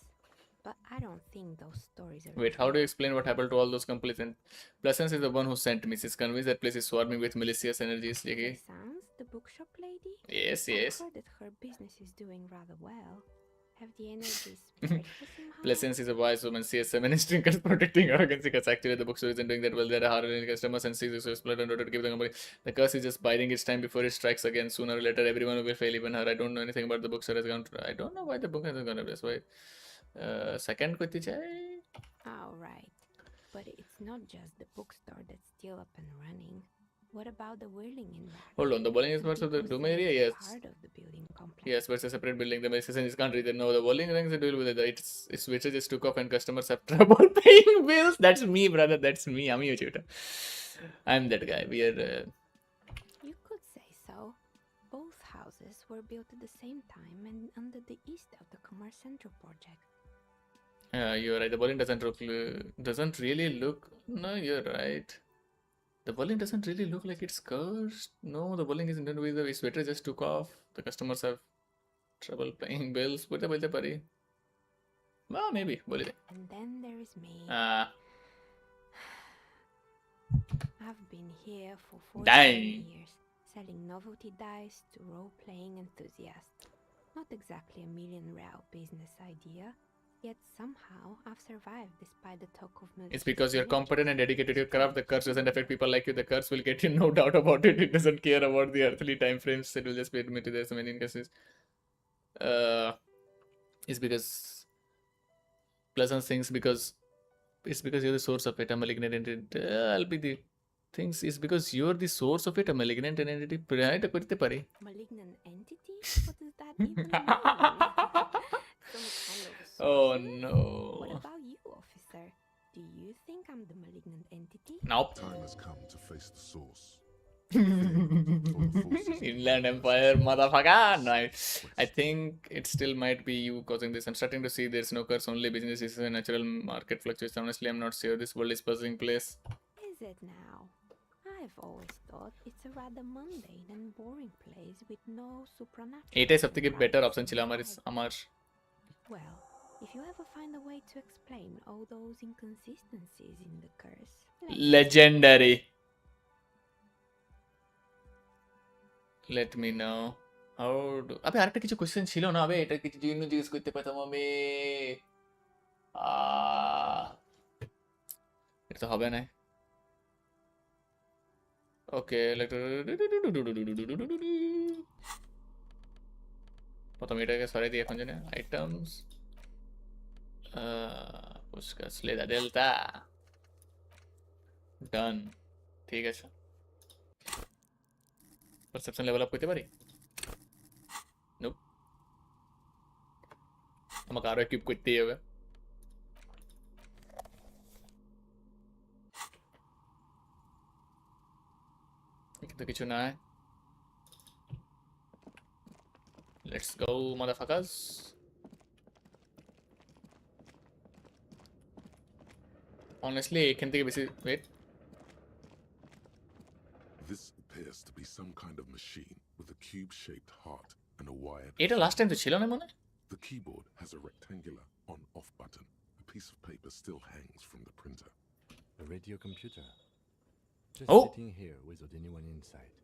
but I don't think those stories are Wait, how do you explain what happened to all those complacent? Pleasance is the one who sent me. She's convinced that place is swarming with malicious energies. JK. Sans, the bookshop lady? Yes, I've yes. heard that her business is doing rather well. Have the energies spread her somehow? Pleasance is a wise woman. She has seven drinkers protecting arrogance because actually the bookstore isn't doing that well. There are hard customers and seeks to exploit in order to give the company. The curse is just biding its time before it strikes again. Sooner or later, everyone will fail, even her. I don't know anything about the bookstore. I don't know why the book hasn't gone up this way. Second koti chai. Oh, right. But it's not just the bookstore that's still up and running. What about the whirling in back? Hold on, the bowling is part of the doom area? Yes. Part of the building complex. Yes, but it's a separate building. The medicine can't read it. No, the bowling rings to deal with it. Its switches just took off and customers have trouble paying bills. That's me, brother. That's me. I'm your tutor. I'm that guy. We are. You could say so. Both houses were built at the same time and under the east of the Commerce Central project. You're right. The bowling doesn't really look. No, you're right. The bowling doesn't really look like it's cursed. No, the bowling isn't done with the sweater just took off. The customers have trouble paying bills. Put the pari. Well, maybe. And then there is me. I've been here for 14 years, selling novelty dice to role-playing enthusiasts. Not exactly a million real business idea, yet somehow I've survived despite the talk of It's because you're competent and dedicated to your craft. The curse doesn't affect people like you. The curse will get you, no doubt about it. It doesn't care about the earthly time frames. It will just be admitted there's so many inconsistencies. It's because pleasant things because it's because you're the source of it. A malignant entity. I'll be the things. It's because you're the source of it. A malignant entity. Malignant entity? What does that even mean? Some kind of Oh sorcerer? no. What about you, officer? Do you think I'm the malignant entity? Nope. Time has come to face the source. Inland Empire, motherfucker. No, I think it still might be you causing this. I'm starting to see there's no curse, only business is a natural market fluctuation. Honestly, I'm not sure this world is buzzing place. Is it now? I've always thought it's a rather mundane and boring place with no supernatural. एटे सब के better option चिला हमार Well, if you ever find a way to explain all those inconsistencies in the curse. legendary. Let me know. How do... अबे आरेकटा किछु question ছিল না अबे এটা কিছু জন্য জিজ্ঞেস করতে পারতাম আমি এটা তো হবে না ওকে প্রথমে এটাকে সরাই দিই এখন জানে আইটেমস उसका स्लेदा डेल्टा ডান ঠিক আছে পারসেপশন লেভেল আপ করতে পারি নোপ আমাকে আরো ইকুইপ করতেই হবে কিন্তু কিছু নাই লেটস গো মাদারফাকার্স honestly এখান থেকে বেশি wait This appears to be some kind of machine with a cube-shaped heart and a wired. এটা লাস্ট টাইম তো ছিল না মনে The keyboard has a rectangular on-off button. A piece of paper still hangs from the printer. A radio computer. Just Oh. sitting here without anyone inside.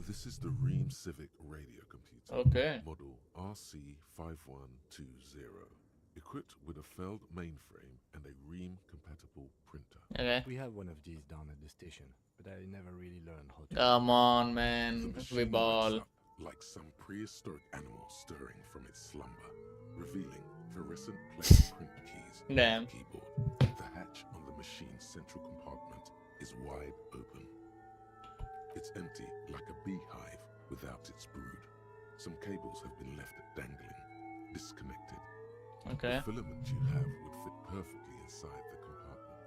This is the Ream Civic radio computer. Okay. Model RC5120. Equipped with a Feld mainframe and a Ream-compatible printer. okay We have one of these down at the station, but I never really learned how to. come on The man we machine ball lights up like some prehistoric animal stirring from its slumber, revealing fluorescent plain print keys on Damn. the keyboard. The hatch on the machine's central compartment is wide open. It's empty like a beehive without its brood. Some cables have been left dangling, disconnected. okay The filament you have would fit perfectly inside the compartment.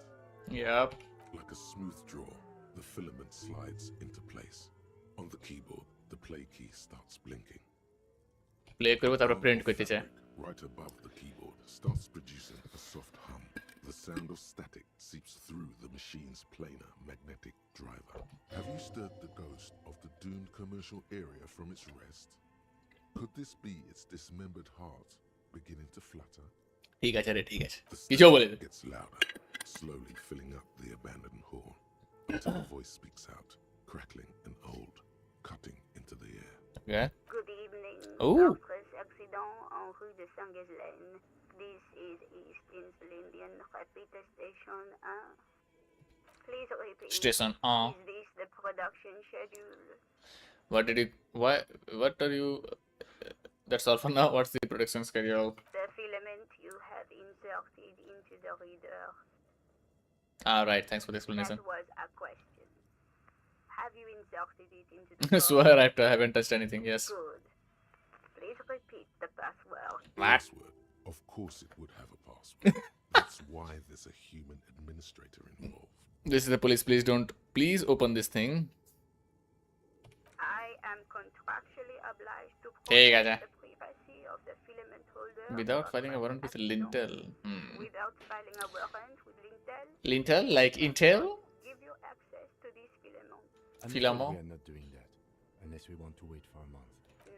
yep Like a smooth draw, the filament slides into place. On the keyboard, the play key starts blinking. Play করব তারপর Armor print করতে চাই fabric right above the keyboard starts producing a soft hum. The sound of static seeps through the machine's planar magnetic driver. Have you stirred the ghost of the doomed commercial area from its rest? Could this be its dismembered heart beginning to flutter? ঠিক আছে রে ঠিক আছে The কিছু বলে static gets louder, slowly filling up the abandoned hall, until a voice speaks out, crackling and old, cutting into the air. okay Good evening. Oh. Doctor's accident en rue de Saint-Ghislaine. This is East Indian Repeater Station 1. Please repeat. station Is this the production schedule? what did you what are you that's all for now what's the production schedule The filament you have inserted into the reader. right thanks for the explanation That was a question. Have you inserted it into the swear I haven't touched anything yes Good. Please repeat the password. what Password. Of course it would have a password. That's why there's a human administrator involved. this is the police please open this thing I am contractually obliged to ঠিক protect আছে the privacy of the filament holder. without filing a warrant with lintel Without filing a warrant with Lintel. lintel like intel Give you access to this filament. I'm Filament? afraid we are not doing that, unless we want to wait for a month.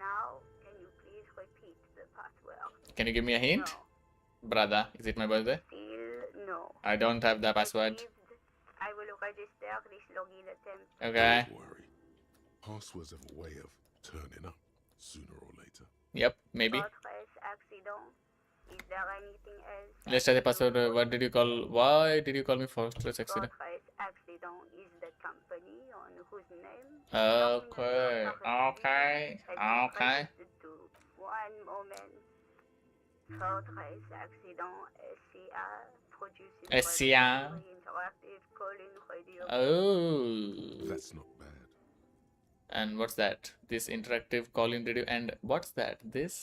Now, can you please repeat the password? can you give me a hint No. brother is it my birthday Still no. I don't have the password Received. I will register this login attempt. okay Don't worry. Passwords have a way of turning up sooner or later. yep maybe Fortress accident. Is there anything else? let's try the password what did you call why did you call me fortress accident Fortress accident is the company on whose name. okay okay okay One moment. Fortress accident SCA produces SCA. interactive calling radio. oh That's not bad. and what's that this interactive call-in radio and what's that this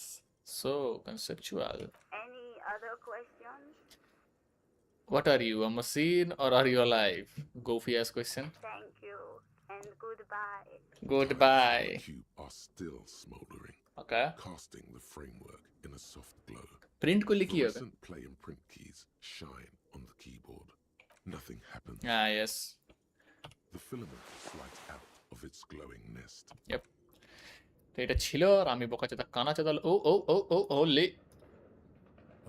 so conceptual Any other questions? What are you, a machine or are you alive? Goofy ass question. Thank you and goodbye. Goodbye. The cube are still smoldering, Okay. casting the framework in a soft glow. Print को लिखी होगा. Fluorescent play and print keys shine on the keyboard. Nothing happens. Ah, yes. The filament slides out of its glowing nest. Yep. তো এটা ছিল আর আমি বোকাচোদা কানাচোদা ও লে.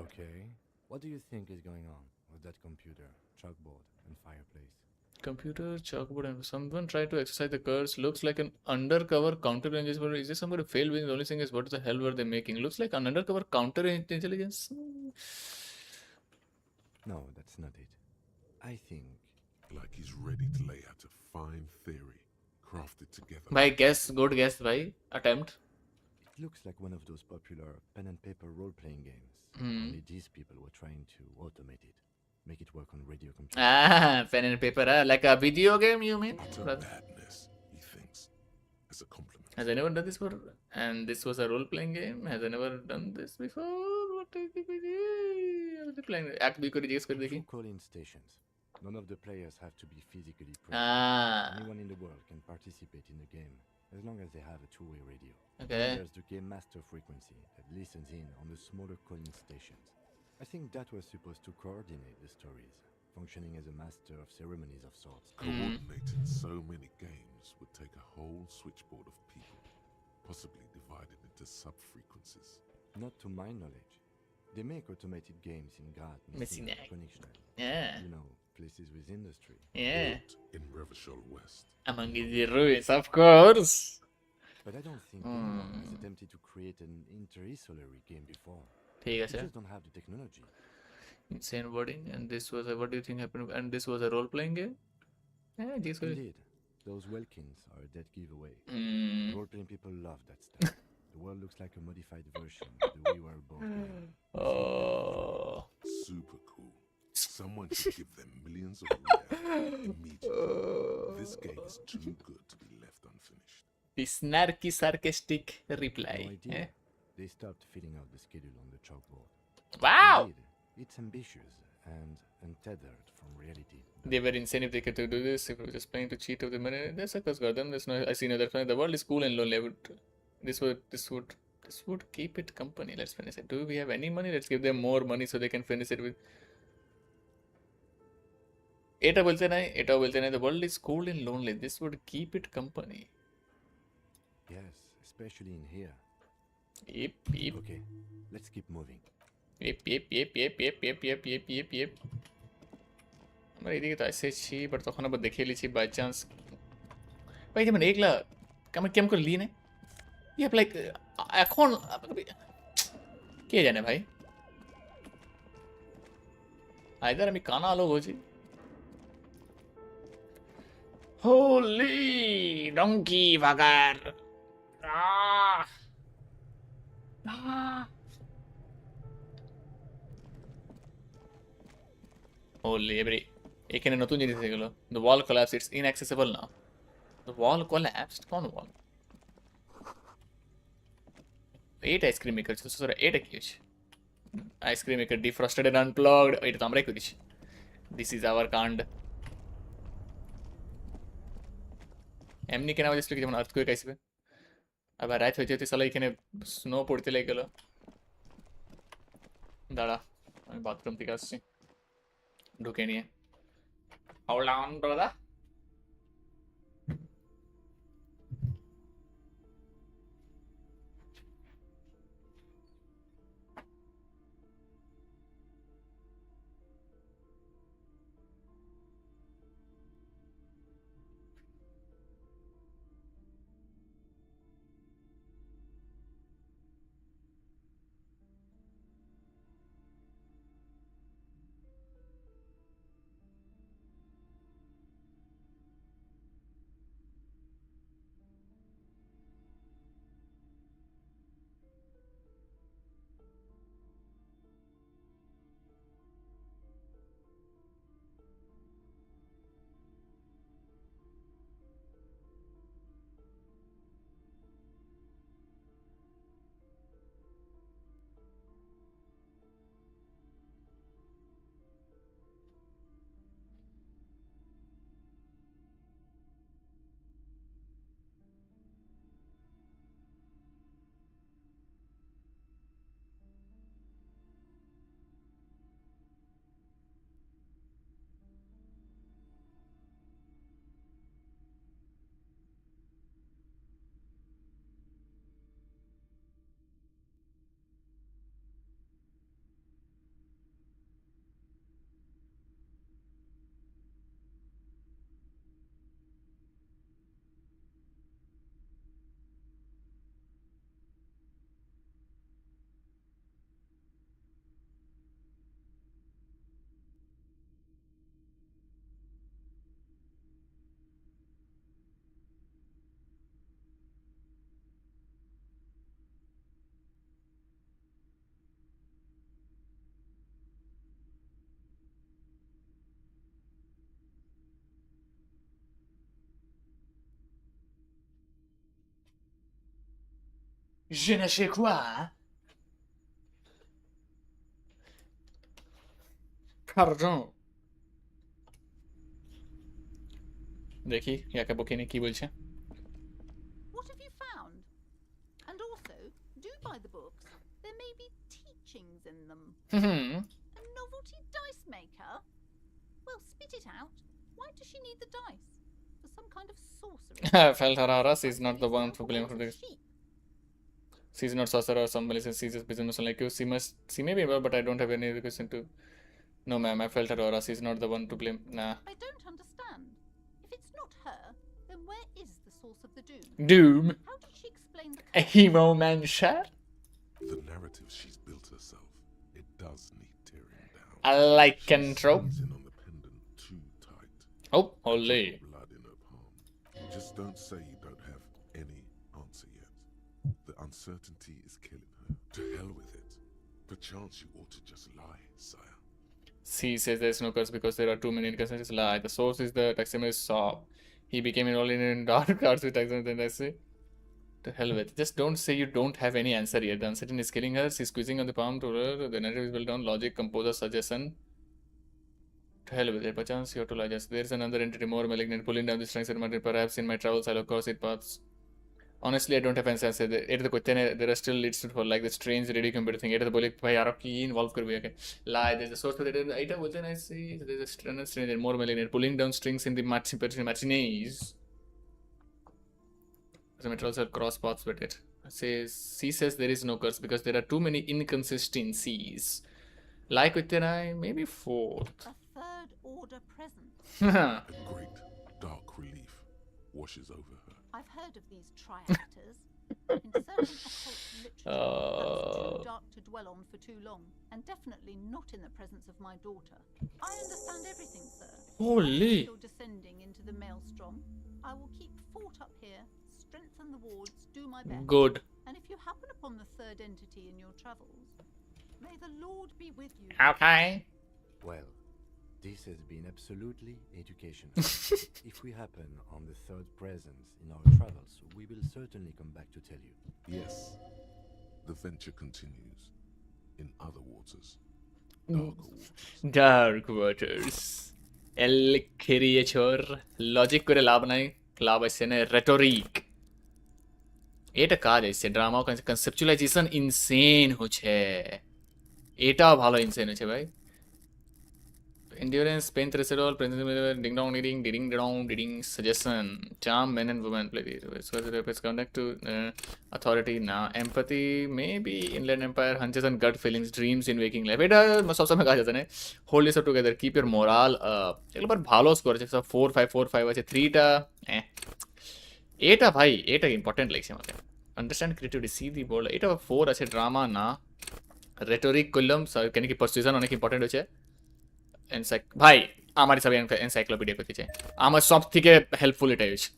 Okay. What do you think is going on with that computer, chalkboard, and fireplace? Computer, chalkboard, and someone tried to exercise the curse. Looks like an undercover counter intelligence. Is this somebody failed with? The only thing is, what the hell were they making? Looks like an undercover counter intelligence. No, that's not it. I think... Like he's ready to lay out a fine theory, crafted together. Bhai, guess. Good guess, bhai. Attempt. It looks like one of those popular pen and paper role-playing games. Only these people were trying to automate it. Make it work on radio computers. Ah, pen and paper, like a video game, you mean? Utter madness, he thinks, as a compliment. Has anyone done this before? And this was a role-playing game? Has anyone done this before? What is the playing? Act B kori jiges kori dekhi. Call-in stations. None of the players have to be physically present. Ah. Anyone in the world can participate in the game, as long as they have a two-way radio. Okay. There's the game master frequency that listens in on the smaller call-in stations. I think that was supposed to coordinate the stories, functioning as a master of ceremonies of sorts. Coordinating so many games would take a whole switchboard of people, possibly divided into sub-frequencies. Not to my knowledge. They make automated games in Grat, Messina. Königstein. Yeah. You know, places with industry. Yeah. Built in Revachol West. Among the ruins, of course. But I don't think anyone has attempted to create an inter-isolary game before. ठीक है They sir. just don't have the technology. Insane wording. And this was a, what do you think happened? And this was a role-playing game? Yeah, this was. Indeed. Those Welkins are a dead giveaway. Mm. Role-playing people love that stuff. The world looks like a modified version of the We Were Born game. Oh. Super cool. Someone should give them millions of riyal immediately. This game is too good to be left unfinished. The snarky sarcastic reply. No idea. Eh? They stopped filling out the schedule on the chalkboard. Wow! Indeed, it's ambitious and untethered from reality. They were insane if they could do this. If it was just playing to cheat of the money, that's a cause garden. There's no. I see another friend. The world is cool and lonely. This would keep it company. Let's finish it. Do we have any money? Let's give them more money so they can finish it with. এটা বলতে নাই. The world is cool and lonely. This would keep it company. Yes, especially in here. Yep. Okay, let's keep moving. Yep. আমরা এদিকে তো এসেছি, but তখন আবার দেখে নিয়েছি বাই চান্স. ভাই যেমন এগুলা কেমন করে লিয়ে নেয় ইয়ে লাইক এখন কে জানে ভাই. আইদার আমি কানা আলো হয়েছি. হোলি ডঙ্কি ভাগার. হোলি এবারে এখানে নতুন জিনিস হয়ে গেল. The wall collapsed. It's inaccessible now. The wall collapsed? কোন wall? এইট আইসক্রিম মেকার ছিল. সরি, এটা কি হচ্ছে? Ice cream maker defrosted and unplugged. এটা তো আমরাই করেছি. দিস ইজ আওয়ার কান্ড. এমনি কেন আওয়াজ আসলো কি যেমন আর্থকুয়েক আসবে. আবার রাত হয়ে যেতে সালা এখানে স্নো পড়তে লেগে গেল. দাঁড়া, আমি বাথরুম থেকে আসছি ঢুকে নিয়ে. Hold on, brother. Je ne sais quoi. Pardon. দেখি ইয়াকে বকিনি কি বলছে। What have you found? And also, do buy the books. There may be teachings in them. A novelty dice maker? Well, spit it out. Why does she need the dice? For some kind of sorcery? Felt her aura. She's not the one to blame for this. She's not sorcerer or somebody says she's just business like you. She may be well, but I don't have any reason to. No, ma'am, I felt her aura. She's not the one to blame. Nah. I don't understand. If it's not her, then where is the source of the doom? Doom. How did she explain the A hemomancer? The narrative she's built herself, it does need tearing down. I like control. She's in on the pendant too tight. Oh, holy. Blood in her palm. Just don't say you don't have any answer yet. The uncertainty is killing her. To hell with it. Perchance you ought to just lie, sire. She says there's no curse because there are too many inconsistencies. Lie. The source is the Taximus saw. He became involved in dark arts with Taximus. Then I say, to hell with. Just don't say you don't have any answer yet. The uncertainty is killing her. She's squeezing on the palm to her. The narrative is built on logic, composer, suggestion. To hell with it. Perchance you have to lie. Just there's another entity more malignant pulling down the strings and matter. Perhaps in my travels I'll cross it paths. Honestly, I don't have answer. There are still leads to for like the strange ready computer thing. It's the bolik bhai yaar ki involve kar bhi lie. There's a source for that. Ita bolte na see. There's a strange more malignant pulling down strings in the machines. The materials are cross paths with it. She says there is no curse because there are too many inconsistencies. Like with an eye, maybe fourth. A third order presence. A great dark relief washes over her. I've heard of these triactors. In certain occult literature, that's too dark to dwell on for too long, and definitely not in the presence of my daughter. I understand everything, sir. Holy. I'm still descending into the maelstrom. I will keep fort up here, strengthen the wards, do my best. Good. And if you happen upon the third entity in your travels, may the Lord be with you. Okay. Well, this has been absolutely educational. If we happen on the third presence in our travels, we will certainly come back to tell you. Yes, the venture continues in other waters. Darker waters. Dark waters. El creature. Logic করে লাভ নাই লাভ আছে না rhetoric. এটা কাজ আছে drama কনসেপচুয়ালাইজেশন insane হচ্ছে এটাও ভালো ইনসেন হচ্ছে ভাই endurance pain threshold ding dong ding suggestion charm men and women play these so it's connect to authority now empathy maybe inland empire hunches and gut feelings dreams in waking life এটা সব সময় কাজ আছে না hold yourself together keep your morale up এগুলো বার ভালো score আছে সব 4 5 4 5 আছে 3টা এটা ভাই এটা ইম্পর্টেন্ট লাগছে আমাকে understand creativity see the bold এটা 4 আছে ড্রামা না rhetoric করলাম কেন কি persuasion অনেক ইম্পর্টেন্ট হচ্ছে ভাই আমার হিসাবে এনসাইক্লোপিডিয়া করতে চাই আমার সব থেকে হেল্পফুল এটাই হচ্ছে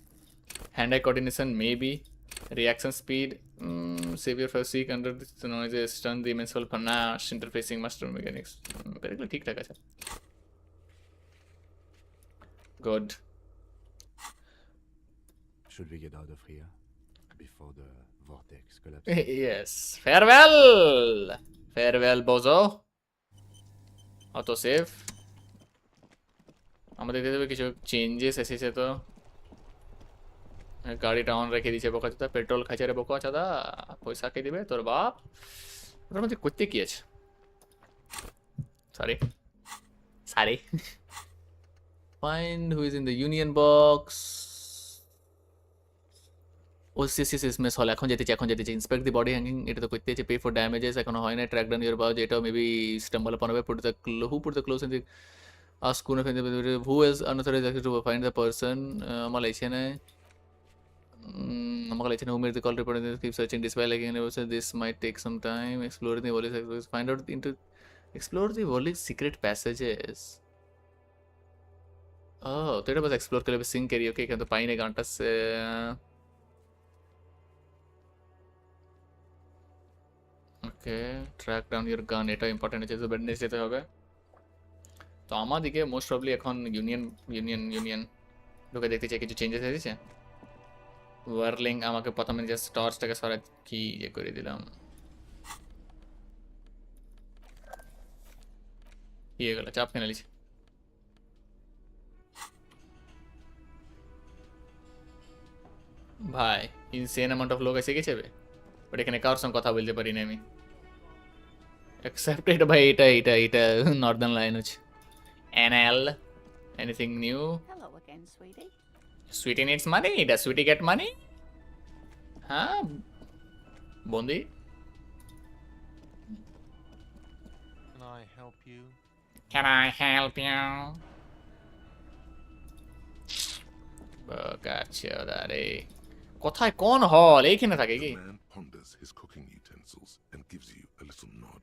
hand eye coordination maybe reaction speed saviour for sick under this noises stun the ইমেন্সিবল ফানাশ ইন্টারফেসিং মাস্টার মেকানিক্স এগুলো ঠিকঠাক আছে good Should we get out of here before the vortex collapses? Yes. Farewell, bozo. Auto save. আমাদের দিতে হবে কিছু changes এসেছে তো গাড়িটা অন রেখে দিয়েছে বোকা চাদা পেট্রোল খাইছে রে বোকা চাদা পয়সা কে দিবে তোর বাপ ওর মধ্যে করতে কি আছে sorry find who is in the union box ও সিসিস মিস হল এখন যেতেছে ইন্সপেক্ট দি বডি হ্যাঙ্গিং এটা তো করতে আছে পে ফর ড্যামেজেস এখনো হয় না ট্র্যাক ডাউন ইওর বাউ যেটাও মেবি স্টাম্বল আপন হবে put the close in the ask Kuna who is unauthorized access to find the person who made the call report and keep searching despite like this might take some time explore the Wally's find out explore the Wally's secret passages oh तो এটা बस explore कर ले bस sing karaoke क्या तो पाइने गांटा से okay track down your gun এটা important है जैसे बैठने से तो होगा তো আমাদিকে মোস্ট প্রবলি এখন ইউনিয়ন ঢুকে দেখতে চাই কিছু চেঞ্জেস এসেছে ওয়ার্লিং আমাকে প্রথমে জাস্ট টর্চটাকে সরাই কি ইয়ে করে দিলাম কি হয়ে গেল চাপ কেন নিয়েছি ভাই ইনসেন অ্যামাউন্ট অফ লোক এসে গেছে বাট এখানে কারোর সঙ্গে কথা বলতে পারি না আমি এক্সেপ্ট এটা ভাই এটা নর্দার্ন লাইন হচ্ছে NL anything new Hello again, sweetie. Sweetie needs money does sweetie get money হ্যাঁ বন্দি Can I help you? Can I help you? Gotcha, daddy. কোথায় কোন হল এইখানে থাকে কি The man ponders his cooking utensils and gives you a little nod,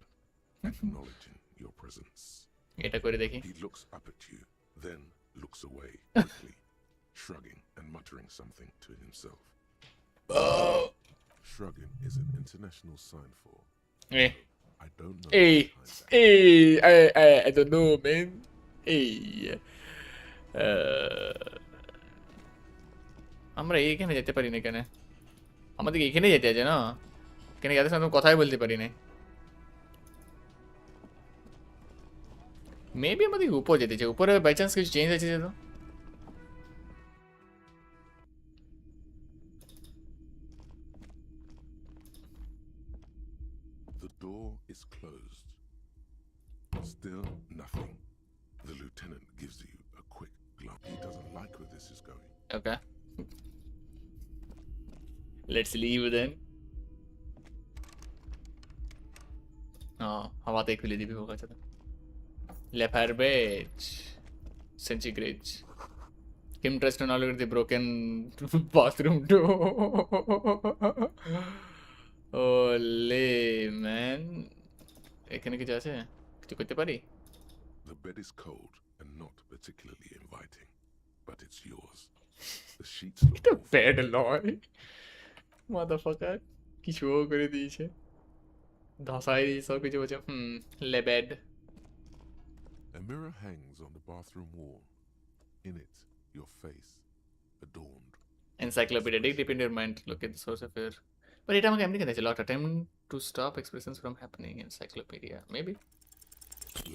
acknowledging your presence. এটা করে দেখি He looks up at you, then looks away quickly, shrugging and muttering something to himself. Shrugging is an international sign for Eh. I don't know. Hey, behind that. hey, I don't know, man. Hey. আমরা এইখানে যেতে পারি না কেন আমাদেরকে এখানে যেতে আছে না কেন যাদের সাথে কথাই বলতে পারি না মেবি আমাদের উপর যেতে চাই উপরে বাই চান্স কিছু চেঞ্জ আছে তো The door is closed. Still nothing. The lieutenant gives you a quick glance. He doesn't like where this is going. Okay. Let's leave then. हवाते खुली थी भी होगा चला Leopard centigrade Kim trust and all over the broken bathroom door Holy man এখানে কিছু আছে কিছু করতে পারি The bed is cold and not particularly inviting, but it's yours. The sheets look এটা awful. bad লয় motherfucker কিছু করে দিয়েছে ধসাই সব কিছু বলছে লেবেড A mirror hangs on the bathroom wall. In it, your face, adorned. encyclopedia dig deep into your mind look at the source of your but এটা আমাকে এমনি কেন দিয়েছে lot of time to stop expressions from happening encyclopedia maybe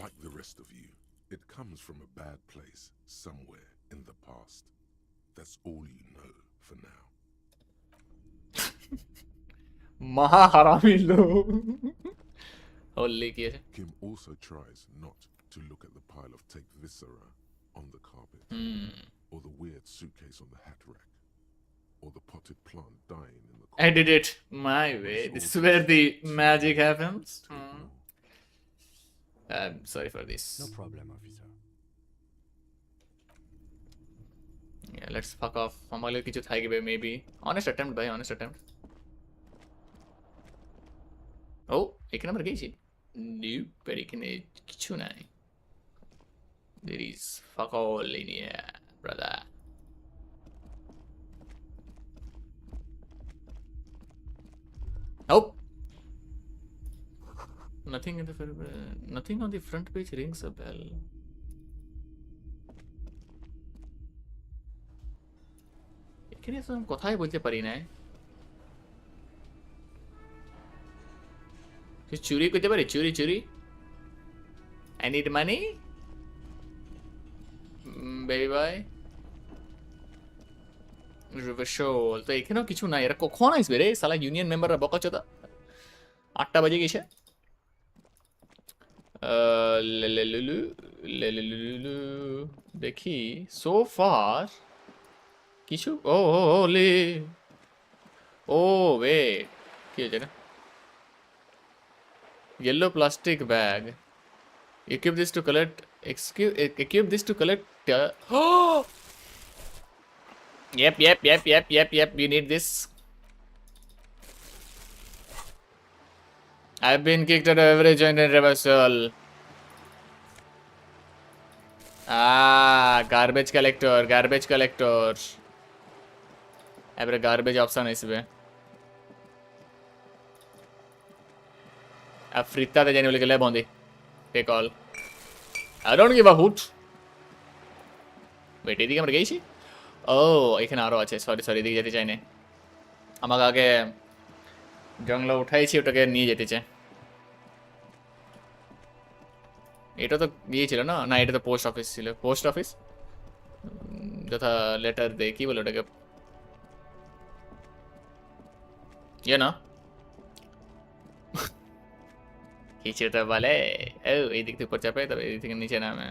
Like the rest of you, it comes from a bad place somewhere in the past. That's all you know for now. মহা হারামি লোক holy কি আছে Kim also tries not to look at the pile of taped viscera on the carpet, or the weird suitcase on the hat rack, or the potted plant dying in the corner. I did it my way this is where the magic happens I'm sorry for this No problem, officer. yeah let's fuck off আমাদের কিছু থাকবে maybe honest attempt ভাই honest attempt oh এখানে আমরা গেছি nope এখানে কিছু নাই there is fuck all in here brother nope nothing in the nothing on the front page rings a bell এখানে তো আমি কথাই বলতে পারি না কিছু চুরি করতে পারি চুরি I need money baby boy রিভার্সল তো এখানেও কিছু নাই এরা কখন আসবে রে সালা ইউনিয়ন মেম্বাররা বকাচোদা 8টা বাজে গেছে দেখি সো ফার কিছু ও লে ও ওয়েট কি হয়েছে না yellow plastic bag equip this to collect equip this to collect yep you need this I've been kicked out of every joint and reversal garbage collector এবারে garbage option আসবে ফ্রিতাতে জানি বলে গেলে বন্ধি take all I don't give a hoot wait এদিকে আমরা গেছি ও এখানে আরো আছে সরি এদিকে যেতে চাই না আমাকে আগে জঙ্গলে উঠাইছি, ওটাকে নিয়ে যেতে চাই। এটা তো ইয়ে ছিল না, না এটা তো পোস্ট অফিস ছিল, পোস্ট অফিস যথা লেটার দে, কি বলে ওটাকে, ইয়ে না কিছু তো বলে। ও এই দিক থেকে উপর চাপে, তবে এই দিক থেকে নিচে নামে।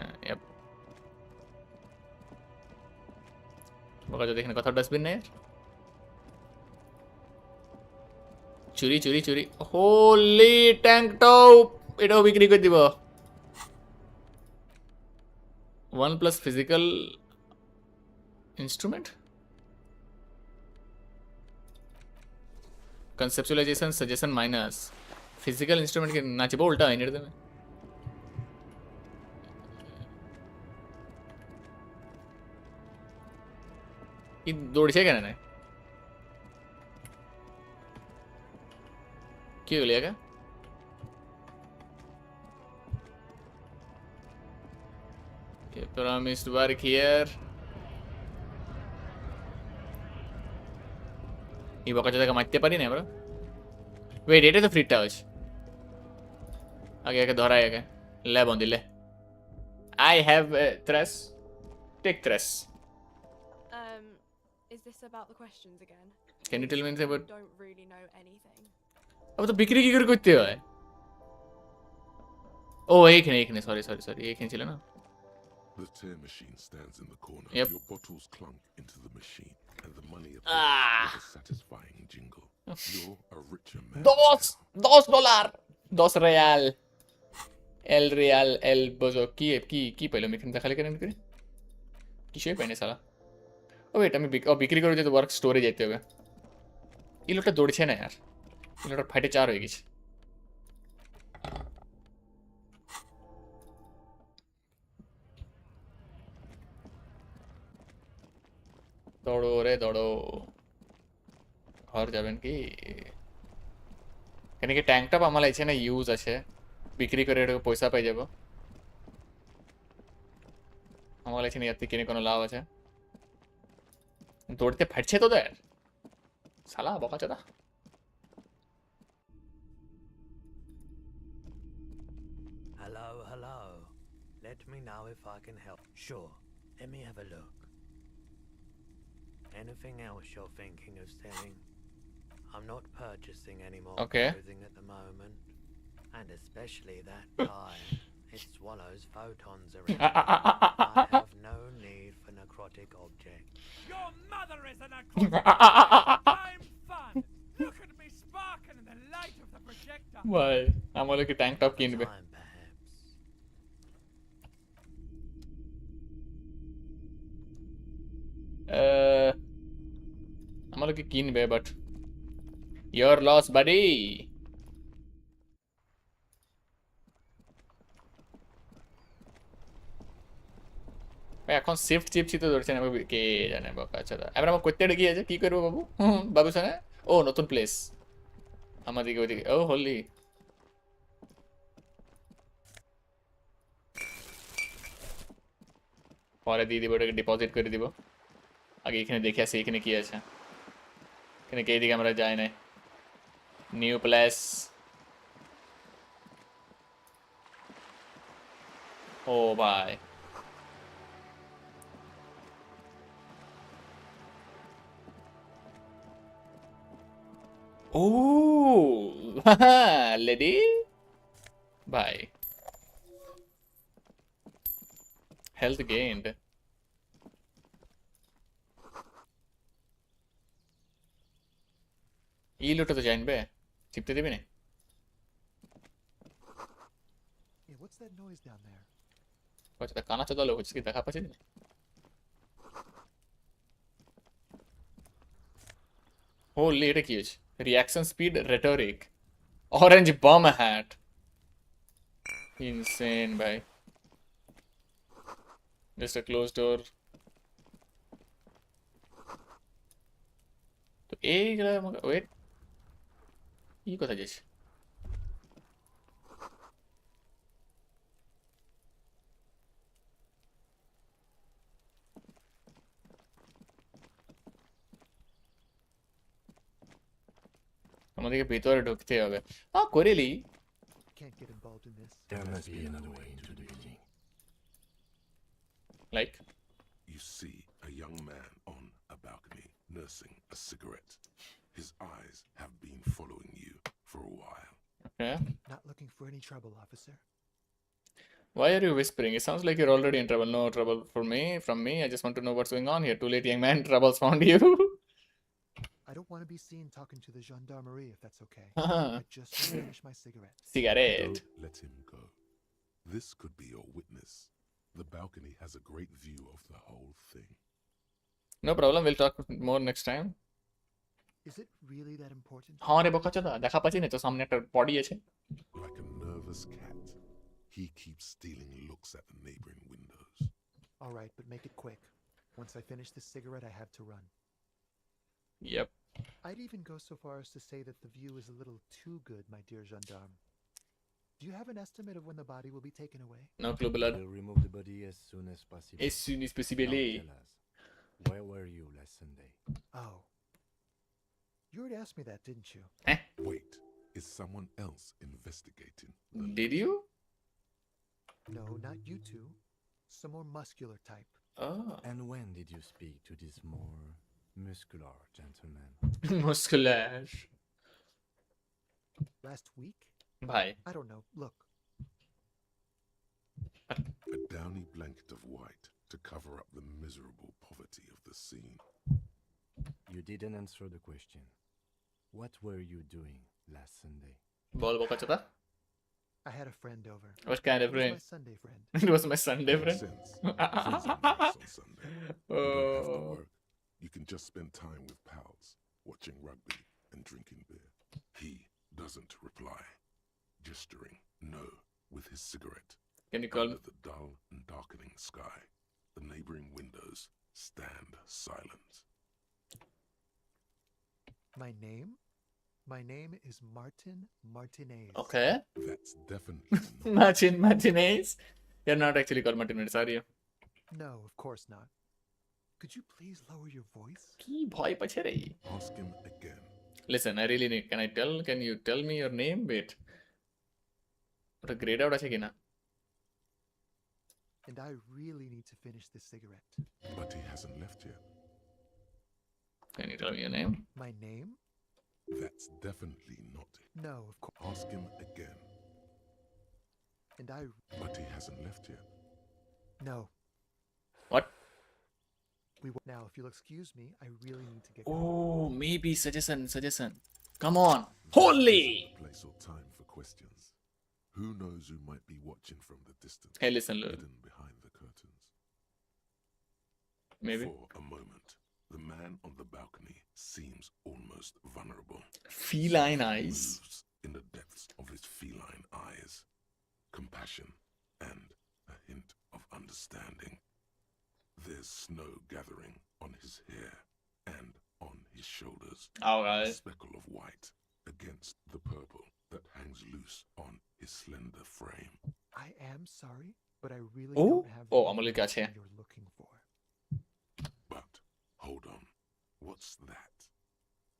বকা যদি এখানে কোথাও ডাস্টবিন নেই। চুরি চুরি চুরি, হোলি ট্যাঙ্কটাও এটাও বিক্রি করে দিব। 1+ physical instrument, conceptualization suggestion minus physical instrument के नाचे वो उल्टा है नहीं रहता में। ये दौड़ से क्या ना क्यों लिया क्या? Okay, promised work here. এই বকাচোদাকে মারতে পারি না আমরা? ওয়েট, এটা তো ফ্রি টাচ। আগে আগে ধরাই আগে। লে বন্দি লে। I have tres. Take tres. Is this about the questions again? Can you tell me anything about? I don't really know anything. अब तो बिक्री की करते हो है। ओ एक नहीं, sorry, एक नहीं चला ना। The tear machine stands in the corner. Yep. Your bottles clunk into the machine, and the money Ah. appears with a satisfying jingle. You're a richer man. $2, $2 real. El real, el bozo কি পাইলো মিখানে দেখালে কেন করে? কিছুই পাইনি সালা। ও wait, আমি বিক্রি করে যেতে ওয়ার্ক স্টোরে যেতে হবে। এই লোকটা দৌড়ছে না यार, এই লোকটা ফাইটে 4 হয়ে গেছে। দৌড়ো রে দৌড়ো। ঘর যাবেন কি? এখানে কি ট্যাঙ্কটা আমার লাগছে না ইউজ আছে, বিক্রি করে এটা পয়সা পাই যাব। আমার লাগছে না ইয়াতে কিনে কোনো লাভ আছে। দৌড়তে ফাটছে তোদের শালা বকাচোদা। Hello. Let me know if I can help. Sure, let me have a look. Anything else you're thinking of selling? I'm not purchasing any more Okay. clothing at the moment. And especially that tie. It swallows photons around. I have no need for necrotic objects. Your mother is an necrotic. I'm fun. Look at me sparking in the light of the projector. ভাই আমার কি tank top কিনবে? Time, perhaps. আমার কি কিনবে, but your loss buddy. এখন shift চিপছি তো ধরছে না কে জানে বাবা। আচ্ছা এবার আমার করতে কি আছে, কি করবো বাবু? বাবু শোনে ও নতুন প্লেস আমাদিকে ওইদিকে। ও হোলি পরে দিয়ে দিব, ওটাকে ডিপোজিট করে দিব। আগে এখানে দেখে আসি এখানে কি আছে। এখানে কে দিকে আমরা যাই নাই। New place. ও ভাই Oh, lady. Bye. Health gained. এই লোটা তো জানবে, চিপতে দিবি না? Hey, what's that noise down there? আচ্ছা কানা চোদা লোক হচ্ছে কি দেখা পাচ্ছিস না? Holy, এটা কি হচ্ছে? Reaction speed rhetoric. Orange bomb hat. Insane, bhai. Just a closed door. তো এইগুলা ওয়েট কি কথা যাচ্ছে? আমাদেরকে ভিতরে ঢুকতে হবে করেলি Can't get involved in this. There must be another way into the building. Like? You see a young man on a balcony nursing a cigarette. His eyes have been following you for a while. Okay. Not looking for any trouble, officer. Why are you whispering? It sounds like you're already in trouble. No trouble from me. I just want to know what's going on here. Too late, young man. Trouble's found you. I don't want to be seen talking to the gendarmerie, if that's okay. Uh-huh. I just want to finish my cigarette. Cigarette. Don't let him go. This could be your witness. The balcony has a great view of the whole thing. No problem. We'll talk more next time. Is it really that important? हाँ रे बकचोदा দেখা পাচ্ছি না তো সামনে একটা body আছে Like a nervous cat, he keeps stealing looks at the neighboring windows. All right, but make it quick. Once I finish this cigarette, I have to run. Yep. I'd even go so far as to say that the view is a little too good, my dear gendarme. Do you have an estimate of when the body will be taken away? No clue, blood. We'll remove the body as soon as possible. As soon as possible. Now tell us, where were you last Sunday? Oh. You already asked me that, didn't you? Wait, is someone else investigating? Did you? No, not you two. Some more muscular type. Oh. And when did you speak to this more muscular gentleman? Muscular. Last week? Bhai. I don't know. Look. A downy blanket of white to cover up the miserable poverty of the scene. You didn't answer the question. What were you doing last Sunday? Bol bokachota. I had a friend over. What kind of It was friend? my Sunday friend. It was my Sunday friend. Friends are nice on Sunday. You don't have to Oh. work. You can just spend time with pals, watching rugby and drinking beer. He doesn't reply, gesturing no with his cigarette. Can you call Under the dull and darkening sky, the neighboring windows stand silent. My name? My name is Martin Martinez. Okay. That's definitely Martinez. You're not actually called Martinez, are you? No, of course not. Could you please lower your voice? কি ভয় পাচ্ছে রে? Ask him again. Listen, I really need. Can you tell me your name? Wait. ওটা grayed out আছে কিনা? And I really need to finish this cigarette. But he hasn't left yet. Can you tell me your name? My name? That's definitely not it. No, of course. Ask him again. And I. But he hasn't left yet. No. What? Now, if you'll excuse me, I really need to get. Oh, maybe suggestion. Come on. Holy! Place or time for questions. Who knows who might be watching from the distance? Hey, listen, look. Hidden behind the curtains. Maybe. For a moment, the man on the balcony seems almost vulnerable. Feline eyes. Moves in the depths of his feline eyes. Compassion and a hint of understanding. There's snow gathering on his hair and on his shoulders. Alright. A speckle of white against the purple that hangs loose on his slender frame. I am sorry, but I really Oh, don't have oh, the I'm looking at information here. you're looking for. But hold on, what's that?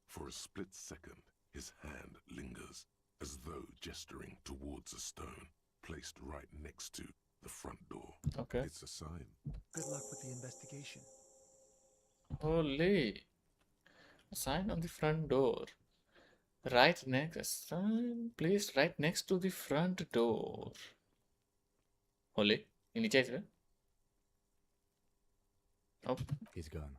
For a split second, his hand lingers as though gesturing towards a stone placed right next to the front door. Okay. It's a sign. Good luck with the investigation. Holy. A sign on the front door. Right next. A sign placed right next to the front door. Holy. নিচে আসবে? Oh. He's gone.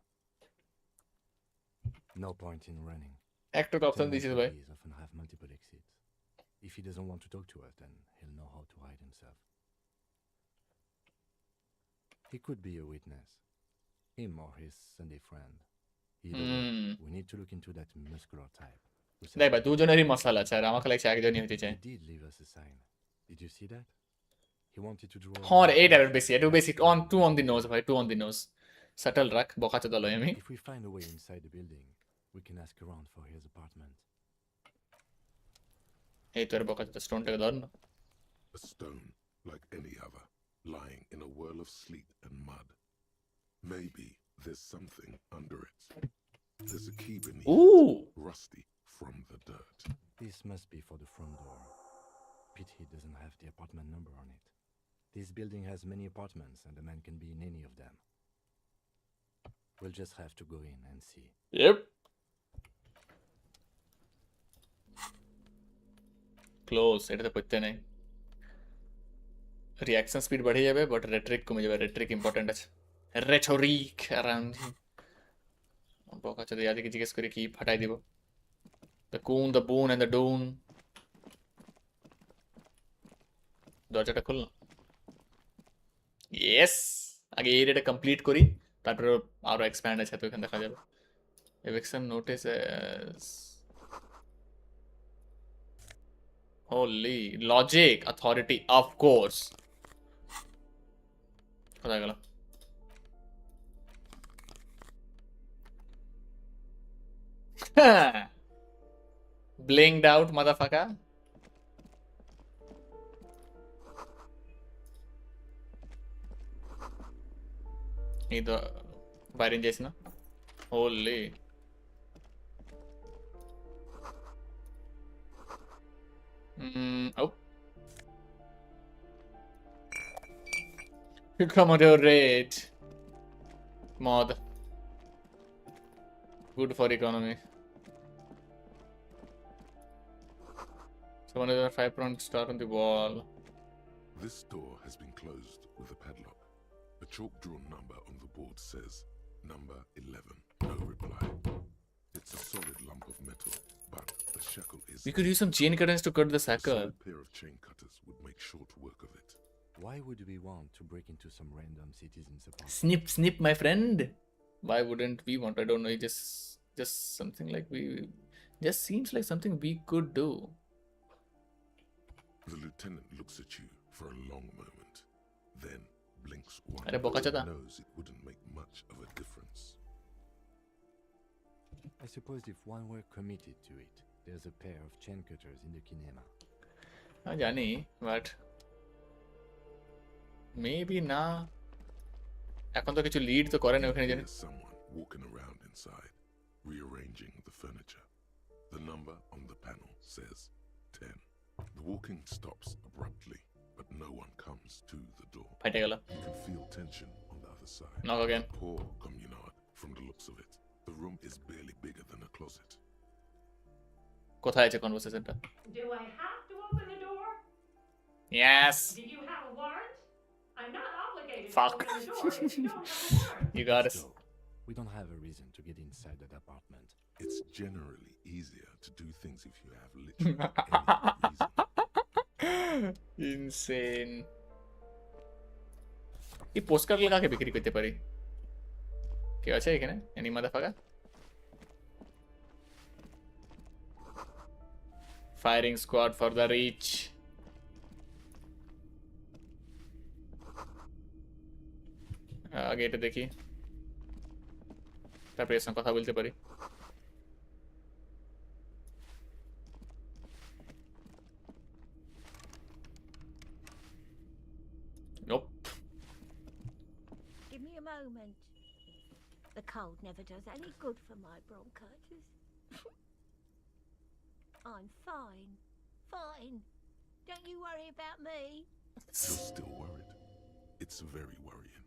No point in running. Actor option this is why. Employees often have multiple exits. If he doesn't want to talk to us, then he'll know how to hide himself. He could be a witness. Him or his Sunday friend. Either way, we need to look into that muscular type. দেখ ভাই দুজনেরই মশালা আছে আর আমাকে লাগছে একজনই হতে চায় He did leave us a sign. Did you see that? He wanted to draw. হ্যাঁ এই টাইপের বেশি একটু বেশি on to on the nose ভাই to on the nose subtle রাখ বকাচোদা লয় আমি If we find a way inside the building, we can ask around for his apartment. এই তোর বকাচোদা স্টোনটাকে ধর না A stone like any other, lying in a whirl of sleet and mud. Maybe there's something under it. There's a key beneath Ooh. it, rusty from the dirt. This must be for the front door. Pity it doesn't have the apartment number on it. This building has many apartments, and a man can be in any of them. We'll just have to go in and see. Yep. Close. এটা তো পড়তে নাই। Reaction speed बढ़े যাবে, but rhetoric কমে যাবে। Rhetoric important আছে। Rhetoric around here. বকা চোদা ইয়াদিকে জিজ্ঞেস করে কি ফাটাই দিব। The coon, the boon and the doon. দরজাটা খুললাম। Yes. আগে এই এরিয়াটা কমপ্লিট করি, তারপরে আরো এক্সপ্যান্ড আছে তো এখানে দেখা যাবে। Eviction notices. Holy logic, authority, of course. কোথায় গেল? Blinked out, motherfucker. এই তো বাইরে যাইস না? Holy. Oh. Commodore Raid. Mod. Good for economy. So one of the 5-pronged star on the wall. This door has been closed with a padlock. A chalk-drawn number on the board says, number 11. No reply. It's a solid lump of metal, but the shackle is... We could use some chain cutters to cut the A shackle. solid pair of chain cutters would make short work of it. Why would we want to break into some random citizen's apartment? Snip, snip, my friend. Why wouldn't we want? I don't know. It just something like we... Just seems like something we could do. The lieutenant looks at you for a long moment, then blinks once. Arey boka chota. Knows it wouldn't make much of a difference. I suppose if one were committed to it, there's a pair of chain cutters in the kinema. I jani, but maybe না এখন তো কিছু lead তো করে না ওখানে জানি There's someone walking around inside, rearranging the furniture. The number on the panel says 10. The walking stops abruptly, but no one comes to the door. ফাইটে গেল You can feel tension on the other side. Knock again. Poor communard, from the looks of it. The room is barely bigger than a closet. কোথায় আছে কনভারসেশনটা Do I have to open the door? Yes. Do you have a warrant? I'm not obligated Fuck. to open the door if you don't have a warrant. You got it. Let's go. We don't have a reason to get inside that apartment. It's generally easier to do things if you have literally any reason. Insane. এই postcard কাকে বিক্রি করতে পারি কেউ আছে এখানে any motherfucker firing squad for the rich আগে এটা দেখি তারপরে এর সঙ্গে কথা বলতে পারি Nope. Give me a moment. The cold never does any good for my bronchitis. I'm fine. Fine. Don't you worry about me. You're still worried. It's very worrying.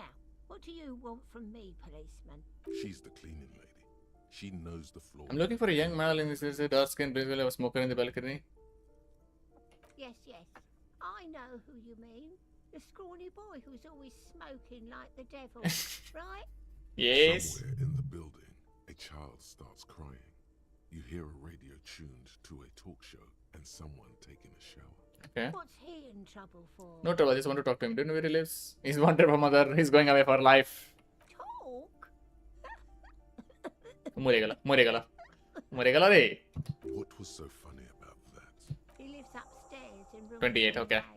Now, what do you want from me, policeman? She's the cleaning lady. She knows the floor. I'm looking for a young male in this dark skin, basically a smoker in the balcony. Yes, yes. I know who you mean. The scrawny boy who's always smoking like the devil, right? Yes. Somewhere in the building, a child starts crying. You hear a radio tuned to a talk show and someone taking a shower. Okay. What's he in trouble for? No trouble, I just want to talk to him. Do you know where he lives? He's wanted for mother. He's going away for life. Talk? মরে গেল রে What was so funny about that? He lives upstairs in room 28, okay. 28.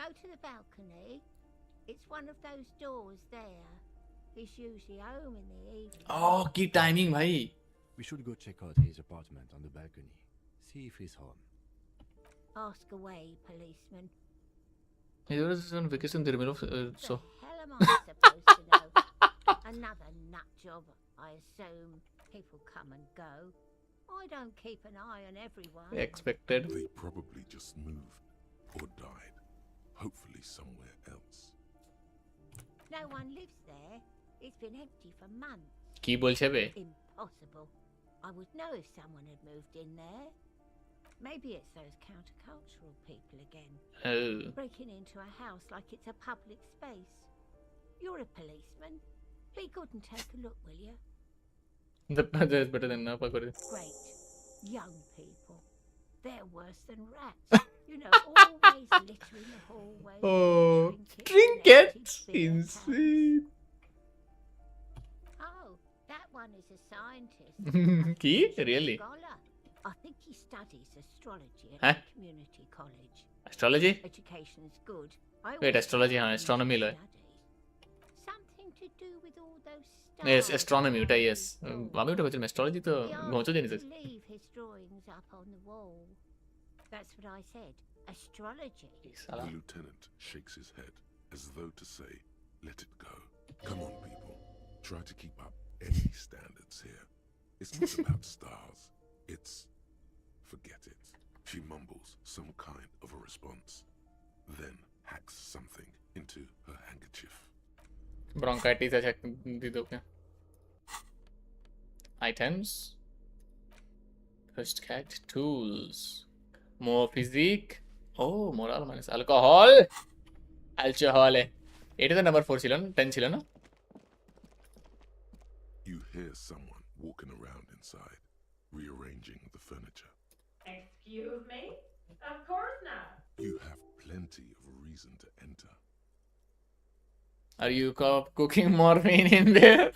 Go to the balcony. It's one of those doors there. He's usually home in the evening. Oh, keep timing, bhai. We should go check out his apartment on the balcony. See if he's home. Ask away, policeman. He was on vacation in the middle of so. The hell am I supposed to know? Another nut job, I assume. People come and go. I don't keep an eye on everyone. Expected. They probably just moved or died. Hopefully somewhere else. No one lives there. It's been empty for months. কি বলছে বে? Impossible. I would know if someone had moved in there. Maybe it's those countercultural people again. Oh. Breaking into a house like it's a public space. You're a policeman. Be good and take a look, will you? That's better than nothing. Great. Young people. They're worse than rats. You know, always littering the hallways. Oh, trinkets. Insane. Oh, that one is a scientist. Ki? Really? Scholar. I think he studies astrology at Huh? the community college. Astrology? Education's good. Wait, astrology, huh? Astronomy lo. Something to do with all those stars. Yes, astronomy, ওটা yes. আমি ওটা বলছিলাম astrology তো ঘোঁচো জিনিস আছে। Leave his drawings up on the wall. That's what I said. Astrology. The lieutenant shakes his head as though to say, let it go. Come on, people. Try to keep up any standards here. It's not about stars. It's... forget it. She mumbles some kind of a response, then hacks something into her handkerchief. Bronchitis আছে দিতে ওকে। Items. First cat tools. More physique. Oh, moral minus alcohol. Alcohol. এটা তো number 4 ছিল না 10 ছিল না? You hear someone walking around inside, rearranging the furniture. Excuse me? Of course not. You have plenty of reason to enter. Are you cooking morphine in there?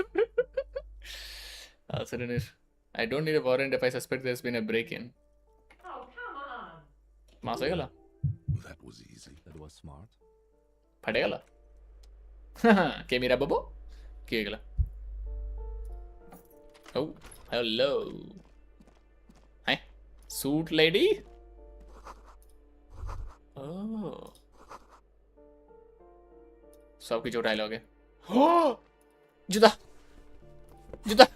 I don't need a warrant if I suspect there's been a break-in. Oh, come on. Maas ho gala? That was easy. That was smart. Phate gala? Ke mera babo? Ki ho gala? Oh, hello. Hi. Suit lady? Oh. सबकी जो dialogue है जुदा जुदा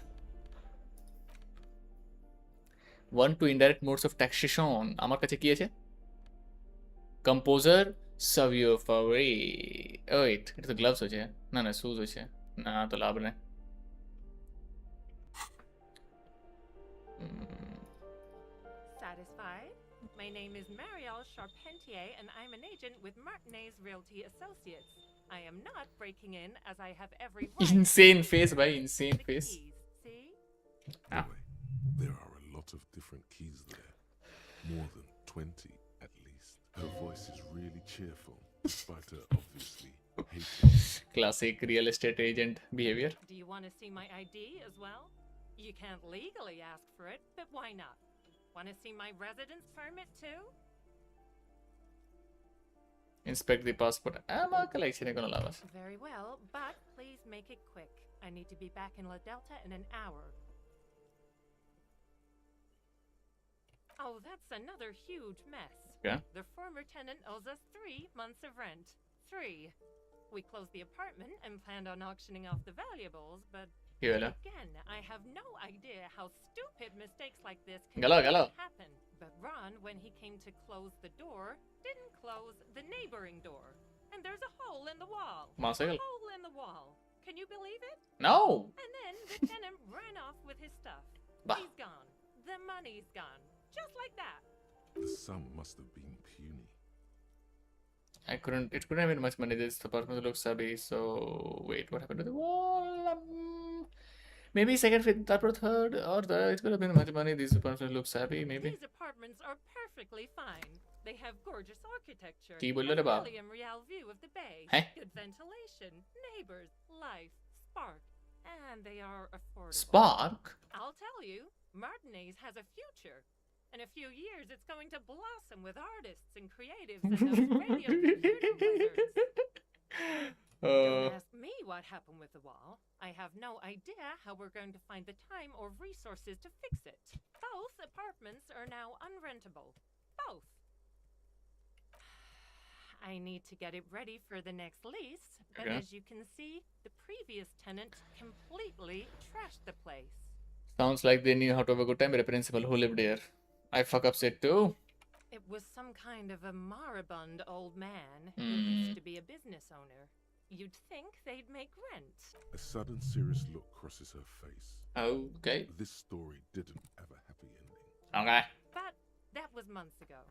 1 to indirect modes of taxation আমার কাছে কি আছে composer savio favori oh wait এটা তো gloves আছে না না shoes আছে না তো লাভ নেই Satisfied? My name is Marielle Charpentier and I'm an agent with Martinez Realty Associates. I am not breaking in as I have every right. Insane face, bhai. Insane face. See? Ah. There are a lot of different keys there. More than 20 at least. Her voice is really cheerful, despite her obviously hating. Classic real estate agent behavior. Do you want to see my ID as well? You can't legally ask for it, but why not? Want to see my residence permit too? Inspect the passport. Very well, but please make it quick. I need to be back in La Delta in an hour. Oh, that's another huge mess. Yeah. The former tenant owes us 3 months of rent. 3. We closed the apartment and planned on auctioning off the valuables, but again, I have no idea how stupid mistakes like this can happen. But Ron, when he came to close the door, didn't close the neighboring door. And there's a hole in the wall. A hole in the wall. Can you believe it? No. And then the tenant ran off with his stuff. He's gone. The money's gone. Just like that. The sum must have been puny. It couldn't have been much money. This apartment looks savvy. So wait, what happened to the wall? Maybe second, fifth, third, or it could have been much money. These apartments look savvy. Maybe. These apartments are perfectly fine. They have gorgeous architecture. Ki bollo re ba? William Real view of the bay. Hey? Good ventilation, neighbors, life, spark, and they are affordable. Spark? I'll tell you, Martinez has a future. In a few years, it's going to blossom with artists and creatives and those radio computer wizards. Don't ask me what happened with the wall. I have no idea how we're going to find the time or resources to fix it. Both apartments are now unrentable. Both. I need to get it ready for the next lease, but as you can see, the previous tenant completely trashed the place. Sounds like they knew how to have a good time with a principal who lived here. I fuck up it too. It was some kind of a moribund old man who used to be a business owner. You'd think they'd make rent. A sudden serious look crosses her face. Okay. This story didn't have a happy ending. Okay. But that was months ago.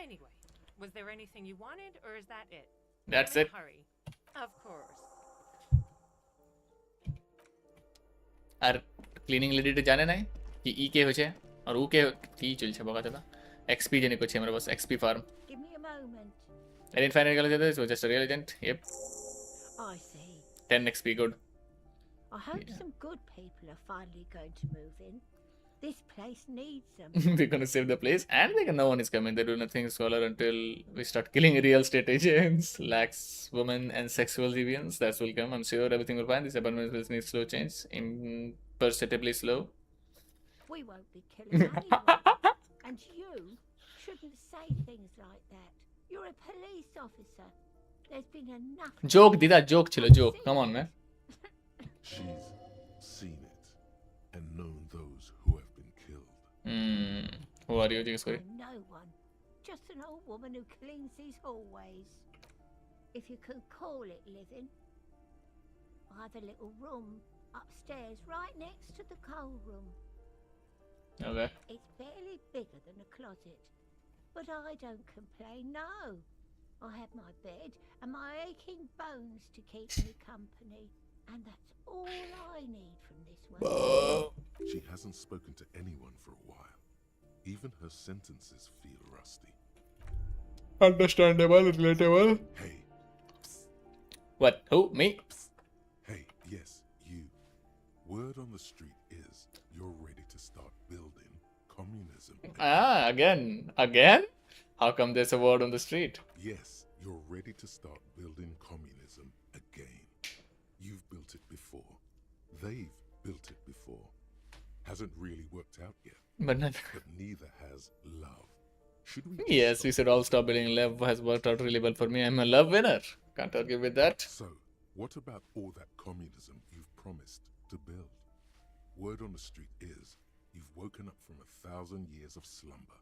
Anyway, was there anything you wanted, or is that it? That's I'm in it. a hurry. Of course. আর cleaning লেডিটা জানে নাই কি ই কে হয়েছে আর ও কে কি চলছে বকা দাদা এক্সপি জেনে করছে আমরা বাস XP farm Give me a moment. Erin final গেল যেতে so just real agent yep I see. 10 XP good I hope some good people are finally going to move in. This place needs them. they're gonna save the place and no one is coming. They do nothing scholar until we start killing real estate agents, lax women and sexual deviants. That will come. I'm sure everything will fine. This apartment will need slow change, imperceptibly slow. We won't be killing anyone. And you shouldn't say things like that. You're a police officer. There's been enough. Joke, Dida, joke chilo, joke. Come on, man. She's seen it and known those who have been killed. Who are you, Jigasuri? I'm no one. Just an old woman who cleans these hallways. If you can call it living. I have a little room upstairs right next to the coal room. Okay. It's barely bigger than a closet. But I don't complain, no. I have my bed and my aching bones to keep me company. And that's all I need from this one. She hasn't spoken to anyone for a while. Even her sentences feel rusty. Understandable, relatable. Hey. What? Who? Me? Hey, yes, you. Word on the street is you're ready to start building communism. Again. Again? How come there's a word on the street? Yes, you're ready to start building communism again. You've built it before. They've built it before. Hasn't really worked out yet. But neither has love. Should we? Yes, we should all stop building. Love has worked out really well for me. I'm a love winner. Can't argue with that. So, what about all that communism you've promised to build? Word on the street is you've woken up from 1,000 years of slumber,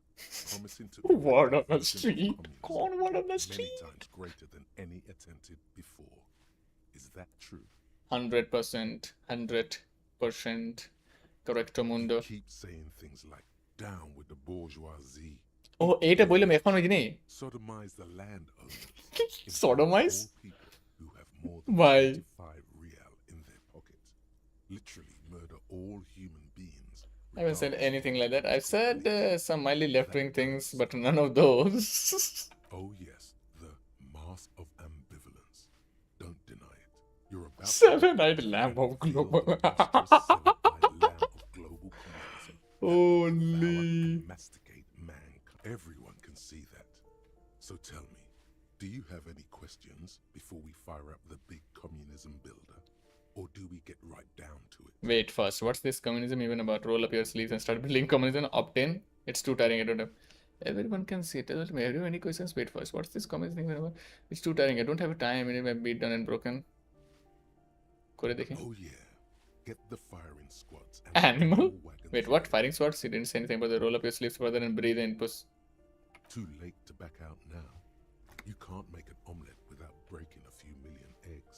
promising to Word on the street. Con word on the street. many times greater than any attempted before. Is that true? 100%. 100%. Correcto mundo. Keep saying things like down with the bourgeoisie. Oh, এইটা বললাম এখন ওই দিনে Sodomize the landowners. Sodomize? All people who have more than Why? 25 real in their pockets. Literally murder all human beings. I haven't said anything like that. I've said some mildly left-wing things, but none of those. Oh yes, the mask of ambivalence. Don't deny it. You're about Seven-eyed lamb of global. Holy. Masticate mankind. Everyone can see that. So tell me, do you have any questions before we fire up the big communism builder? Or do we get right down to it? Wait, first, what's this communism even about? Roll up your sleeves and start building communism? Opt-in? It's too tiring, I don't have. Everyone can see it. Doesn't matter. Have you any questions? Wait first. What's this communism thing about? It's too tiring. I don't have time. It may be done and broken. Kore dekhe. Oh yeah. Get the firing squads. Animal? Wait, what? Firing swords? He didn't say anything about the roll up your sleeves further and breathe in. Puss. Too late to back out now. You can't make an omelette without breaking a few million eggs.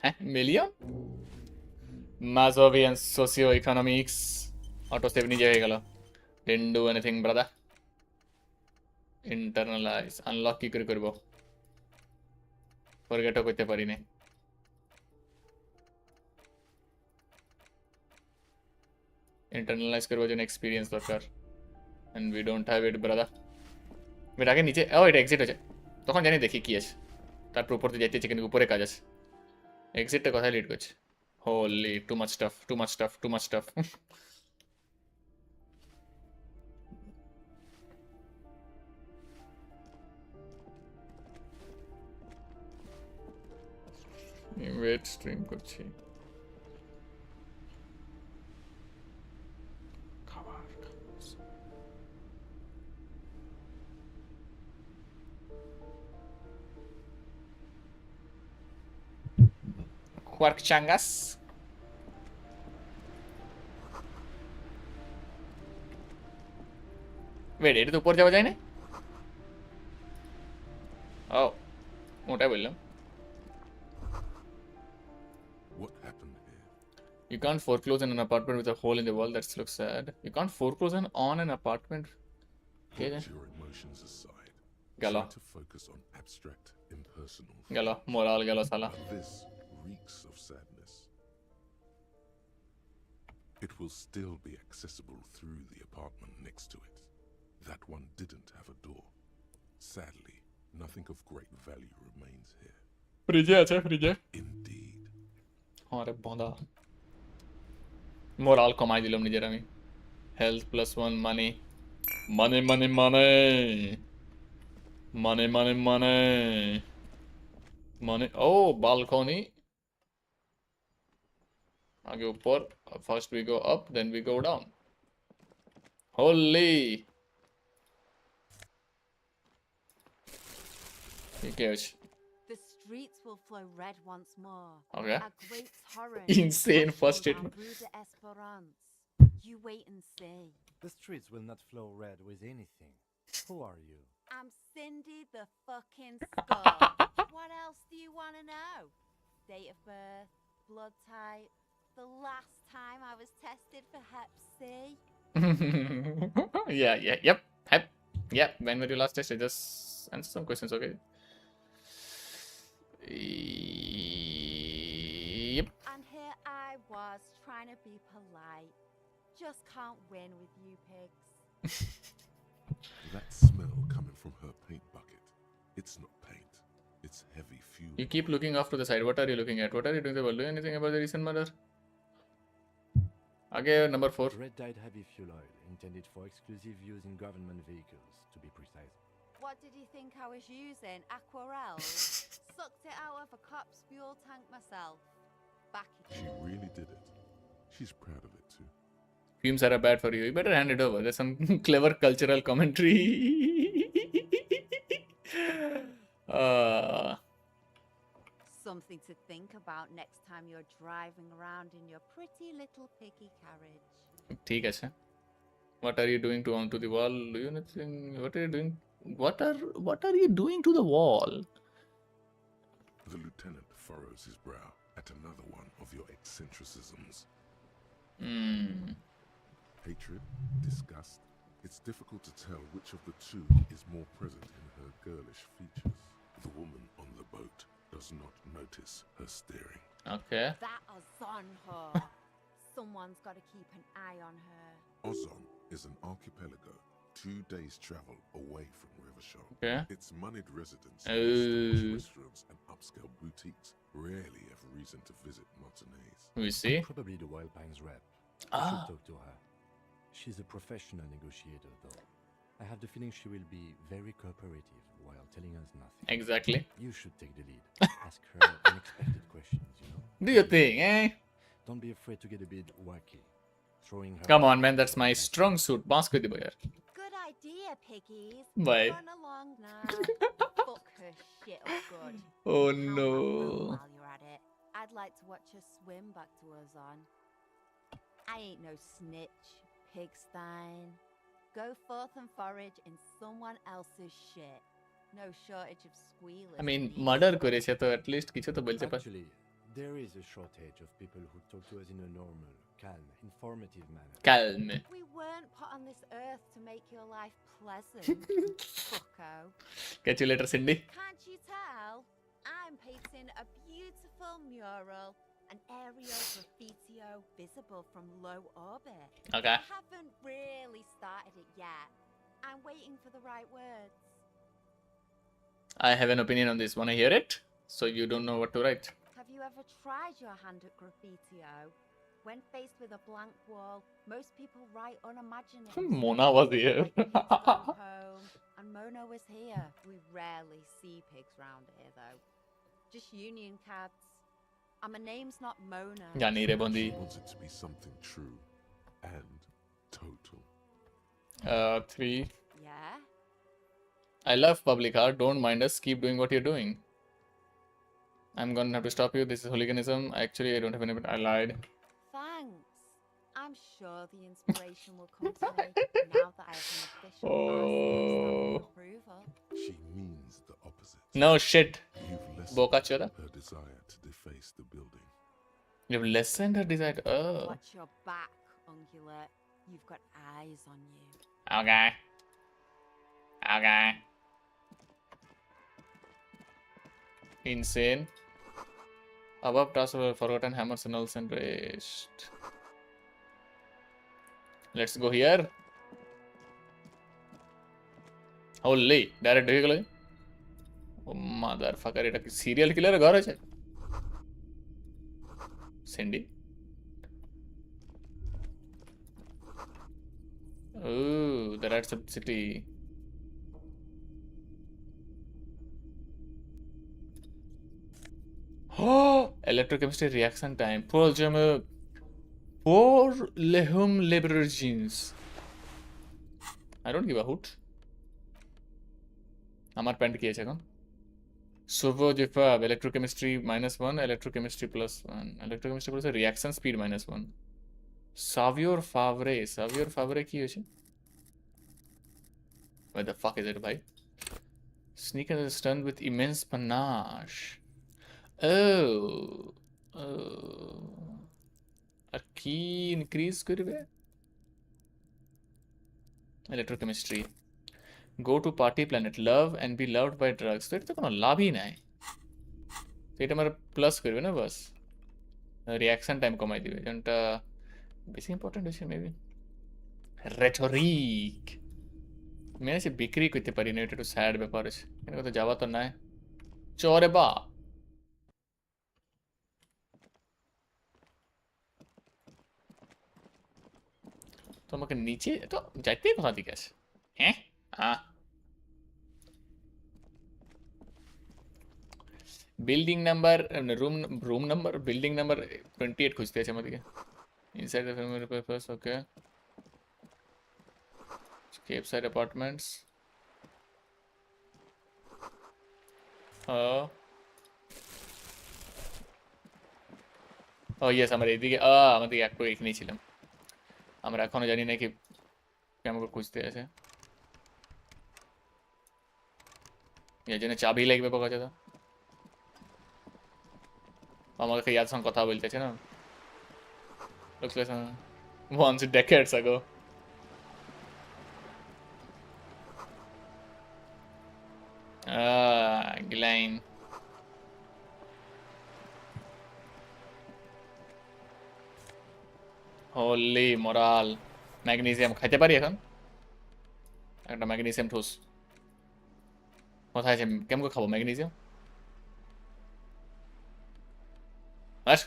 Huh? Million? Masovian socio-economics. Autosave nije hoye gelo. Didn't do anything, brother. Internalize. Unlock ki kore korbo. Forget o korte pari na. Internalize করবার জন্য experience দরকার and we don't have it brother wait আগে নিচে ও এটা exit হচ্ছে তখন জানি দেখি কি আছে তারপর উপরে যাইতেছে কিন্তু উপরে কাজ আছে এক্সিটটা কোথায় লিড করছে holy too much stuff wait stream করছি Quark Changas. Wait, এটা তো উপর যাওয়া যায় না? Oh, ওটাই বললাম। What happened here? You can't foreclose on an apartment with a hole in the wall. That looks sad. You can't foreclose on an apartment. Put your emotions aside. Gala. Try to focus on abstract, impersonal Gala, things. moral gala sala. But this reeks of sadness. It will still be accessible through the apartment next to it. That one didn't have a door. Sadly, nothing of great value remains here. Fridge আছে fridge. Indeed. আরে বন্ধা। Moral কমাই দিলাম নিজের আমি। Health +1 money. Money, money, money. Money, money, money. Money. Oh, balcony. आगे ऊपर. First we go up, then we go down. Holy. Okay. The streets will flow red once more. Okay. A great torrent. Insane first rushing down statement. Rue de Esperance. You wait and see. The streets will not flow red with anything. Who are you? I'm Cindy the fucking Skull. What else do you want to know? Date of birth, blood type, the last time I was tested for Hep C. Yep. Yep. When were you last tested? Just answer some questions, okay? Yep. And here I was trying to be polite. Just can't win with you pigs. That smell coming from her paint bucket. It's not paint. It's heavy fuel. You keep looking off to the side. What are you looking at? What are you doing? Do anything about the recent murder? Again, number 4. Red dyed heavy fuel oil, intended for exclusive use in government vehicles, to be precise. What did you think I was using? Aquarelle? Sucked it out of a cop's fuel tank myself. Back it. She really did it. She's proud of it too. Fumes are bad for you. You better hand it over. There's some clever cultural commentary. Something to think about next time you're driving around in your pretty little piggy carriage. ठीक है sir. What are you doing to the wall? Do you nothing? What are you doing? What are you doing to the wall? The lieutenant furrows his brow at another one of your eccentricisms. Hatred, disgust. It's difficult to tell which of the two is more present in her girlish features. The woman on the boat does not notice her staring. Okay. That Ozon her. Someone's got to keep an eye on her. Ozon is an archipelago 2 days travel away from Rivershaw. Okay. Its moneyed residents, restaurants and upscale boutiques rarely have reason to visit Martinez. We see. Probably the Wild Pines rep. I should talk to her. She's a professional negotiator, though. I have the feeling she will be very cooperative while telling us nothing. Exactly. You should take the lead. Ask her unexpected questions, you know? Do your thing, eh? Don't be afraid to get a bit wacky. Throwing her... Come on, man. That's my strong suit. Mask with the boy. Good idea, piggies. Bye. Run along now. Fuck her shit up good. Oh Count no. that bill while you're at it. I'd like to watch her swim back to Ozon. I ain't no snitch, pigstein. Go forth and forage in someone else's shit. No shortage of squealers. I mean, murder করেছে তো at least কিছু তো বলতে পারে। Actually, there is a shortage of people who talk to us in a normal, calm, informative manner. Calm. We weren't put on this earth to make your life pleasant, fucko. Catch you later, Cindy. Can't you tell? I'm painting a beautiful mural, an aerial graffitio visible from low orbit. Okay. I haven't really started it yet. I'm waiting for the right words. I have an opinion on this. Wanna hear it? So you don't know what to write. Have you ever tried your hand at graffitio? When faced with a blank wall, most people write unimaginative. Mona was here. Home, and Mona was here. We rarely see pigs round here, though. Just union cabs. And my name's not Mona. Jani re bondi. She wants it to be something true and total. 3. Yeah? I love public art. Don't mind us. Keep doing what you're doing. I'm gonna have to stop you. This is hooliganism. Actually, I don't have any. I lied. Thanks. I'm sure the inspiration will come to me now that I have an official RCA stamp of approval. She means the opposite. No shit. You've lessened Boca chora. her desire to deface the building. You've lessened her desire. Oh. Watch your back, Ungulate. You've got eyes on you. Okay. Okay. Insane. Above tasks were forgotten hammers and nulls and raised. Let's go here. Holy, direct vehicle. Oh motherfucker, এটা কি serial killer ঘর আছে? Cindy. Oh, the red city. Oh, electrochemistry reaction time. Poor lehum laborer genes. I don't give a hoot. আমার pant কি আছে এখন? Sovo Jefab, electrochemistry -1, electrochemistry +1. Electrochemistry plus reaction speed -1. Savior Favre কি হয়েছে? Where the fuck is it, bhai? Sneaker is stunned with immense panache. Oh. A key increase করবে? Electrochemistry. Go to party planet. Love and be loved by drugs. তো এটা তো কোনো লাভই নাই। তো এটা আমার প্লাস করবে না বাস। রিয়াকশন টাইম কমাই দিবে। যেটা বেশি ইম্পর্টেন্ট হচ্ছে মেবি। রেটরিক। মেয়ে সে বিক্রি করতে পারি না, এটা একটু স্যাড ব্যাপার আছে। এখানে কোথাও যাওয়া তো নাই। চরে বা। তো আমাকে নিচে তো যাইতেই কোথা দিকে আছে? হ্যাঁ? Building number room number building number 28 খুঁজতে আছে আমাদেরকে। Inside the family purpose okay. Cape side apartments. Oh yes, আমরা এদিকে আমাদের একটু এখানেই ছিলাম। আমরা এখনো জানি না কি আমাকে খুঁজতে আছে। এর জন্য চাবি লাগবে বকা চাদা। আমাকে ইয়ার সঙ্গে কথা বলতেছে না। Looks like once decades ago. Glenn. Holy moral. Magnesium খাইতে পারি এখন? একটা ম্যাগনেসিয়াম ঠোস কোথায় আছে? কেমন করে খাবো ম্যাগনেসিয়াম? আস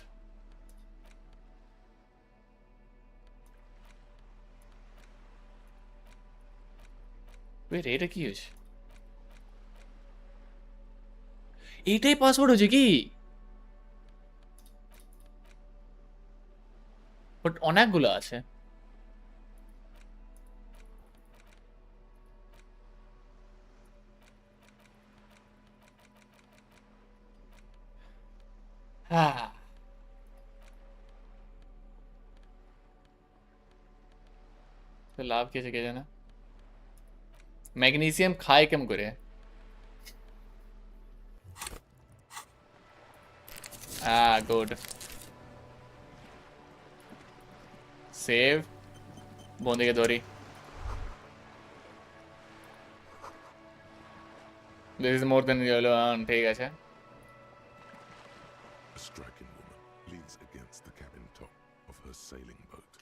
এটা কি হয়েছে? এটাই পাসওয়ার্ড হচ্ছে কি? বাট অনেকগুলো আছে। তো লাভ কি আছে কে জানে? ম্যাগনেসিয়াম খায় কেমন করে? গুড। সেভ বন্দিকে ধরি। This is more than yellow. ঠিক আছে। A striking woman leans against the cabin top of her sailing boat,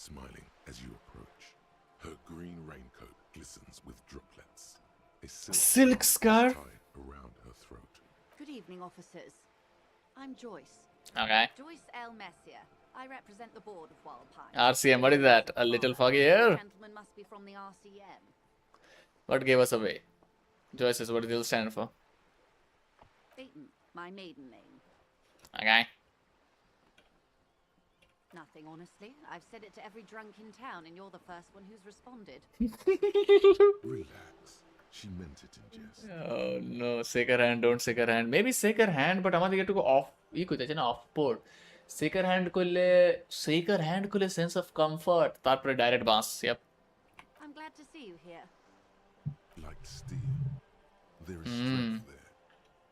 smiling as you approach. Her green raincoat glistens with droplets. A silk scarf tied around her throat. Good evening, officers. I'm Joyce. Okay. Joyce L. Messier. I represent the board of Wild Pine. RCM, what is that? A little foggy here? The gentleman must be from the RCM. What gave us away? Joyce says, what does it stand for? Beaton, my maiden name. Okay. Nothing, honestly. I've said it to every drunk in town, and you're the first one who's responded. Relax. She meant it in jest. Oh no, shake her hand, don't shake her hand. Maybe shake her hand, but আমাদের একটু of ই কইতেছে না, of port. Shaker hand kule sense of comfort. Tarpore direct boss. Yep. I'm glad to see you here. Like steel, there is strength there.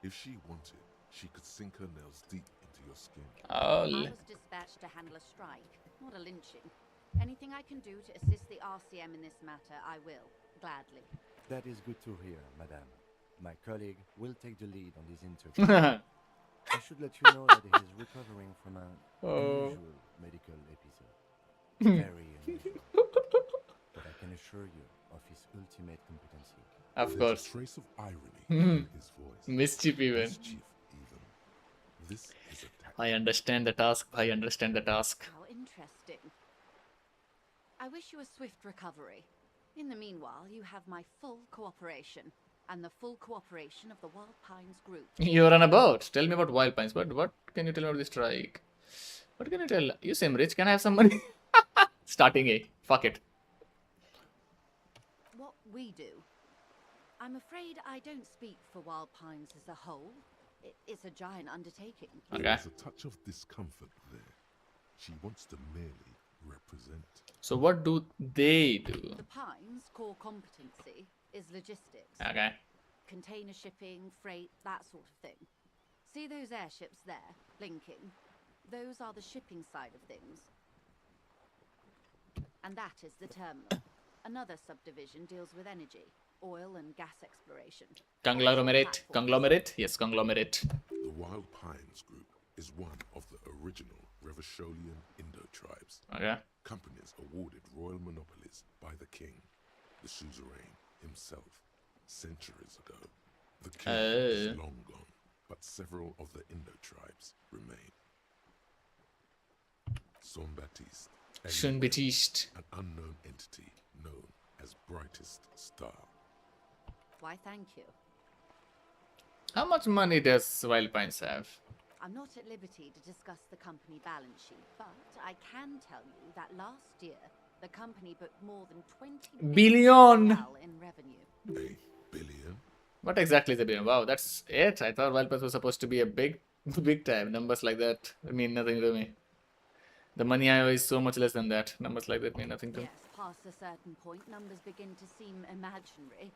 If she wanted, she could sink her nails deep into your skin. I was dispatched to handle a strike, not a lynching. Anything I can do to assist the RCM in this matter, I will, gladly. That is good to hear, madame. My colleague will take the lead on this interview. I should let you know that he is recovering from an unusual medical episode. Very unusual. But I can assure you of his ultimate competency. Of course. There's a trace of irony in his voice. Mischief even. This is a tactic. I understand the task. I understand the task. How interesting. I wish you a swift recovery. In the meanwhile, you have my full cooperation. And the full cooperation of the Wild Pines group. You're on a boat. Tell me about Wild Pines. But what can you tell me about this strike? What can you tell? You seem rich. Can I have some money? Starting A. Fuck it. What we do. I'm afraid I don't speak for Wild Pines as a whole. It's a giant undertaking. Okay. There's a touch of discomfort there. She wants to merely represent. So what do they do? The Pines' core competency is logistics. Okay. Container shipping, freight, that sort of thing. See those airships there, blinking? Those are the shipping side of things. And that is the terminal. Another subdivision deals with energy, oil and gas exploration. Conglomerate. Conglomerate? Yes, conglomerate. The Wild Pines group is one of the original Revacholian Indo tribes. Okay. Companies awarded royal monopolies by the king, the suzerain himself, centuries ago. The king is long gone, but several of the Indo tribes remain. Jean-Baptiste. An unknown entity known as Brightest Star. Why, thank you. How much money does Wild Pines have? I'm not at liberty to discuss the company balance sheet, but I can tell you that last year, the company booked more than 20 billion in revenue. $1 billion? What exactly is a billion? Wow, that's it. I thought Wild Pines was supposed to be a big time. Numbers like that mean nothing to me. The money I owe is so much less than that. Numbers like that mean nothing to me. Yes, past a certain point, numbers begin to seem imaginary,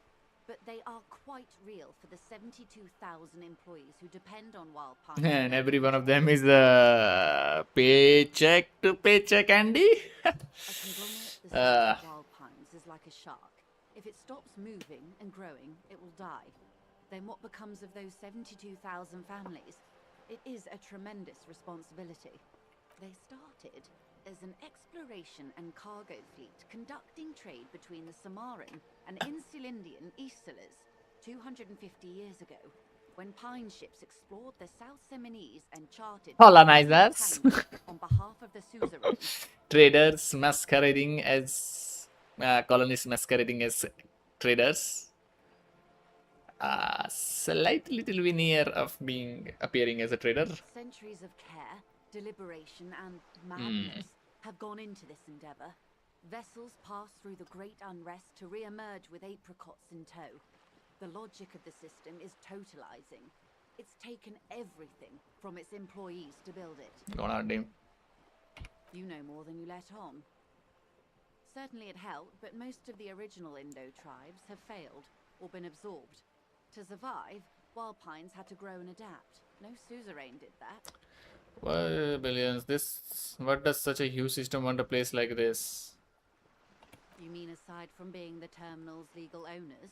but they are quite real for the 72,000 employees who depend on Wild Pines. And every one of them is a paycheck to paycheck, Andy. A conglomerate the size of Wild Pines is like a shark. If it stops moving and growing, it will die. Then what becomes of those 72,000 families? It is a tremendous responsibility. They started as an exploration and cargo fleet conducting trade between the Samaran and Insulindian Easterlers 250 years ago, when pine ships explored the South Seminese and charted colonizers on behalf of the suzerain. Traders masquerading as colonists masquerading as traders. Slightly little veneer of appearing as a trader. Centuries of care, deliberation and madness have gone into this endeavor. Vessels pass through the great unrest to re-emerge with apricots in tow. The logic of the system is totalizing. It's taken everything from its employees to build it. Go on, Dim. You know more than you let on. Certainly it helped, but most of the original Indo tribes have failed or been absorbed. To survive, Wild Pines had to grow and adapt. No suzerain did that. Well, billions. What does such a huge system want a place like this? You mean aside from being the terminal's legal owners,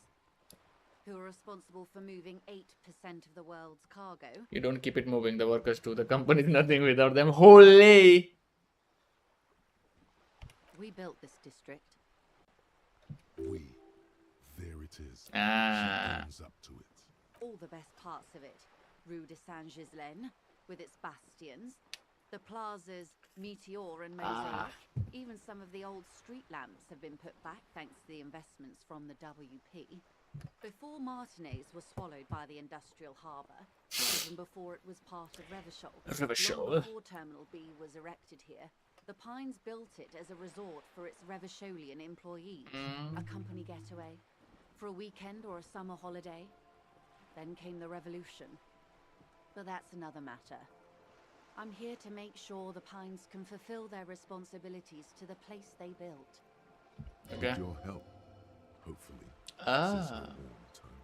who are responsible for moving 8% of the world's cargo? You don't keep it moving. The workers do. The company's nothing without them. Holy! We built this district. There it is. She owns up to it. All the best parts of it. Rue de Saint-Ghislain, with its bastions, the plazas Meteor and Mosaic. Even some of the old street lamps have been put back thanks to the investments from the WP. Before Martinez was swallowed by the industrial harbour, even before it was part of Revachol, long before Terminal B was erected here, the Pines built it as a resort for its Revacholian employees. A company getaway, for a weekend or a summer holiday. Then came the revolution. But that's another matter. I'm here to make sure the Pines can fulfill their responsibilities to the place they built. With your help, hopefully. This is a warm tone.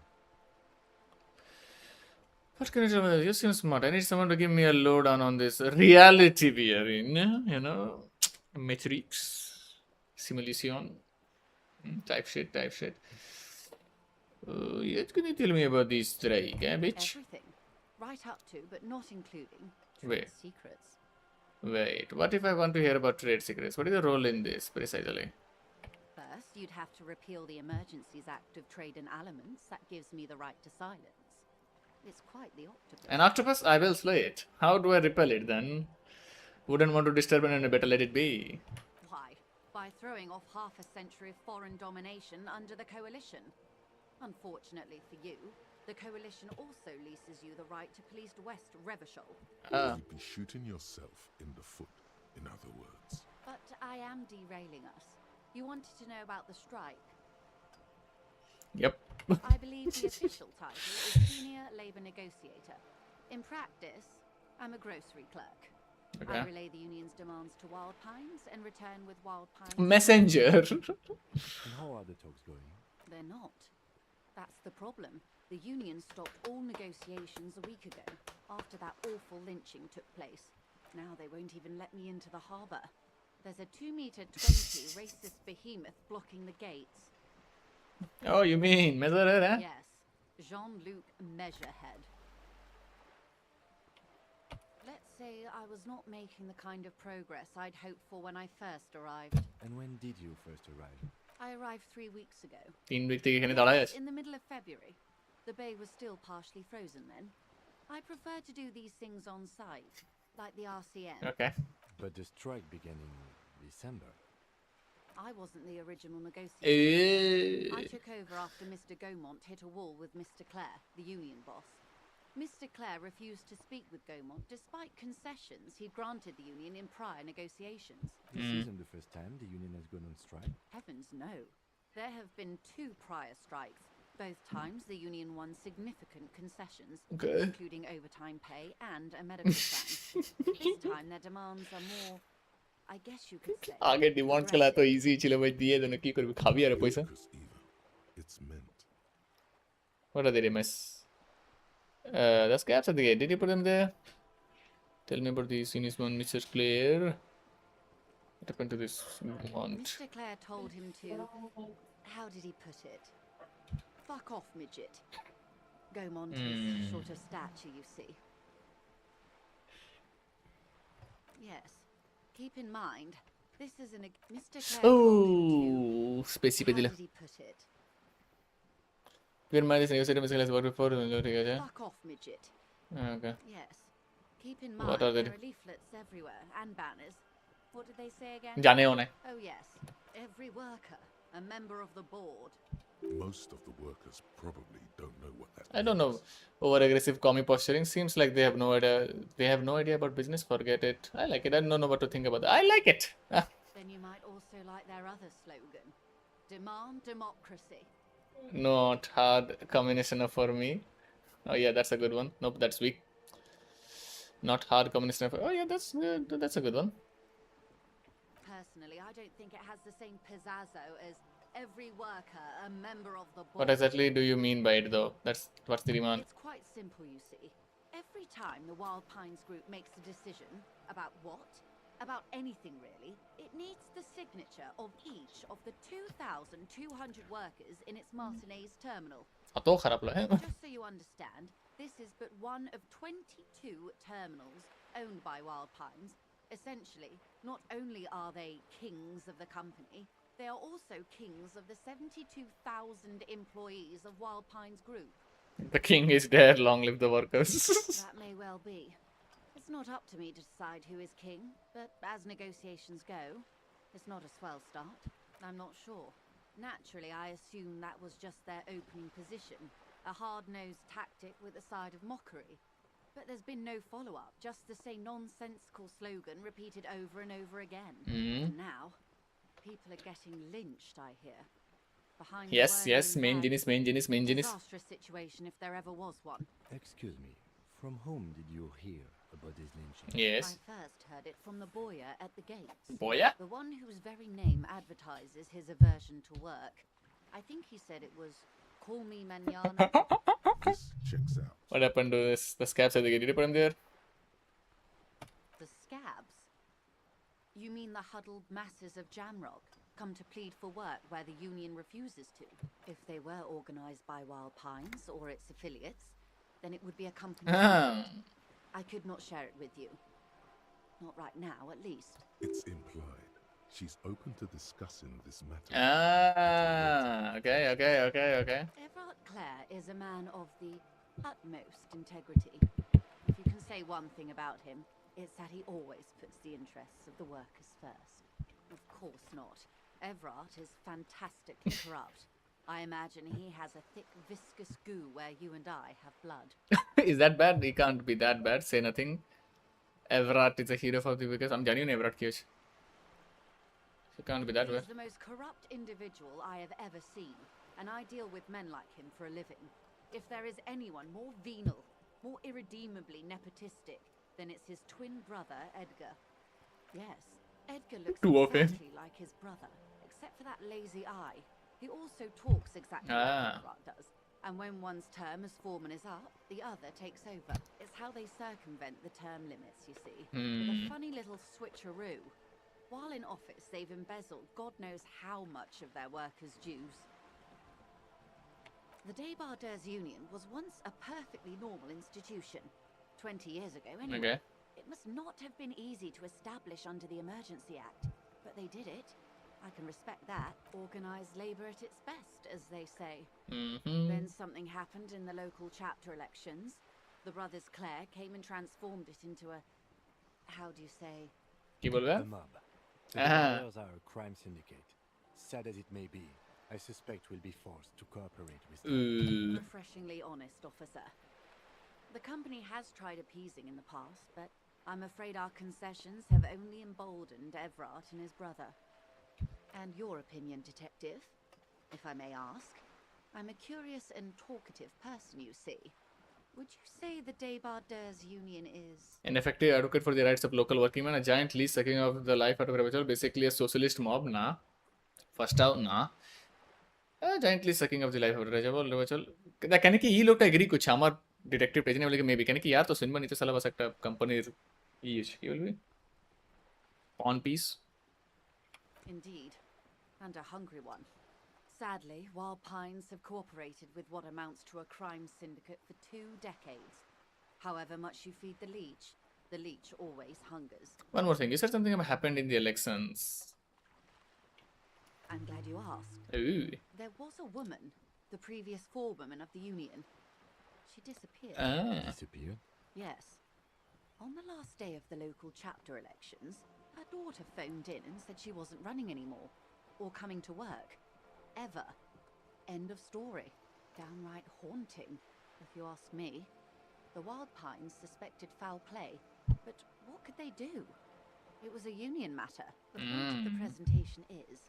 What can I do? You seem smart. I need someone to give me a lowdown on this reality we are in. You know, Matrix, simulation, type shit. Yes, can you tell me about this strike, bitch? Everything, right up to, but not including, trade Wait. secrets. Wait, what if I want to hear about trade secrets? What is the role in this, precisely? First, you'd have to repeal the Emergencies Act of Trade in Elements. That gives me the right to silence. It's quite the octopus. An octopus? I will slay it. How do I repel it, then? Wouldn't want to disturb it and better let it be. Why? By throwing off half a century of foreign domination under the Coalition. Unfortunately for you, the Coalition also leases you the right to police West Revachol. You'd be shooting yourself in the foot, in other words. But I am derailing us. You wanted to know about the strike? Yep. I believe the official title is Senior Labour Negotiator. In practice, I'm a grocery clerk. Okay. I relay the union's demands to Wild Pines and return with Wild Pines. Messenger. And how are the talks going? They're not. That's the problem. The union stopped all negotiations a week ago, after that awful lynching took place. Now they won't even let me into the harbour. There's a 2-meter 20 racist behemoth blocking the gates. Oh, you mean Measurehead, eh? Yes, Jean-Luc Measurehead. Let's say I was not making the kind of progress I'd hoped for when I first arrived. And when did you first arrive? I arrived 3 weeks ago. 3 weeks থেকে এখানে দাঁড়ায় আছে In the middle of February. The bay was still partially frozen then. I prefer to do these things on site, like the RCN. Okay. But the strike began in December. I wasn't the original negotiator. I took over after Mr. Gaumont hit a wall with Mr. Clare, the union boss. Mr. Clare refused to speak with Gaumont despite concessions he'd granted the union in prior negotiations. This isn't the first time the union has gone on strike. Heavens no. There have been 2 prior strikes. Both times the union won significant concessions, Okay. including overtime pay and a medical plan. This time their demands are more, I guess you could say, আগে demand গুলো এত easy ছিল ভাই দিয়ে দেন কি করবি খাবি আর পয়সা It's meant. What are they miss? The scabs at the gate. Did you put them there? Tell me about the Sinis one, Mr. Clare. What happened to this want? Mr. Clare told him to, how did he put it? Fuck off, midget. Gaumont is short of stature, you see. Yes. Keep in mind, this is an... Mr. Clare Oh, spacey how pedila. did he put it? Bear in mind this negotiator Mr. Clare's worked before. Fuck off, midget. Okay. Yes. Keep in mind, What are they? there are leaflets everywhere and banners. What did they say again? জানেও না। Oh yes. Every worker, a member of the board. Most of the workers probably don't know what that I don't know. Over aggressive commie posturing seems like they have no idea. They have no idea about business. Forget it. I like it. I don't know what to think about that. I like it. Then you might also like their other slogan. Demand democracy. Not hard communist enough for me. Oh yeah, that's a good one. Nope, that's weak. Not hard communist enough. Oh yeah, that's good. That's a good one. Personally, I don't think it has the same pizzazzo as every worker, a member of the board. What exactly do you mean by it, though? What's the demand? It's quite simple, you see. Every time the Wild Pines group makes a decision about what? About anything really, it needs the signature of each of the 2,200 workers in its Martinez terminal. অত খারাপ লাগে। Just so you understand, this is but one of 22 terminals owned by Wild Pines. Essentially, not only are they kings of the company, they are also kings of the 72,000 employees of Wild Pines Group. The king is dead. Long live the workers. That may well be. It's not up to me to decide who is king, but as negotiations go, it's not a swell start. I'm not sure. Naturally, I assume that was just their opening position, a hard-nosed tactic with a side of mockery. But there's been no follow-up, just the same nonsensical slogan repeated over and over again. And now, people are getting lynched, I hear. Behind yes, the yes, main flag, genius. disastrous situation if there ever was one. Excuse me, from whom did you hear about his lynching? Yes. I first heard it from the boyer at the gates. Boyer? The one whose very name advertises his aversion to work. I think he said it was, "Call me manana." This checks out. What happened to this? The scabs, did you put them there? The scabs? You mean the huddled masses of Jamrock, come to plead for work where the Union refuses to? If they were organized by Wild Pines or its affiliates, then it would be a company secret. I could not share it with you. Not right now, at least. It's implied. She's open to discussing this matter. Okay. Everard Clare is a man of the utmost integrity. If you can say one thing about him, it's that he always puts the interests of the workers first. Of course not. Everard is fantastically corrupt. I imagine he has a thick, viscous goo where you and I have blood. Is that bad? He can't be that bad. Say nothing. Everard is a hero for the because I'm genuine Everard Kish. He can't be that bad. He's the most corrupt individual I have ever seen, and I deal with men like him for a living. If there is anyone more venal, more irredeemably nepotistic, then it's his twin brother, Edgar. Yes, Edgar looks exactly like his brother, except for that lazy eye. He also talks exactly like Everard does. And when one's term as foreman is up, the other takes over. It's how they circumvent the term limits, you see. With a funny little switcheroo. While in office, they've embezzled God knows how much of their workers' dues. The Débardeurs Union was once a perfectly normal institution. 20 years ago, anyway. Okay. It must not have been easy to establish under the Emergency Act, but they did it. I can respect that. Organised labour at its best, as they say. Then something happened in the local chapter elections. The brothers Clare came and transformed it into a... how do you say? The mob. The Débardeurs are a crime syndicate. Sad as it may be, I suspect we'll be forced to cooperate with them. Refreshingly honest, officer. The company has tried appeasing in the past, but I'm afraid our concessions have only emboldened Everard and his brother. And your opinion, detective, if I may ask? I'm a curious and talkative person, you see. Would you say the Débardeurs Union is... an effective advocate for the rights of local working men, a giant lease sucking of the life out of individual, basically a socialist mob, na? First out, na? A giant lease sucking of the life out of individual. Can he look agree कुछ हमार detective page ने बोले कि maybe can यार तो cinema नहीं तो साला बस एक company he will be pawn piece. Indeed, and a hungry one. Sadly, Wild Pines have cooperated with what amounts to a crime syndicate for 2 decades. However much you feed the leech always hungers. One more thing, you said something happened in the elections. I'm glad you asked. Ooh. There was a woman, the previous forewoman of the Union. She disappeared. Disappeared? Yes. On the last day of the local chapter elections, her daughter phoned in and said she wasn't running anymore, or coming to work. Ever. End of story. Downright haunting, if you ask me. The Wild Pines suspected foul play, but what could they do? It was a union matter. The point of the presentation is,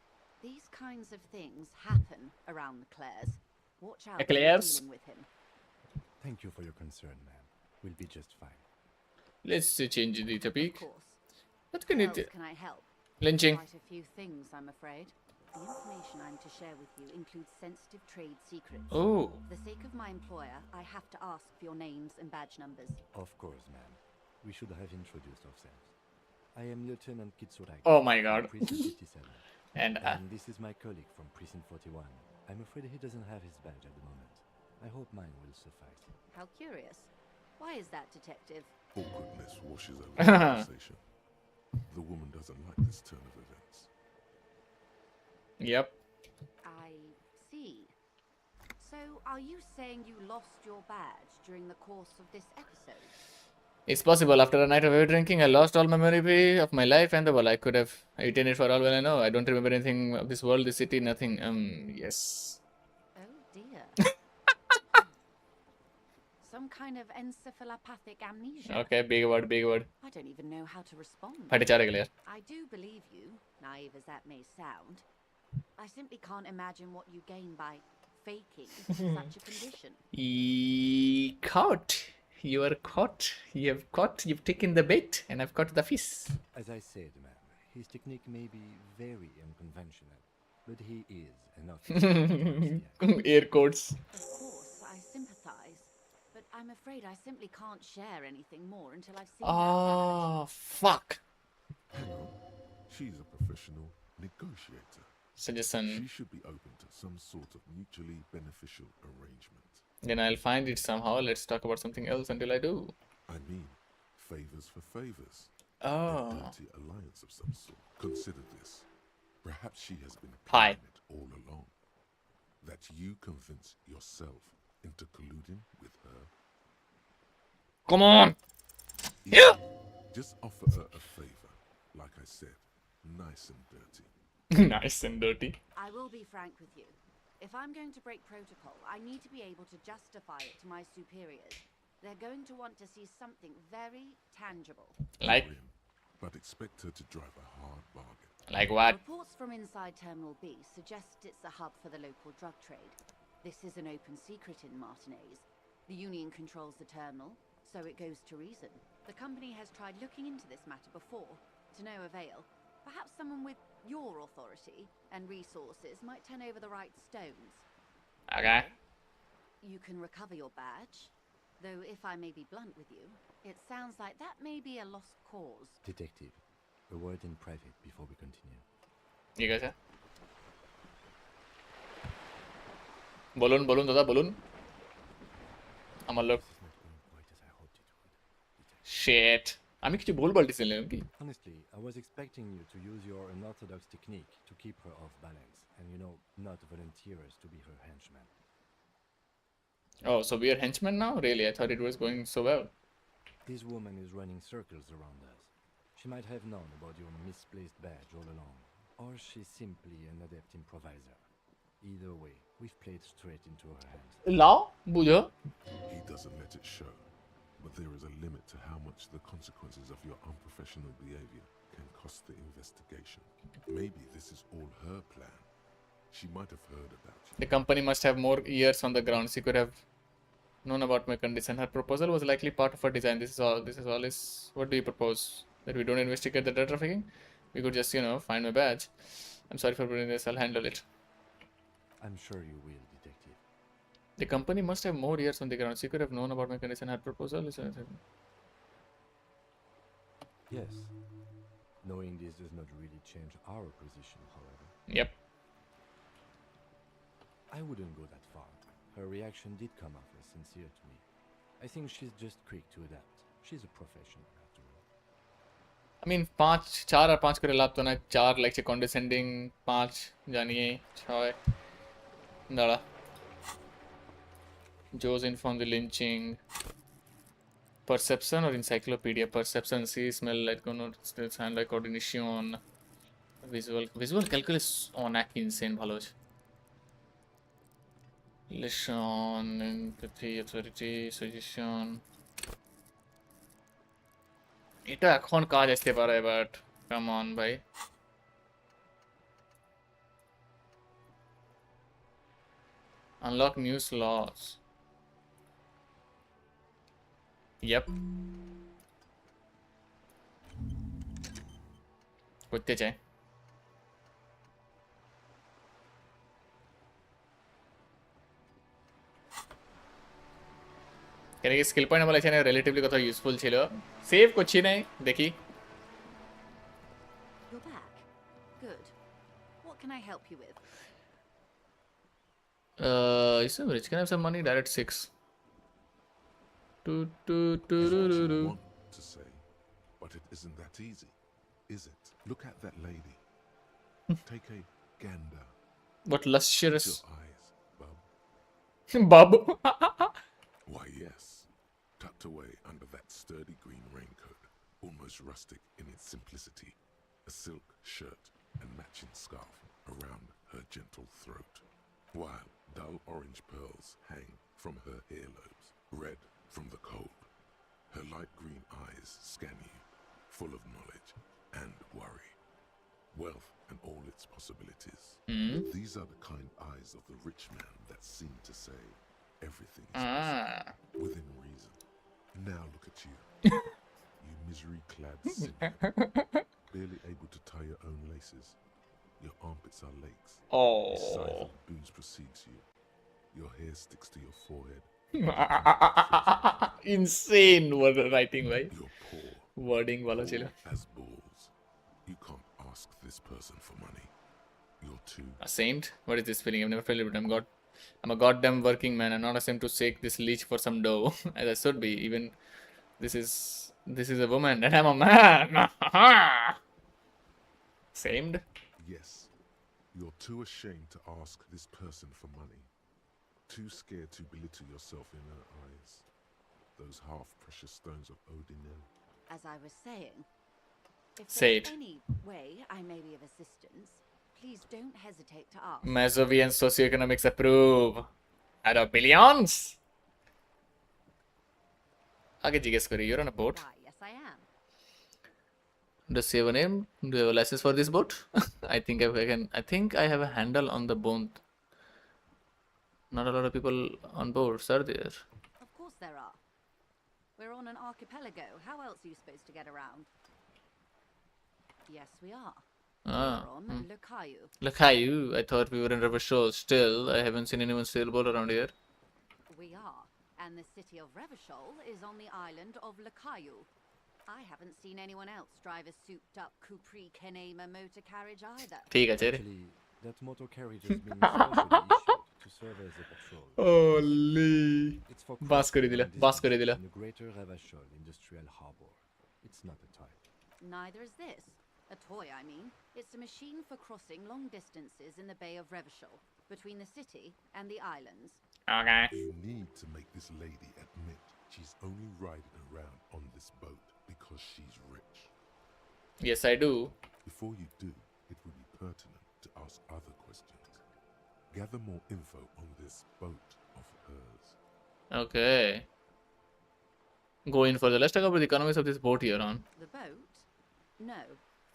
these kinds of things happen around the Clares. Watch out for dealing with him. Thank you for your concern, ma'am. We'll be just fine. Let's change the topic. Of course. What can How else can I help? Lynching. Quite a few things, I'm afraid. The information I'm to share with you includes sensitive trade secrets. Oh. For the sake of my employer, I have to ask for your names and badge numbers. Of course, ma'am. We should have introduced ourselves. I am Lieutenant Kitsuragi. Oh my god. Precinct 57. and this is my colleague from Precinct 41. I'm afraid he doesn't have his badge at the moment. I hope mine will suffice. How curious. Why is that, detective? Awkwardness washes over the conversation. The woman doesn't like this turn of events. Yep. I see. So, are you saying you lost your badge during the course of this episode? It's possible. After a night of heavy drinking, I lost all memory of my life and the world. I could have eaten it for all well I know. I don't remember anything of this world, this city, nothing. Yes. Oh dear. Some kind of encephalopathic amnesia. Okay, big word, big word. I don't even know how to respond. I do believe you, naive as that may sound. I simply can't imagine what you gain by faking such a condition. Caught. You are caught. You've taken the bait, and I've caught the fish. As I said, ma'am, his technique may be very unconventional, but he is enough. Air quotes. Of course, I sympathize, but I'm afraid I simply can't share anything more until I've seen Oh, fuck. Hang on. She's a professional negotiator. Suggestion. She should be open to some sort of mutually beneficial arrangement. Then I'll find it somehow. Let's talk about something else until I do. I mean, favors for favors. Oh. A dirty alliance of some sort. Consider this. Perhaps she has been planning it all along. That you convince yourself into colluding with her. Come on! Yeah! Just offer her a favor. Like I said, nice and dirty. Nice and dirty. I will be frank with you. If I'm going to break protocol, I need to be able to justify it to my superiors. They're going to want to see something very tangible. Like? But expect her to drive a hard bargain. Like what? Reports from inside Terminal B suggest it's a hub for the local drug trade. This is an open secret in Martinez. The Union controls the terminal, so it goes to reason. The company has tried looking into this matter before, to no avail. Perhaps someone with your authority and resources might turn over the right stones. Okay. You can recover your badge, though if I may be blunt with you, it sounds like that may be a lost cause. Detective, a word in private before we continue. You guys, balloon, dada, balloon. আমার লোক shit আমি কিছু ভুল বলতেছিলাম কি Honestly, I was expecting you to use your unorthodox technique to keep her off balance and, you know, not volunteer us to be her henchmen. Oh, so we are henchmen now? Really? I thought it was going so well. This woman is running circles around us. She might have known about your misplaced badge all along, or she's simply an adept improviser. Either way, we've played straight into her hands. Lao? Bujo? He doesn't let it show, but there is a limit to how much the consequences of your unprofessional behavior can cost the investigation. Maybe this is all her plan. She might have heard about you. The company must have more ears on the ground. She could have known about my condition. Her proposal was likely part of her design. This is all. What do you propose? That we don't investigate the data trafficking? We could just, you know, find my badge. I'm sorry for bringing this. I'll handle it. I'm sure you will, detective. The company must have more ears on the ground. She could have known about my condition. Her proposal is... Yes. Knowing this does not really change our position, however. Yep. I wouldn't go that far. Her reaction did come off as sincere to me. I think she's just quick to adapt. She's a professional, after all. I mean, 4 আর 5 করে লাভ তো না 4 লাগছে কন্ডেসেন্ডিং 5 জানিয়ে 6 দাঁড়া Joe's informed the lynching. Perception or encyclopedia? Perception, see, smell, like, sound like coordination. Visual calculus on insane ভালো আছে Listen, empathy, authority, suggestion. এটা এখন কাজ আসতে পারে বাট কাম অন ভাই unlock new slots. Yep. করতে চাই এর স্কিল পয়েন্ট বলা এখানে রিলেটিভলি কত ইউজফুল ছিল সেভ করছি নাই দেখি You're back. Good. What can I help you with? Is it rich? Can I have some money? Direct 6. It's what you want to say, but it isn't that easy, is it? Look at that lady. Take a gander. What lustrous Your eyes, bub. Bub. Why, yes. Tucked away under that sturdy green raincoat, almost rustic in its simplicity, a silk shirt and matching scarf around her gentle throat, while dull orange pearls hang from her earlobes, red from the cold. Her light green eyes scan you, full of knowledge and worry, wealth and all its possibilities. These are the kind eyes of the rich man that seem to say everything is possible, within reason. Now look at you. You misery-clad sinner. Barely able to tie your own laces. Your armpits are lakes. Oh. A scythe of booze precedes you. Your hair sticks to your forehead. Insane word writing, right? You're poor. Wording wala chila. As balls. You can't ask this person for money. You're too. A saint? What is this feeling? I've never felt it, but I'm a goddamn working man. I'm not a saint to shake this leech for some dough. As I should be. Even this is a woman and I'm a man. Samed? Yes. You're too ashamed to ask this person for money. Too scared to belittle yourself in her eyes. Those half-precious stones of Odinel. As I was saying, if Say there's it. any way I may be of assistance, please don't hesitate to ask. Masovian socioeconomics approve. Out of billions? Okay, jiges kari. You're on a boat. Why, yes I am. Does you have a name? Do you have a license for this boat? I think I think I have a handle on the boat. Not a lot of people on boards, are there? Of course there are. We're on an archipelago. How else are you supposed to get around? Yes, we are. Ah. We're on Le Caillou. Le Caillou. I thought we were in Revachol. Still, I haven't seen anyone sailboat around here. We are. And the city of Revachol is on the island of Le Caillou. I haven't seen anyone else drive a souped-up Capri Kenema motor carriage either. Actually, that motor carriage has been specially issued to serve as a patrol. Holy. It's for Bas kari dila. Bas kari dila. in the greater Revachol industrial harbor. It's not a toy. Neither is this. A toy, I mean. It's a machine for crossing long distances in the Bay of Revachol, between the city and the islands. Okay. You need to make this lady admit she's only riding around on this boat because she's rich. Yes, I do. Before you do, it would be pertinent to ask other questions. Gather more info on this boat of hers. Okay. Go in further. Let's talk about the economics of this boat here on. The boat? No.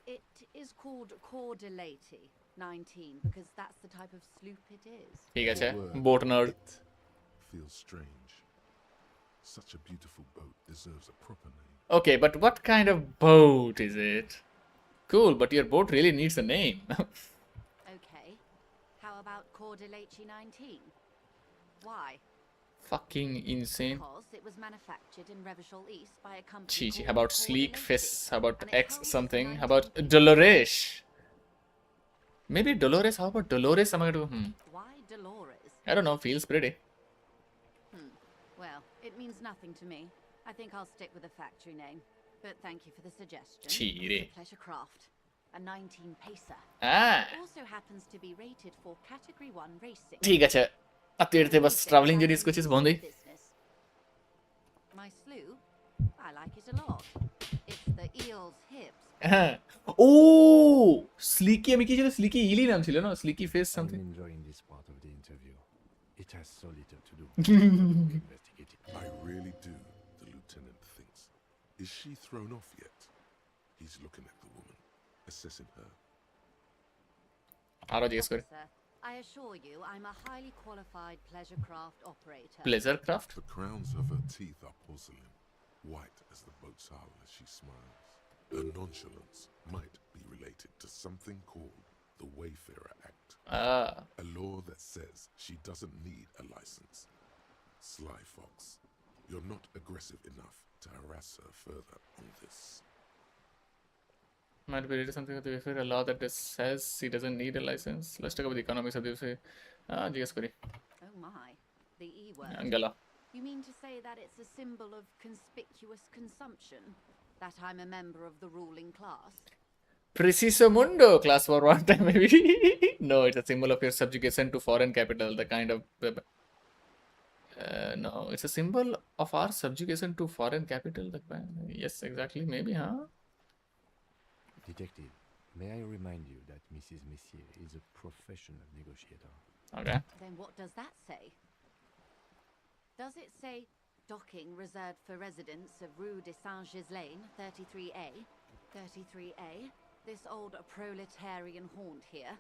It is called Cordelati 19 because that's the type of sloop it is. ठीक है The word boat nerd. it feels strange. Such a beautiful boat deserves a proper name. Okay, but what kind of boat is it? Cool, but your boat really needs a name. Okay. How about Cordelati 19? Why? Fucking insane. Because it was manufactured in Revachol East by a company Chi. called How about sleek Cordelati. fists? How about X something? How about Dolores? Maybe Dolores. How about Dolores? Am I going to? Why Dolores? I don't know. Feels pretty. Well, it means nothing to me. I think I'll stick with the factory name. But thank you for the suggestion. Chire. It's a pleasure craft. A 19 pacer. Ah. It also happens to be rated for Category 1 racing. ठीक है अब तेरे बस traveling journeys कुछ इस बंदी. My sloop? I like it a lot. It's the eel's hips. Oh, Sleeky. আমি কি ছিল Sleeky Ely নাম ছিল না? Sleeky face something. I'm enjoying this part of the interview. It has so little to do with investigating. I really do, the lieutenant thinks. Is she thrown off yet? He's looking at the woman, assessing her. How do you score? Officer, I assure you, I'm a highly qualified pleasure craft operator. Pleasure craft? The crowns of her teeth are porcelain, white as the boat's hull as she smiles. Her nonchalance might be related to something called the Wayfarer Act. A law that says she doesn't need a license. Sly Fox, you're not aggressive enough to harass her further on this. Might be related something with the Wayfarer law that says she doesn't need a license. Let's talk about the economics of this. Jigas kori. Oh my, the E word. Angela. You mean to say that it's a symbol of conspicuous consumption? That I'm a member of the ruling class? Preciso mundo, class for one time maybe. No, it's a symbol of your subjugation to foreign capital. The kind of no, it's a symbol of our subjugation to foreign capital. Yes, exactly. Maybe, huh? Detective, may I remind you that Mrs. Messier is a professional negotiator. Okay. Then what does that say? Does it say docking reserved for residents of Rue de Saint-Ghislain, 33A? 33A? This old proletarian haunt here.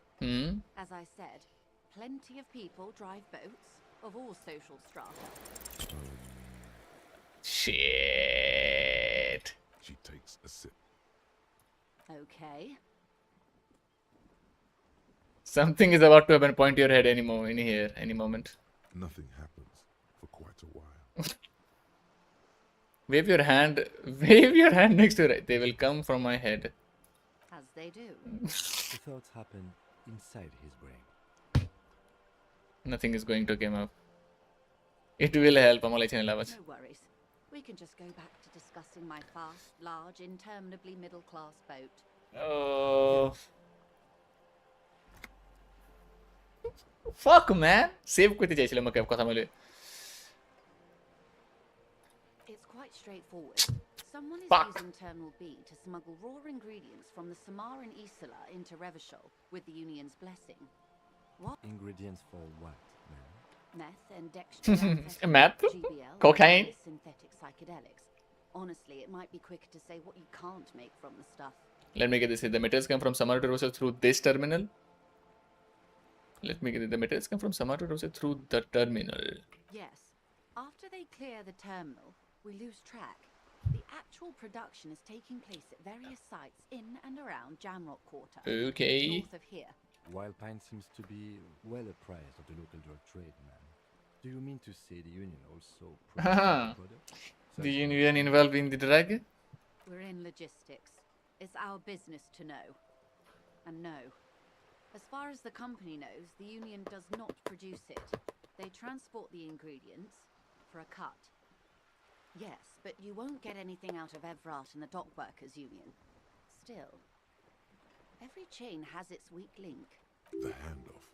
As I said, plenty of people drive boats of all social strata. Shit. She takes a sip. Okay. Something is about to happen. Point your head any moment. Nothing happens for quite a while. Wave your hand. Wave your hand next to it. They will come from my head. As they do. The thoughts happen inside his brain. Nothing is going to come up. It will help. No worries. We can just go back to discussing my fast, large, interminably middle-class boat. Oh. Fuck man. Save করতে চাইছিলাম ওকে কথা বলে। It's quite straightforward. Someone is Fuck. using Terminal B to smuggle raw ingredients from the Samar and Isla into Revachol with the Union's blessing. What? Ingredients for what, man? Meth and dextroamphetamine, Meth? GBL, Cocaine? and synthetic psychedelics. Honestly, it might be quicker to say what you can't make from the stuff. Let me get this. The materials come from Samar to Rosa through this terminal. Let me get it. The materials come from Samar to Rosa through the terminal. Yes. After they clear the terminal, we lose track. The actual production is taking place at various sites in and around Jamrock Quarter. Okay. North of here. Wild Pine seems to be well apprised of the local drug trade, man. Do you mean to say the Union also produces the product? The Union involved in the drug? We're in logistics. It's our business to know. And no. As far as the company knows, the Union does not produce it. They transport the ingredients for a cut. Yes, but you won't get anything out of Evrat and the Dock Workers Union. Still, every chain has its weak link. The handoff.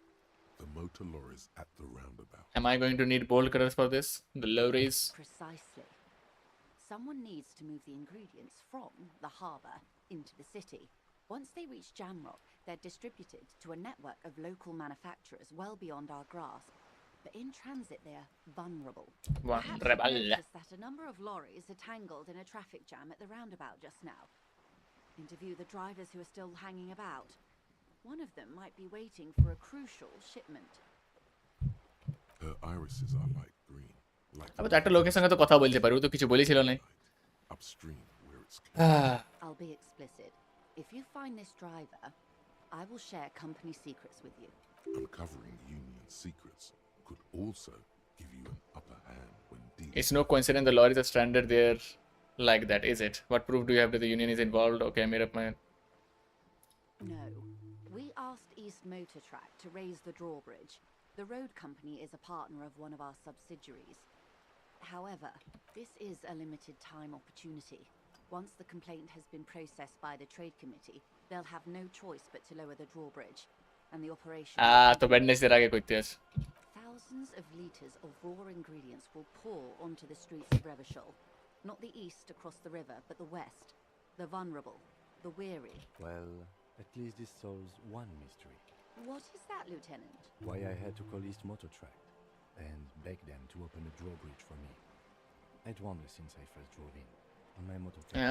The motor lorries at the roundabout. Am I going to need bold colors for this? The lorries? Precisely. Someone needs to move the ingredients from the harbour into the city. Once they reach Jamrock, they're distributed to a network of local manufacturers well beyond our grasp. But in transit, they are vulnerable. Vulnerable. Notice that a number of lorries are tangled in a traffic jam at the roundabout just now. Interview the drivers who are still hanging about. One of them might be waiting for a crucial shipment. Her irises are light green. Like আবার একটা লোকের সঙ্গে তো কথা বলতে পারি ও তো কিছু বলেছিল না upstream where it's I'll be explicit. If you find this driver, I will share company secrets with you. Uncovering Union secrets could also give you an upper hand when dealing. It's no coincidence the lorries are stranded there like that, is it? What proof do you have that the Union is involved? Okay, I made up my... No. We asked East Motor Track to raise the drawbridge. The road company is a partner of one of our subsidiaries. However, this is a limited time opportunity. Once the complaint has been processed by the trade committee, they'll have no choice but to lower the drawbridge, and the operation... তো Wednesday আগে করতে আছে Thousands of litres of raw ingredients will pour onto the streets of Revachol. Not the east across the river, but the west. The vulnerable, the weary. Well, at least this solves one mystery. What is that, Lieutenant? Why I had to call East Motor Track and beg them to open a drawbridge for me. I'd wondered since I first drove in on my motorcycle.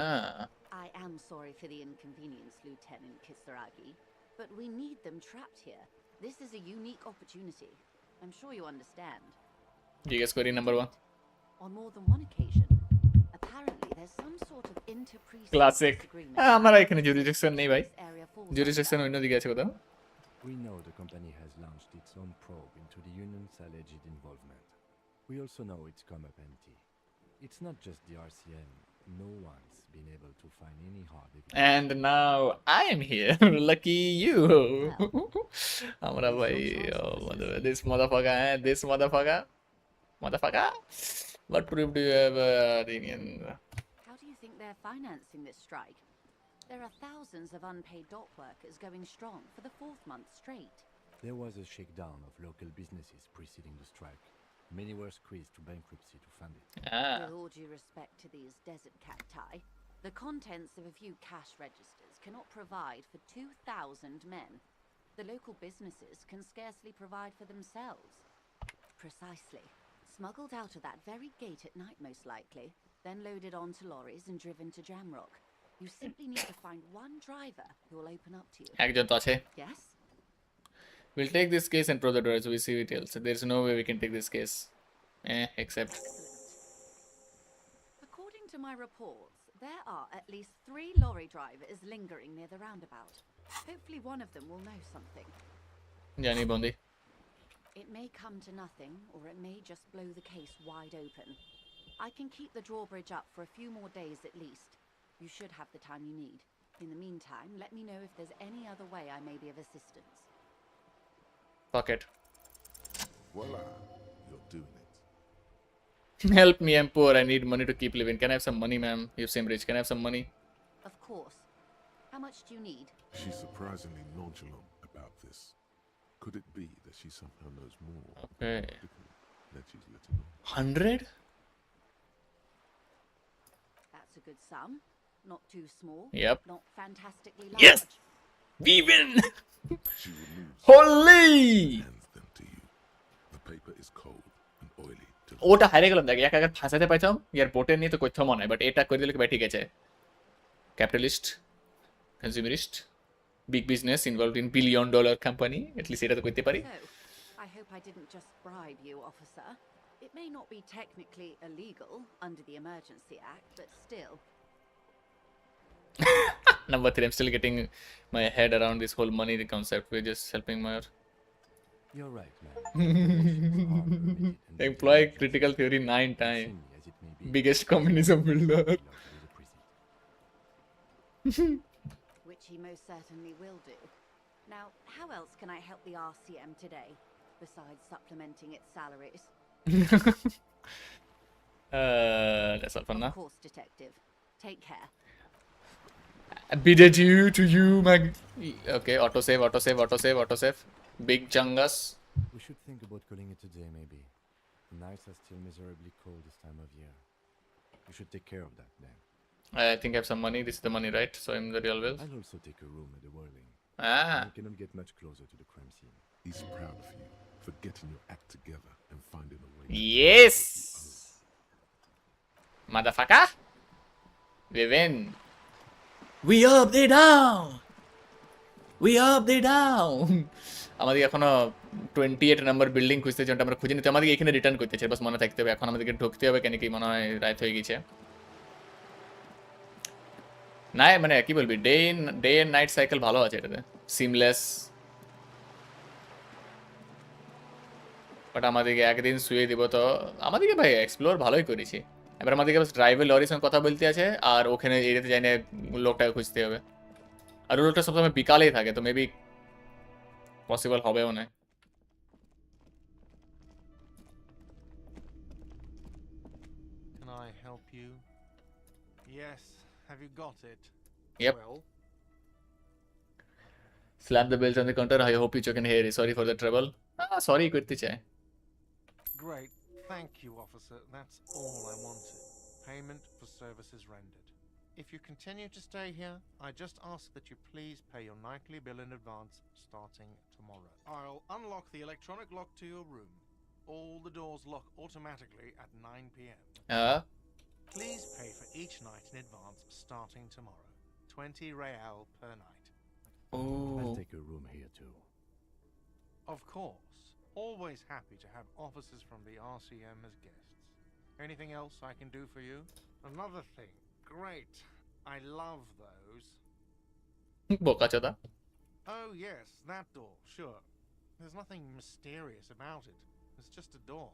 I am sorry for the inconvenience, Lieutenant Kisaragi, but we need them trapped here. This is a unique opportunity. I'm sure you understand. জিজ্ঞেস করি number 1 On more than one occasion, apparently there's some sort of inter-precinct classic disagreement. আমার এখানে jurisdiction নেই ভাই jurisdiction অন্যদিকে আছে কোথাও We know the company has launched its own probe into the Union's alleged involvement. We also know it's come up empty. It's not just the RCM. No one's been able to find any hard evidence. And now I am here. Lucky you. Amra bhai, oh, this motherfucker, this motherfucker. Motherfucker. What proof do you have, Union? How do you think they're financing this strike? There are thousands of unpaid dock workers going strong for the 4th month straight. There was a shakedown of local businesses preceding the strike. Many were squeezed to bankruptcy to fund it. With all due respect to these desert cacti, the contents of a few cash registers cannot provide for 2,000 men. The local businesses can scarcely provide for themselves. Precisely. Smuggled out of that very gate at night, most likely, then loaded onto lorries and driven to Jamrock. You simply need to find one driver who will open up to you. একজন তো আছে Yes? We'll take this case and prove the doors. We see details. There's no way we can take this case. Except. to my reports, there are at least 3 lorry drivers lingering near the roundabout. Hopefully one of them will know something. Jani Bondi. It may come to nothing, or it may just blow the case wide open. I can keep the drawbridge up for a few more days at least. You should have the time you need. In the meantime, let me know if there's any other way I may be of assistance. Fuck it. Voila, you're doing it. Help me, I'm poor. I need money to keep living. Can I have some money, ma'am? You seem rich. Can I have some money? Of course. How much do you need? She's surprisingly nonchalant about this. Could it be that she somehow knows more? Okay. That she's letting on. 100? That's a good sum. Not too small. Yep. Not fantastically large. Yes! We win! She removes Holy! hands them to you. The paper is cold and oily. ওটা হারিয়ে গেলাম দেখ একা ফাঁসাতে পাইতাম ইয়ার বোটে নিয়ে তো কইতে মনে হয় বাট এটা করে দিলে কি ভাই ঠিক আছে capitalist consumerist big business involved in $1 billion company at least এটা তো কইতে পারি I hope I didn't just bribe you, officer. It may not be technically illegal under the Emergency Act, but still. Number 3, I'm still getting my head around this whole money concept. We're just helping Mayor. You're right, man. Employ critical theory 9 times. Biggest communism builder. Which he most certainly will do. Now, how else can I help the RCM today, besides supplementing its salaries? That's all for now. Of course, detective. Take care. Bidded you to you, Mag. Okay, autosave, autosave, autosave, autosave. Big chungus. We should think about calling it a day, maybe. The nights are still miserably cold this time of year. We should take care of that then. I think I have some money. This is the money, right? So I'm the real will. I'll also take a room at the Whirling. Ah. We cannot get much closer to the crime scene. He's proud of you for getting your act together and finding a way. Yes! Motherfucker! We win. We up, they down! We up, they down! আমাদের এখনো 28 নম্বর building খুঁজতে যেটা আমরা খুঁজে নিতে আমাদের এখানে return করতে চাই বাস মনে থাকতে হবে এখন আমাদেরকে ঢুকতে হবে কেন কি মনে হয় রাত হয়ে গেছে না মানে কি বলবি ডে এন্ড নাইট সাইকেল ভালো আছে এটাতে সিমলেস বাট আমাদেরকে একদিন শুয়ে দিব তো আমাদেরকে ভাই এক্সপ্লোর ভালোই করেছি এবার আমাদেরকে বাস ড্রাইভার লরির সঙ্গে কথা বলতে আছে আর ওখানে এরিয়াতে যাই না লোকটাকে খুঁজতে হবে আর লোকটা সবসময় বিকালেই থাকে তো মেবি পসিবল হবেও না Can I help you? Yes. Have you got it? Yep. Well, Slam the bells on the counter. I hope you can hear it. Sorry for the trouble. Sorry করতে চাই great. Thank you, officer. That's all I wanted. Payment for services rendered. If you continue to stay here, I just ask that you please pay your nightly bill in advance starting tomorrow. I'll unlock the electronic lock to your room. All the doors lock automatically at 9 p.m. Please pay for each night in advance starting tomorrow. 20 real per night. I'll take a room here too. Of course. Always happy to have officers from the RCM as guests. Anything else I can do for you? Another thing. Great. I love those. বোকাচোদা Oh yes, that door, sure. There's nothing mysterious about it. It's just a door.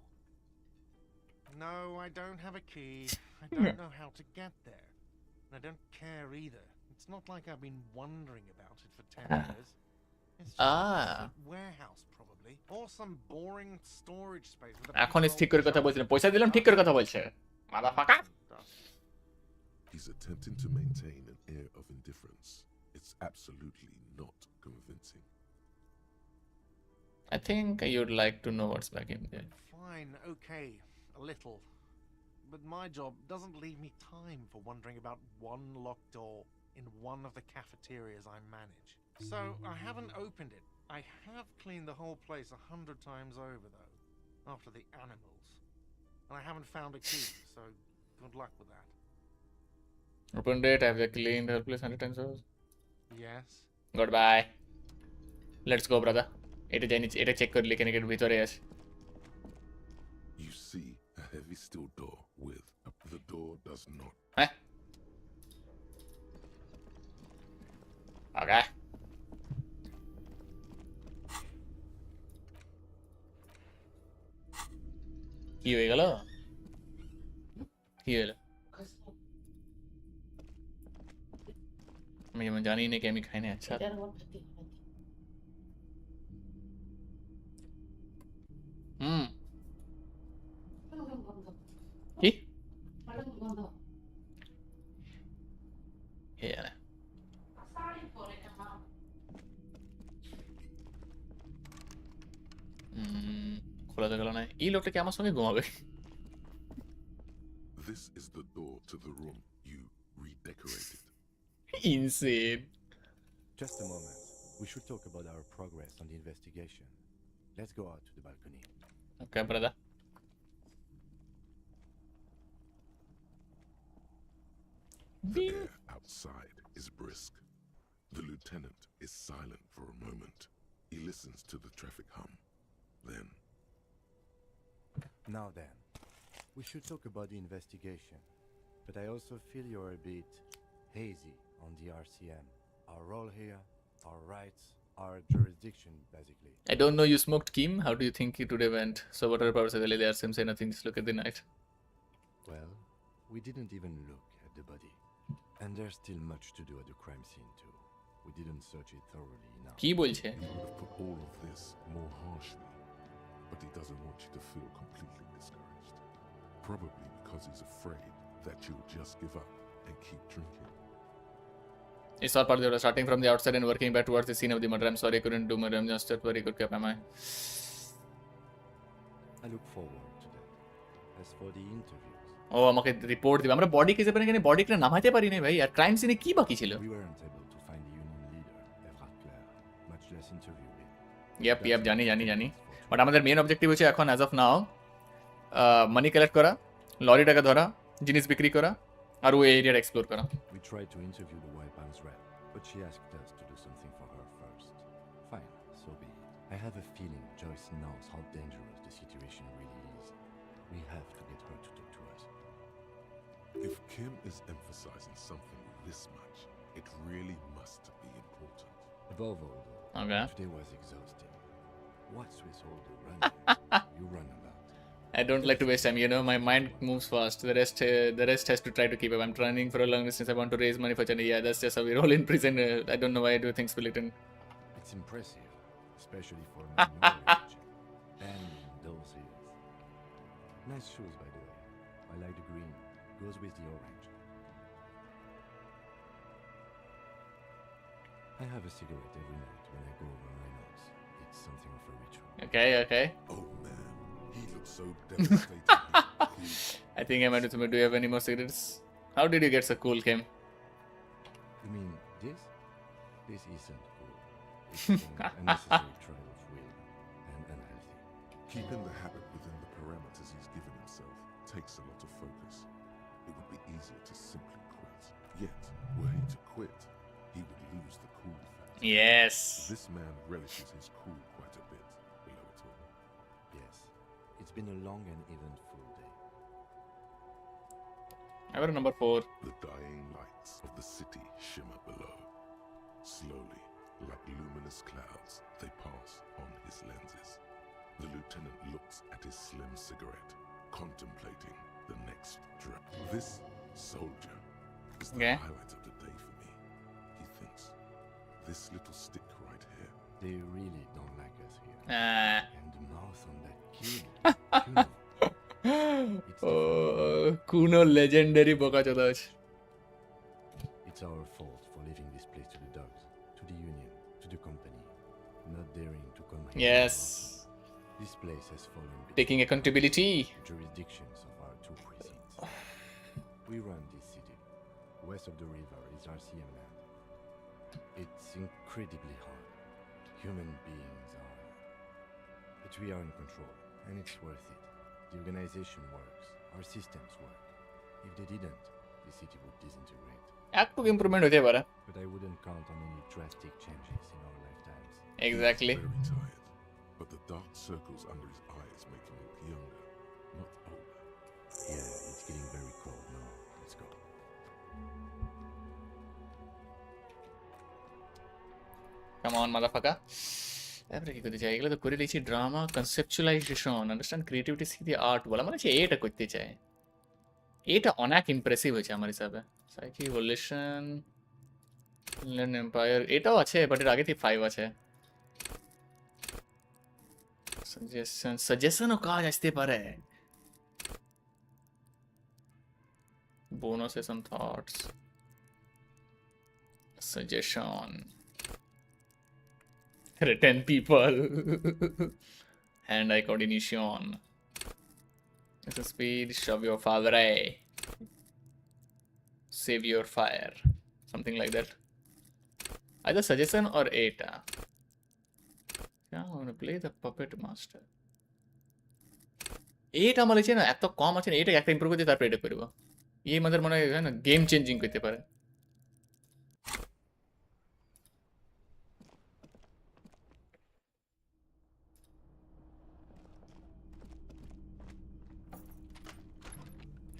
No, I don't have a key. I don't know how to get there. And I don't care either. It's not like I've been wondering about it for 10 years. It's just a warehouse probably. Or some boring storage space with a এখন big ঠিক old করে কথা shelf. বলছিলাম পয়সা দিলাম ঠিক করে কথা বলছে মাদারফাকার He's attempting to maintain an air of indifference. It's absolutely not convincing. I think you'd like to know what's back in there. Fine, okay, a little. But my job doesn't leave me time for wondering about one locked door in one of the cafeterias I manage. So I haven't opened it. I have cleaned the whole place 100 times over, though, after the animals. And I haven't found a key, so good luck with that. Opened it, have you cleaned her place 100 times over? Yes. Goodbye. Let's go, brother. এটা জানি এটা check করলে কেন ভিতরে আছে You see a heavy steel door with the door does not. Okay. কি হয়ে গেল? কি হলো? আমি যেমন জানি না কি আমি খাই না। আচ্ছা কি খোলা তো গেল না। এই লোকটা কি আমার সঙ্গে ঘুমাবে? This is the door to the room you redecorated. Insane. Just a moment. We should talk about our progress on the investigation. Let's go out to the balcony. Okay, brother. The air outside is brisk. The lieutenant is silent for a moment. He listens to the traffic hum. Then... Now then, we should talk about the investigation. But I also feel you're a bit hazy on the RCM. Our role here, our rights, our jurisdiction, basically. I don't know you smoked Kim. How do you think it would have went? So what are the powers of the RCM say nothing, just look at the night. Well, we didn't even look at the body. And there's still much to do at the crime scene too. We didn't search it thoroughly enough. কি বলছে? He would have put all of this more harshly, but he doesn't want you to feel completely discouraged. Probably because he's afraid that you'll just give up and keep drinking. It's all part of the starting from the outside and working back towards the scene of the murder. I'm sorry I couldn't do murder. I'm just a very good cap, am I? I look forward to that. As for the interviews, ও আমাকে report দিবে। আমরা body কেসে পারি কেন? Body কে নামাইতে পারি না ভাই। আর crime সিনে কি বাকি ছিল? we weren't able to find the union leader, Evrat, much less interview him. Yep জানি। বাট আমাদের মেইন অবজেক্টিভ হচ্ছে এখন as of now money collect করা, লরিটাকে ধরা, জিনিস বিক্রি করা আর ওই এরিয়াটা এক্সপ্লোর করা। We tried to interview the White Palms rep, but she asked us to do something for her first. Fine, so be it. I have a feeling Joyce knows how dangerous the situation really is. We have to get her to talk to us. If Kim is emphasizing something this much, it really must be important. Above all, though, Okay. today was exhausting. What's with all the running? You run about. I don't like to waste time, you know, my mind moves fast. The rest has to try to keep up. I'm running for a long distance. I want to raise money for charity. Yeah, that's just how we roll in prison. I don't know why I do things for Litton. It's impressive, especially for a man your age. And those ears. Nice shoes, by the way. I like the green. Goes with the orange. I have a cigarette every night when I go over my notes. It's something of a ritual. Okay. Oh man, he looks so devastated. I think I might do. Do you have any more cigarettes? How did you get so cool, Kim? You mean this? This isn't cool. It's an unnecessary trial of will and unhealthy. Keeping the habit within the parameters he's given himself takes a lot of focus. It would be easier to simply quit. Yet, were he to quit, he would lose the cool factor. Yes. This man relishes his cool quite a bit, below it all. Yes. It's been a long and eventful day. Ever number 4. The dying lights of the city shimmer below. Slowly, like luminous clouds, they pass on his lenses. The lieutenant looks at his slim cigarette, contemplating the next drip. This soldier is the highlight of the day for me. He thinks, this little stick right here. They really don't like us here. And the mouth on that kid. Kuno legendary bokachadash. It's our fault for leaving this place to the dogs, to the union, to the company, not daring to come here. Yes. This place has fallen Taking accountability. Jurisdictions of our 2 precincts. We run this city. West of the river is RCM land. It's incredibly hard. Human beings are. But we are in control, and it's worth it. The organization works. Our systems work. If they didn't, the city would disintegrate. একটু improvement হতে পারে। But I wouldn't count on any drastic changes in our lifetimes. Exactly. He's very tired, but the dark circles under his eyes make him look younger, not older. Yeah, it's getting very cold now. Come on motherfucker তারপরে কি করতে চাই এগুলো তো করে দিয়েছি drama conceptualisation understand creativity see the art বলা মানে হচ্ছে এটা করতে চাই এটা অনেক ইমপ্রেসিভ হয়েছে আমার হিসাবে সাইকি ইভলিউশন ইনল্যান্ড এম্পায়ার এটাও আছে বাট এর আগে থেকে 5 আছে সাজেশনও কাজ আসতে পারে bonuses and thoughts suggestion retain people hand-eye coordination it's a speed shove your father save your fire something like that either suggestion or eta yeah, I'm gonna play the puppet master এটা আমার লাগছে না এত কম আছে না এটা একটা improve করতে তারপর এটা করবো এই আমাদের মনে হয় না গেম চেঞ্জিং করতে পারে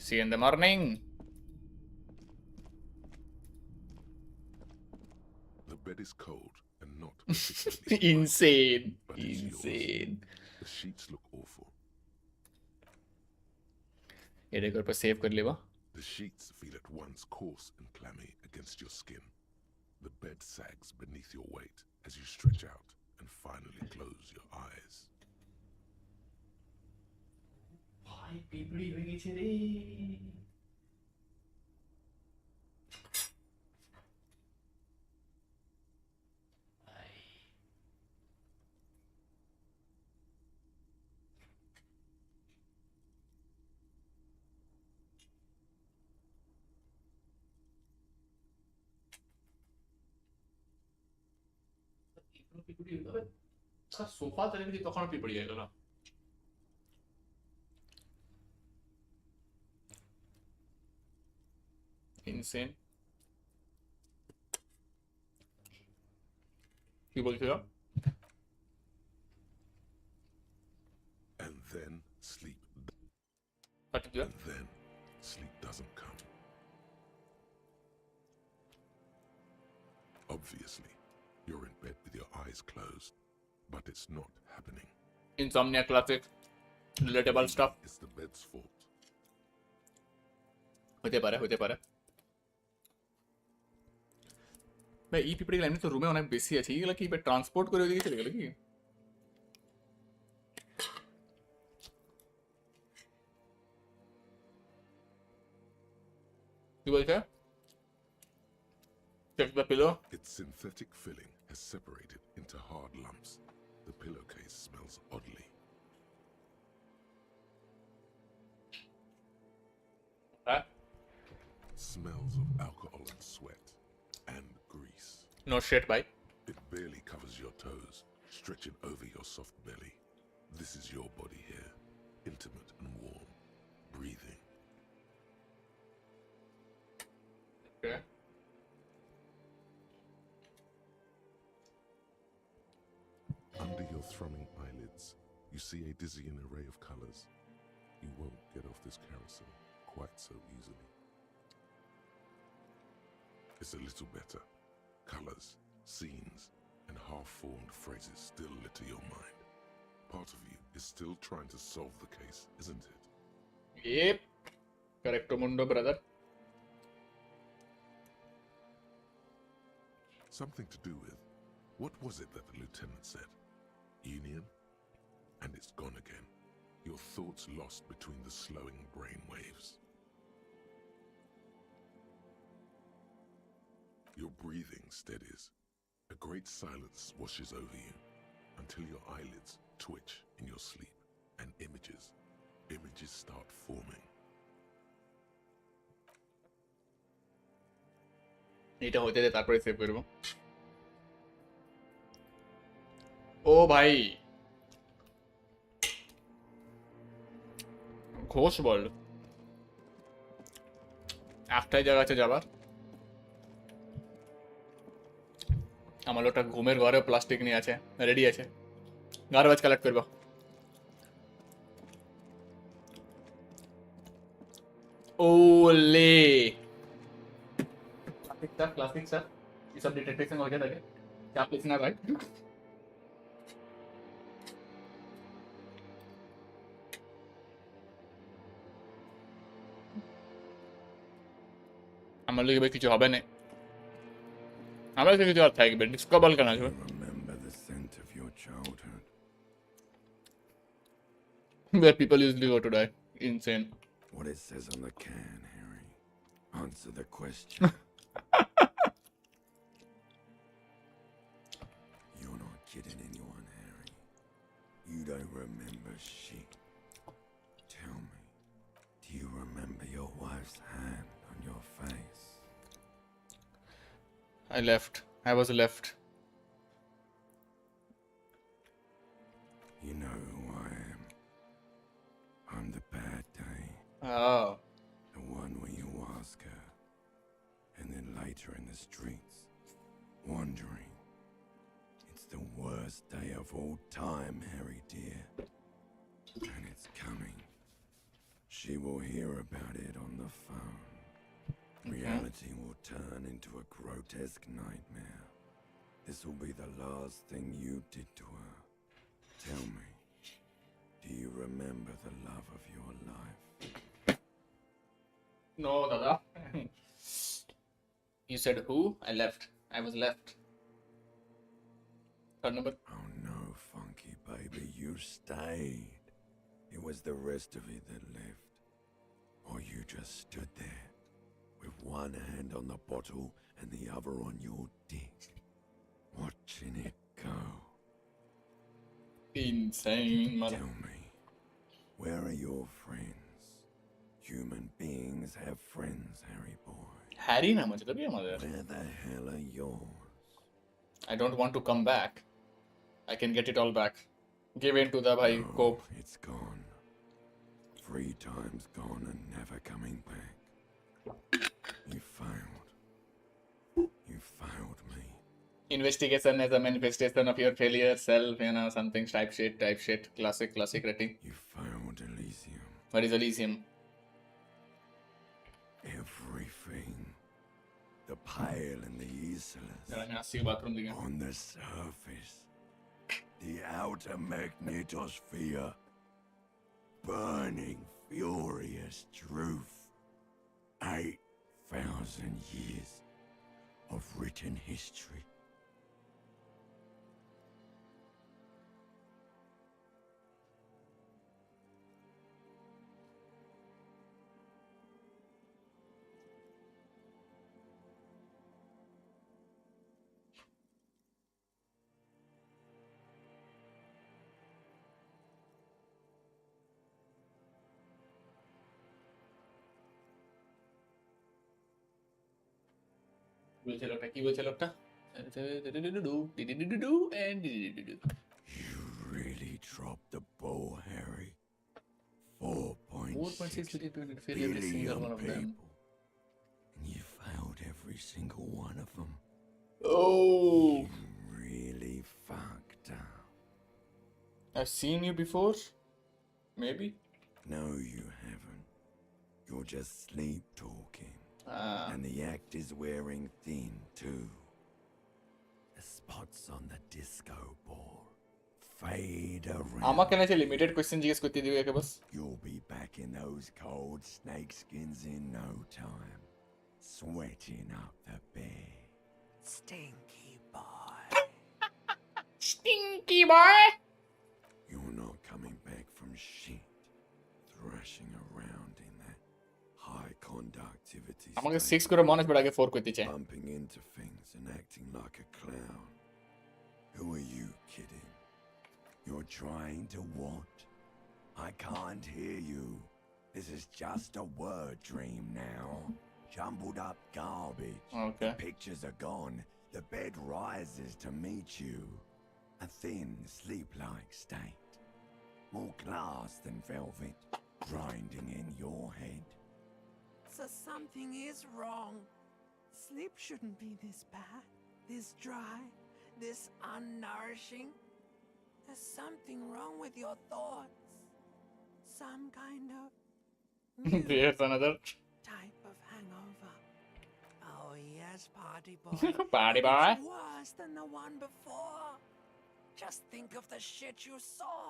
see you in the morning The bed is cold and not insane but it's insane yours. The sheets look awful. এটা একবার পর সেভ করে লিবা The sheets feel at once coarse and clammy against your skin. The bed sags beneath your weight as you stretch out and finally close your eyes. ভাই পিপড়ি হয়ে গেছে রে পিপড়ি হবে সোফা তলে যদি তখন পিপড়ি হয়ে গেল insane কি বলছো And then sleep. And then sleep doesn't come. Obviously, you're in bed with your eyes closed, but it's not happening. insomnia classic relatable stuff It's the bed's fault. হতে পারে ভাই এই পিপড়িগুলো এমনি তো রুমে অনেক বেশি আছে এইগুলো কি ট্রান্সপোর্ট করে ওদিকে চলে গেল কি কি বলছে check the pillow Its synthetic filling has separated into hard lumps. The pillowcase smells oddly. Smells of alcohol and sweat and grease. No shit, bye. It barely covers your toes, stretching over your soft belly. This is your body here, intimate and warm, breathing. Okay. Under your thrumming eyelids, you see a dizzying array of colors. You won't get off this carousel quite so easily. It's a little better. Colors, scenes, and half-formed phrases still litter your mind. Part of you is still trying to solve the case, isn't it? Yep. Correcto mundo, brother. Something to do with, what was it that the lieutenant said? Union? And it's gone again. Your thoughts lost between the slowing brain waves. Your breathing steadies. A great silence washes over you until your eyelids twitch in your sleep and images start forming. এটা হতে দে তারপরে save করব ও ভাই ঘোষ বল একটাই জায়গা আছে যাবার আমার লোকটা ঘুমের ঘরে প্লাস্টিক নিয়ে আছে রেডি আছে গার্বেজ কালেক্ট করব ओले क्लासिक सर ये सब डिटेक्शन हो गया था क्या Chap listener, right? আমার লিগে কিছু হবে না আমার কাছে কিছু আর থাকবে ডিসকভার কেন আসবে Remember the scent of your childhood. where people usually go to die insane What it says on the can, Harry. Answer the question. You're not kidding anyone, Harry. You don't remember shit. Tell me, do you remember your wife's hand on your face? I was left You know who I am. I'm the bad day. oh The one where you ask her. And then later in the streets, wandering. It's the worst day of all time, Harry dear. And it's coming. She will hear about it on the phone. Reality will turn into a grotesque nightmare. This will be the last thing you did to her. Tell me, do you remember the love of your life? no dada you said who I was left third number Oh no, Funky baby, you stayed. It was the rest of it that left. Or you just stood there, with one hand on the bottle and the other on your dick, watching it go. insane man. Tell me, where are your friends? Human beings have friends, Harry boy. Harry naam আছে তবে আমাদের Where the hell are yours? I don't want to come back I can get it all back give in to the bhai cope It's gone. 3 times gone and never coming back. You failed. You failed me. investigation as a manifestation of your failure self you know something type shit classic rating You failed Elysium. what is Elysium Everything. The pale and the useless. আমি আসছি bathroom দিকে On the surface. The outer magnetosphere. Burning, furious truth. 8,000 years of written history. কি বলছে লোকটা You really dropped the ball, Harry. 4.6 billion fail every single one of them people. And you failed every single one of them. oh You really fucked up. I've seen you before maybe No, you haven't. You're just sleep talking. And the act is wearing thin, too. The spots on the disco ball fade around. আমাকে না limited question জিজ্ঞেস করতে দিবে একে বাস You'll be back in those cold snakeskins in no time, sweating up the bed. Stinky boy. Stinky boy You're not coming back from shit, thrashing around in that high conductivity আমাকে state, 6 করে মনে পড়ে আগে 4 করতে চাই bumping into things and acting like a clown. Who are you kidding? You're trying to what? I can't hear you. This is just a word dream now. Jumbled up garbage. Okay. The pictures are gone. The bed rises to meet you. A thin, sleep-like state. More glass than velvet, grinding in your head. So something is wrong. Sleep shouldn't be this bad, this dry, this unnourishing. There's something wrong with your thoughts. Some kind of there's another type of hangover. Oh, Oh yes, party boy. Party And boy. it's worse than the one before. Just think of the shit you saw.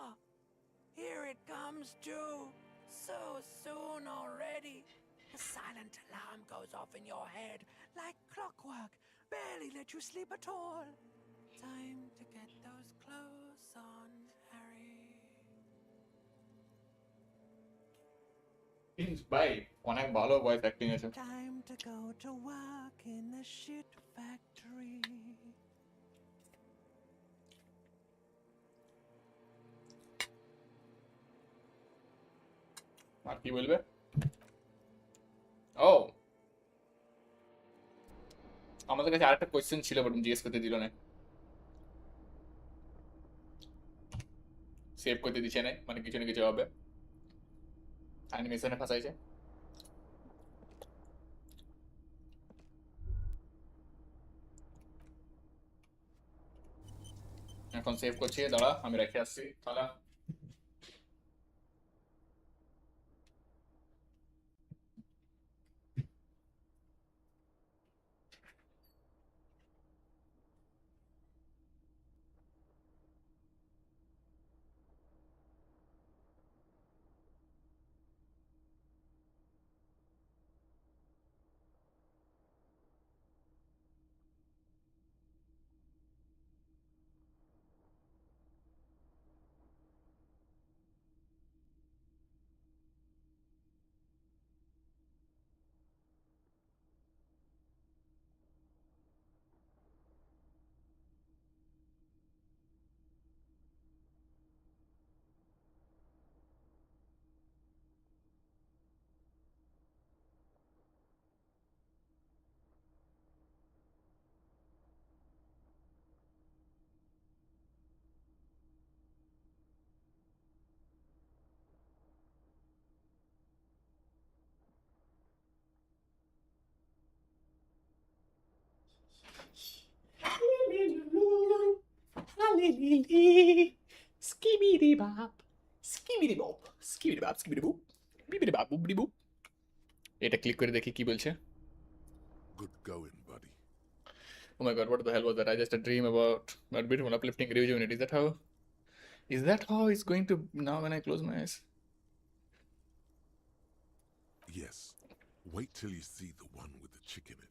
Here it comes too. So soon already. The silent alarm goes off in your head like clockwork. Barely let you sleep at all. Time to get those clothes on, Harry. ভাই অনেক ভালো voice acting আছে। Time to go to work in the shit factory. আর কি বলবে? ও আমাদের কাছে আরেকটা question ছিল বাট জিজ্ঞেস করতে দিল না। সেভ করতে দিচ্ছে না, মানে কিছু না কিছু হবে, অ্যানিমেশনে ফাঁসাইছে। এখন সেভ করছি, দাঁড়া আমি রেখে আসছি তাহলে। Skibidi bop, skibidi bop, skibidi bop, skibidi boop, bibidi bop, boopidi boop. এটা ক্লিক করে দেখি কি বলছে। Good going, buddy. Oh my god, what the hell was that? I just a dream about that beautiful uplifting rejuvenate. Is that how it's going to now when I close my eyes? Yes. Wait till you see the one with the chick in it.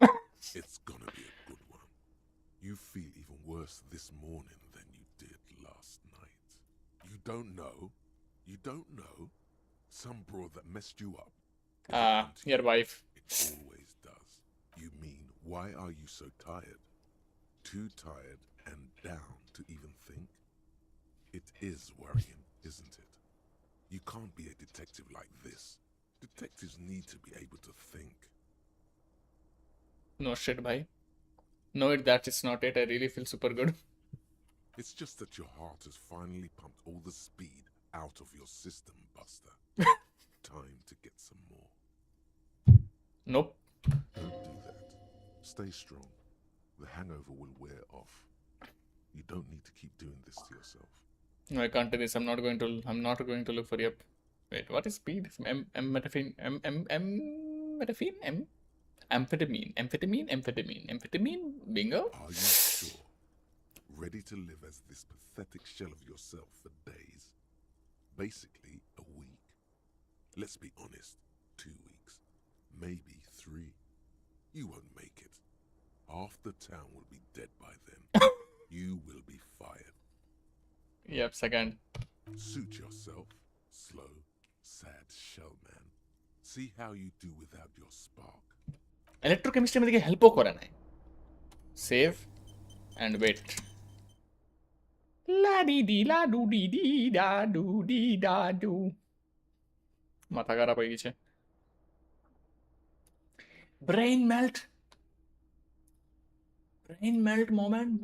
It's gonna be a good one. You feel even worse this morning than you did last night. You don't know? You don't know? Some broad that messed you up. Your wife. It always does. You mean, why are you so tired? Too tired and down to even think? It is worrying, isn't it? You can't be a detective like this. Detectives need to be able to think. No shit, bhai. No, that is not it. I really feel super good. It's just that your heart has finally pumped all the speed out of your system, Buster. Time to get some more. Nope. Don't do that. Stay strong. The hangover will wear off. You don't need to keep doing this to yourself. No, I can't do this. I'm not going to look for you. Wait, what is speed? Amphetamine. Amphetamine. Bingo. Are you sure? Ready to live as this pathetic shell of yourself for days? Basically, a week. Let's be honest, 2 weeks. Maybe 3. You won't make it. Half the town will be dead by then. You will be fired. Yep, second. Suit yourself, slow, sad shell man. See how you do without your spark. Electrochemistry में देखिए help करे ना. Save and wait. La di di la do di di da do di da do. মাথা খারাপ হয়ে গেছে। Brain melt. Brain melt moment.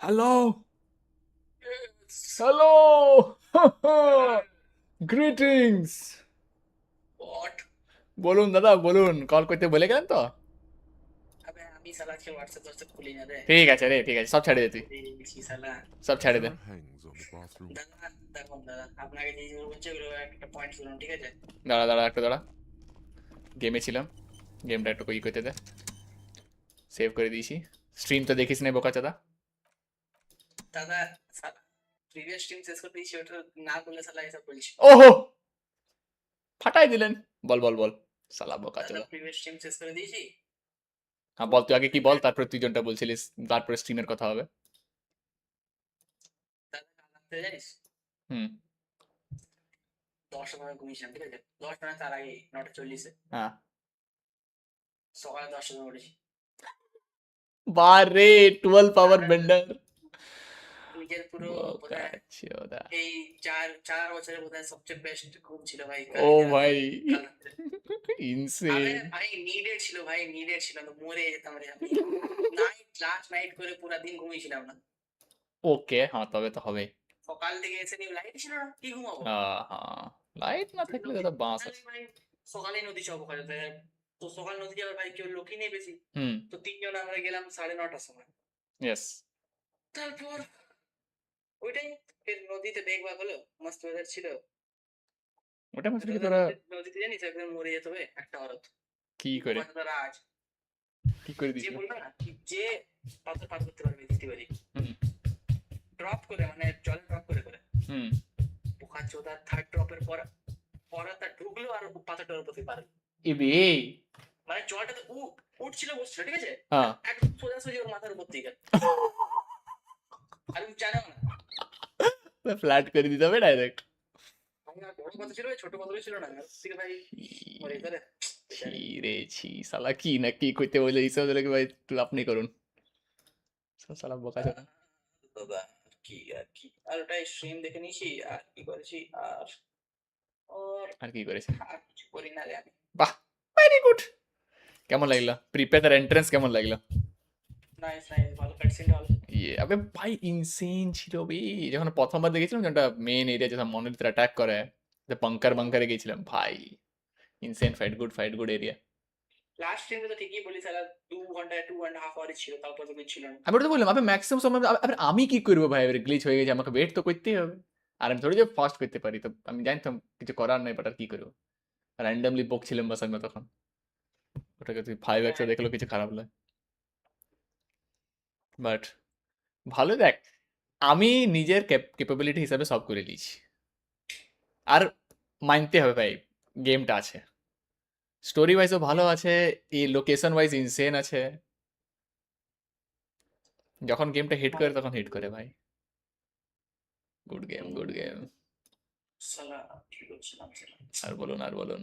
Hello. Yes. Hello. Greetings. What? বলুন দাদা বলুন, কল করতে বলে গেলেন তো? ঠিক আছে রে, ঠিক আছে, সব ছেড়ে দে তুই, সব ছেড়ে দে। Hangs on the bathroom. দাঁড়া দাঁড়া একটু দাঁড়া, গেমে ছিলাম, গেমটা একটু ই করতে দে, সেভ করে দিয়েছি। স্ট্রিম তো দেখিস না বোকা চাদা। ওহো ফাটাই দিলেন, বল বল বল সালা বোকা চাদা। হ্যাঁ বল, তুই আগে কি বল, তারপরে তুই জনটা বলছিলিস, তারপরে স্ট্রিমের কথা হবে। হুম, 10টার সময় ঘুমিয়েছিলাম, ঠিক আছে? 10টা না তার আগে 9:40-এ হ্যাঁ সকালে 10টার সময় উঠেছি। বারে 12 পাওয়ার বেন্ডার, নিজের পুরো বোকা চাদা। এই 4 বছরের বোধহয় সবচেয়ে বেস্ট ঘুম ছিল ভাই। ও ভাই ইনসেন। ভাই নিডেড ছিল, ভাই নিডেড ছিল, তো মরে যেতাম রে আমি। লাস্ট নাইট করে পুরো দিন ঘুমিয়েছিলাম না। ওকে হ্যাঁ তবে তো হবে। সকাল থেকে এসে নিউ লাইট ছিল না, কি ঘুমাবো? লাইট না থাকলে তো বাস আছে। ভাই সকালে নদী যাবো, তো সকাল নদী যাওয়ার ভাই কেউ লোকই নেই বেশি, হুম তো 3 জন আমরা গেলাম 9:30টার সময়। ইয়েস, তারপর ওইটাই ফের নদীতে বেগবাগ হলো, মস্ত ওয়েদার ছিল। ওটা মাত্র কি তোরা নদীতে জানিস একদম মরে যেতে হবে একটা অরত। কি করে রাজ কি করে যে দিছিল? বলবে না যে পাথর পার করতে পারবে দিতে পারি, হুম ড্রপ করে, মানে জল ড্রপ করে করে। হুম বোকা চোদা থার্ড ড্রপের পর পরাটা ঢুকলো আর পাথরটার উপর থেকে পারলো। ইবে মানে জলটা তো উঠছিল বসছিল, ঠিক আছে? হ্যাঁ একদম সোজাসুজি ওর মাথার উপর থেকে, আর আমি জানো না ফ্ল্যাট করে দিতে হবে ডাইরেক্ট। বড় কথা ছিল, ছোট কথা ছিল না, ঠিক ভাই মরে গেলে। ছি রে ছি, শালা কি না কি কইতে বলে এইসব দিলে কি ভাই তুই আপনি করুন, শালা বোকা চোদা। দাদা কি আর কি, আর ওটাই স্ট্রিম দেখে নিয়েছি, আর কি করেছি, আর কি করেছে? আর কিছু করি না রে আমি। বাহ ভেরি গুড। কেমন লাগলো প্রিপে তার এন্ট্রান্স, কেমন লাগলো? নাইস নাইস, ভালো কাটসিন ভালো। ইয়ে আবে ভাই ইনসেন ছিল বে, যখন প্রথমবার দেখেছিলাম যেটা মেন এরিয়া যেটা মনিটর অ্যাটাক করে, যে বাঙ্কারে গেছিলাম ভাই, insane fight, good area. Last স্ট্রিমে তো ঠিকই বলি সালা 2.5 আওয়ার ছিল, তারপর তো কিছু ছিল না। আমি তো বললাম আপনি ম্যাক্সিমাম সময় আমি কি করবো ভাই, এবার গ্লিচ হয়ে গেছে, আমাকে ওয়েট তো করতেই হবে, আর আমি থোড়ি যে ফাস্ট করতে পারি, তো আমি জানতাম কিছু করার নাই, বাট আর কি করবো, র্যান্ডমলি বকছিলাম বাস আমি তখন, ওটাকে তুই 5x দেখলো কিছু খারাপ লাগে, বাট ভালো। দেখ আমি নিজের ক্যাপাবিলিটি হিসাবে সব করে নিয়েছি, আর মানতে হবে ভাই গেমটা আছে, স্টোরি ওয়াইজও ভালো আছে, এই লোকেশন ওয়াইজ ইনসেন আছে, যখন গেমটা হিট করে তখন হিট করে ভাই, গুড গেম। সালা কি বলছিলাম আর বলুন।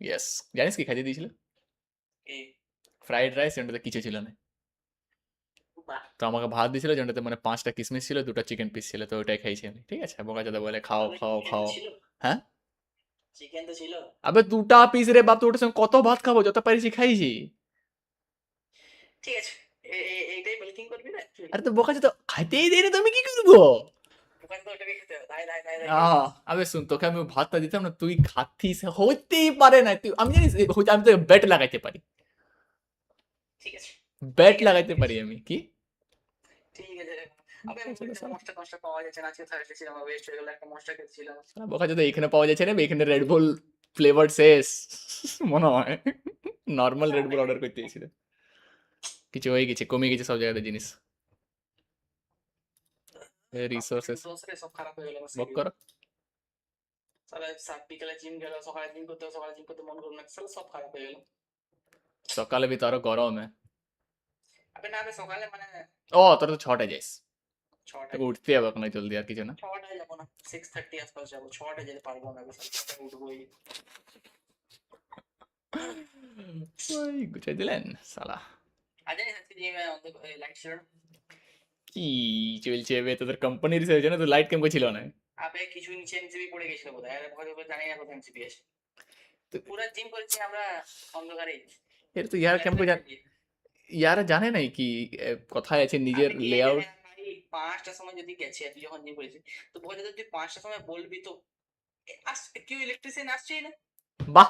ইয়েস, জানিস কি খাইয়ে দিয়েছিল? ফ্রাইড রাইস, যেটাতে কিছু ছিল না, তো আমাকে ভাত দিয়েছিল যেটাতে মানে 5টা কিশমিশ ছিল, 2টা চিকেন পিস ছিল, তো ওটাই খাইছি আমি, ঠিক আছে? বোকা দাদা বলে খাও। হ্যাঁ চিকেন তো ছিল। আবে 2টা পিস রে বাপ, তো ওটার সঙ্গে কত ভাত খাবো, যত পারিছি খাইছি। ঠিক আছে, এইটাই বলকিং করবি না? আরে তো বোকা তো খাইতেই দেই না, তুমি কি করবো? দোকান তো ওটাকে খেতে হবে, দাই। আবে শুন, তোকে আমি ভাতটা দিতাম না, তুই খাচ্ছিস, হইতেই পারে না, তুই আমি জানিস আমি তো ব্যাট লাগাইতে পারি, ঠিক আছে ব্যাট লাগাইতে পারি আমি, কি ঠিক আছে। আবে মশটা পাওয়া যাচ্ছে না, আজকে থার্সডে ছিল, আমার ওয়েস্ট হয়ে গেল, একটা মশটা খেয়েছিলাম। বোকা যদি এখানে পাওয়া যাচ্ছে না, এখানে রেড বুল ফ্লেভার শেষ মনে হয়, নর্মাল রেড বুল অর্ডার করতে গেছিল, কিছু হয়ে গেছে, কমে গেছে সব জায়গাতে জিনিস, রিসোর্সেস সব খারাপ হয়ে গেল। বক করো সালা বিকেলে জিম গেল, সকালে জিম করতে মন করলো না, সব খারাপ হয়ে গেল। সকালে भी तो আরো গরম है। আবে না, সকালে মানে ও তোর তো 6টায় যাইস, 6টায় উঠতে হবে এখন জলদি, আর কিছু না। 6টায় যাবো না, 6:30 আসপাস যাবো, 6টায় যেতে পারবো না, 6টায় উঠবোই। ওই গুছাই দিলেন শালা। আজ আজকে জিমে লাইট ছিল না। কি চলছে বে তোদের কোম্পানির রিসার্চ না, তো লাইট কেমন ছিল না? আবে কিছু নিচে এমসিবি পড়ে গেছিল বোধহয়, আর ভয় জানি না কোথায় এমসিবি আছে, তো পুরো জিম করেছি আমরা অন্ধকারে। এর তো ইয়ার কেমন ইয়ারা জানে নাই কি কোথায় আছে নিজের লেআউট। 5টার সময় যদি গেছে, তুই যখন জিম করেছিস, তো ভয় যদি 5টার সময় বলবি তো কেউ ইলেকট্রিশিয়ান আসছেই না। বাহ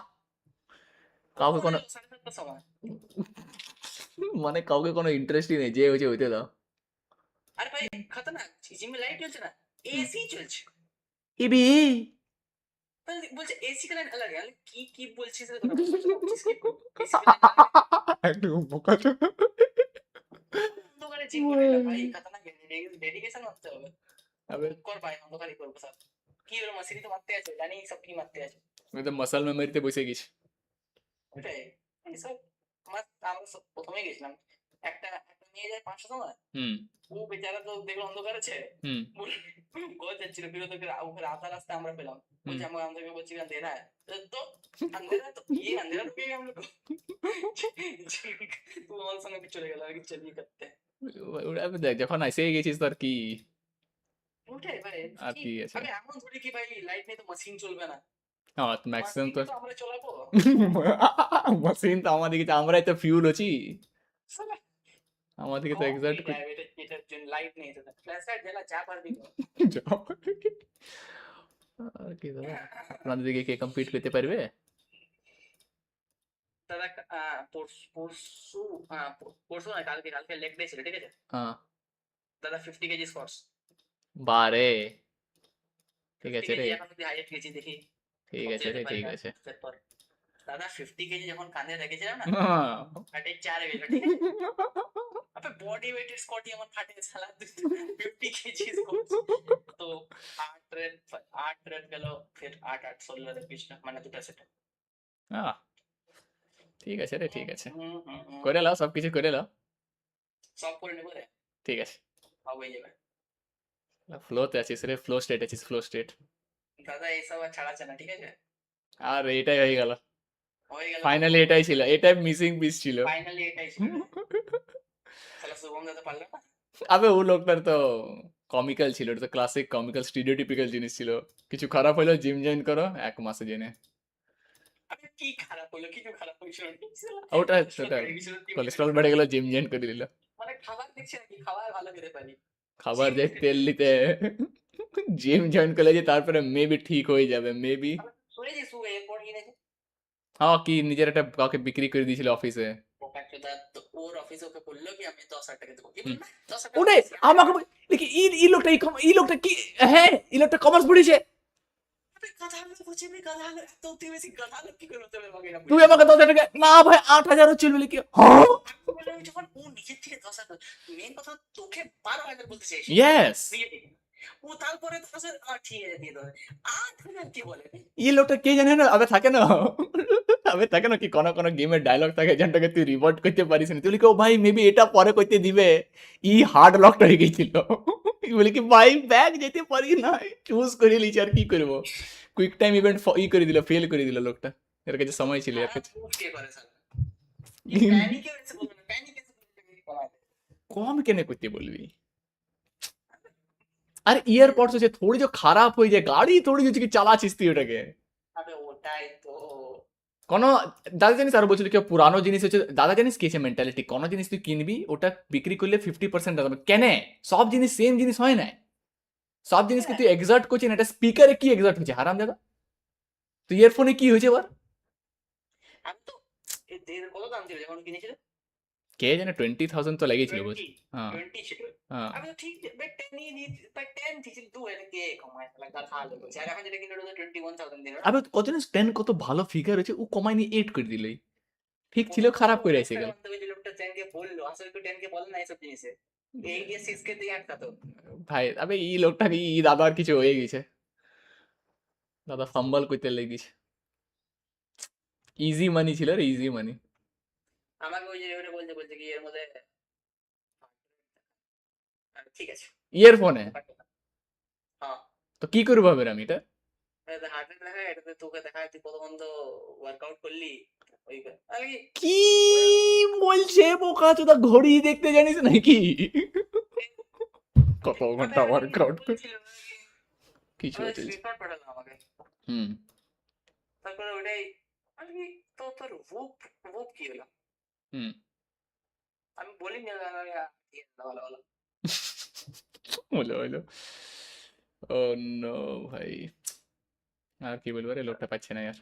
কাউকে কোনো একটা সময় মানে কাউকে কোনো ইন্টারেস্টই নেই, যে হয়েছে হইতে দাও। আরে ভাই খতরনাক, জিমে লাইট চলছে না, এসি চলছে। ইবি তাহলে বলছে এসি কারেন্ট লাগে, আমি কি কি বলছিস রে তোরা, বলছিস কি এসি কারেন্ট একটু বোকাচো। অন্ধকারে জিম করে এলাম ভাই, খতরনাক ডেডিকেশন মারতে হবে। अबे কর ভাই, অন্ধকারই করবো সব। কি হলো, মাসিরি তো মারতে আছে, জানি সব কি মারতে আছে। আমি তো মাসাল মেমোরিতে বসে গেছি। ওটাই এইসব আমরা প্রথমেই গেছিলাম, একটা নিয়ে যায় 500 সময়, ও বেচারা তো দেখলো অন্ধকার আছে, কোথায় যাচ্ছিল ফিরত, ওখানে আধা রাস্তা আমরা পেলাম, বলছে আমাদেরকে বলছি अंधेरा है तो अंधेरा तो ये अंधेरा तो हम लोग তো আমার সঙ্গে চলে গেল আর কি চলিয়ে করতে। ওটা দেখ যখন এসে গেছিস তোর কি ওটাই ভাই, আর কি আছে। আরে এমন ধরে কি ভাই লাইট নেই তো মেশিন চলবে না, হ্যাঁ ম্যাক্সিমাম তো আমরা চলাবো মেশিন তো আমাদেরকে, আমরাই তো ফিউল আছি আমাদেরকে তো এক্সাক্ট এটার জন্য লাইট নেই, তো ফ্ল্যাশ লাইট জ্বালা যা পারবি আর কি দাদা, আপনাদের দিকে কে কমপ্লিট করতে পারবে দাদা? পরশু পরশু না কালকে, কালকে লেগ ডে ছিল, ঠিক আছে? হ্যাঁ দাদা 50 কেজি স্কোয়াটস। বারে ঠিক আছে রে, এখন যদি হাইট গেছি দেখি। ঠিক আছে রে, ঠিক আছে দাদা 50 কেজি যখন কাঁধে রেখেছিলাম না, হাটে 4 হয়ে গেল, ঠিক আছে? আপনি বডি ওয়েটের স্কোয়াটই আমার ফাটে সালা 50 কেজি স্কোয়াট, তো 8 রেপ গেল, फिर 8 8 16 রেপ পিছনা, মানে দুটো সেট। হ্যাঁ ঠিক আছে রে, ঠিক আছে করে লাও, সব কিছু করে লাও, সব করে নেব রে, ঠিক আছে হয়ে যাবে। ফ্লোতে আছিস রে, ফ্লো স্টেট আছিস, ফ্লো স্টেট। দাদা এইসব আর ছাড়াচ্ছে না, ঠিক আছে? আর এটাই হয়ে গেল, ফাইনালি এটাই ছিল, এটাই মিসিং পিস ছিল। ফাইনালি এটাই ছিল, সালা শুভম দাদা পারলো না। আবে ও লোকটার তো কমিক্যাল ছিল, এটা তো ক্লাসিক কমিক্যাল স্টিরিওটিপিক্যাল জিনিস ছিল, কিছু খারাপ হলো জিম জয়েন করো 1 মাসে জেনে। আবে কি খারাপ হলো, কিছু খারাপ হইছিল ওটা কোলেস্ট্রল বেড়ে গেল, জিম জয়েন করে দিল। মানে খাবার দেখছে নাকি, খাবার ভালো খেতে পারি, খাবার যে তেল নিতে জিম জয়েন করলে যে তারপরে মেবি ঠিক হয়ে যাবে, মেবি। শুনেছিস ও এরপর কিনেছে? হ্যাঁ কি নিজের একটা কাউকে বিক্রি করে দিয়েছিল অফিসে, ওর অফিসে ওকে বললো কি আমি 10,000 টাকা দেবো, ওরে আমাকে দেখি এই লোকটা, এই লোকটা কি, হ্যাঁ এই লোকটা কমার্স পড়েছে। তুই আমাকে 10,000 টাকা, না ভাই 8,000 হচ্ছিল বলে কি, হ্যাঁ যখন ও নিজের থেকে 10,000, মেন কথা তোকে 12,000 বলতে চাইছি, ইয়েস ও তারপরে 10,000 ঠিক আছে দিয়ে দেবে, 8,000 কি বলে এই লোকটা কে জানে না। আবে থাকে না, আবে থাকে না কি কোন কোন গেমের ডায়লগ থাকে যেটাকে তুই রিভোর্ট করতে পারিস না, তুই লিখো ভাই মেবি এটা পরে করতে দিবে, ই হার্ড লকটা হয়ে গেছিল, বলে কি ভাই ব্যাগ যেতে পারি না, চুজ করে লিছি আর কি করব, কুইক টাইম ইভেন্ট ই করে দিল, ফেল করে দিল লোকটা, এর কাছে সময় ছিল এর কাছে। কম কেনে করতে বলবি, আর ইয়ারপডস হচ্ছে থোড়ি যে খারাপ হয়ে যায়, গাড়ি থোড়ি যে কি চালাচ্ছিস তুই ওটাকে। আবে ওটাই তো কোনো দাদা জানিস, আর বলছিল কি পুরানো জিনিস হচ্ছে, দাদা জানিস কি আছে মেন্টালিটি, কোনো জিনিস তুই কিনবি ওটা বিক্রি করলে 50% দাদা কেন, সব জিনিস সেম জিনিস হয় না, সব জিনিসকে তুই এক্সাক্ট করছিস না, এটা স্পিকারে কি এক্সাক্ট হচ্ছে হারাম দাদা, তো ইয়ারফোনে কি হয়েছে এবার, আমি তো কত দাম ছিল যখন কিনেছিল, কে জানে 20,000 তো লেগেছিল বল। হ্যাঁ 20 ছিল, হ্যাঁ আমি তো ঠিক বাট 10 নিয়ে দিই, বাট 10 দিছিল তুই এটা কে কমায় লাগা ভালো বলছে, আর এখন যেটা কিনলো 21,000 দিল। আবে কত জানিস 10 কত ভালো ফিগার হয়েছে, ও কমাই নিয়ে 8 করে দিলই, ঠিক ছিল খারাপ করে আইছে গেল। তুমি যে লোকটা 10 কে বললো আসলে তো 10 কে বল না এসব জিনিসে, এই যে 6 কে দিয়ে একটা তো ভাই আবে এই লোকটাকে ই দাদার কিছু হয়ে গেছে, দাদা ফাম্বল করতে লেগেছে, ইজি মানি ছিল রে, ইজি মানি। আমাকে ওই যে ওটা বলতে কি এর মধ্যে ঠিক আছে ইয়ারফোনে, হ্যাঁ তো কি করবো হবে আমি এটা, এটা হার্ট রেট দেখা, এটা তোকে দেখায় তুই কতক্ষণ তো ওয়ার্কআউট করলি, ওই আরে কি বলছে বোকা চোদা, ঘড়ি দেখতে জানিস নাকি, কত ঘন্টা ওয়ার্কআউট কিছু হচ্ছে। স্ক্রিনশট পাঠালাম আমাকে, তারপরে ওটাই আমি তো তোর বুক কি হলো, আমি বলি না ভালো ভালো বলো বলো, ও নো ভাই আর কি বলবো রে, লোকটা পাচ্ছে না यार।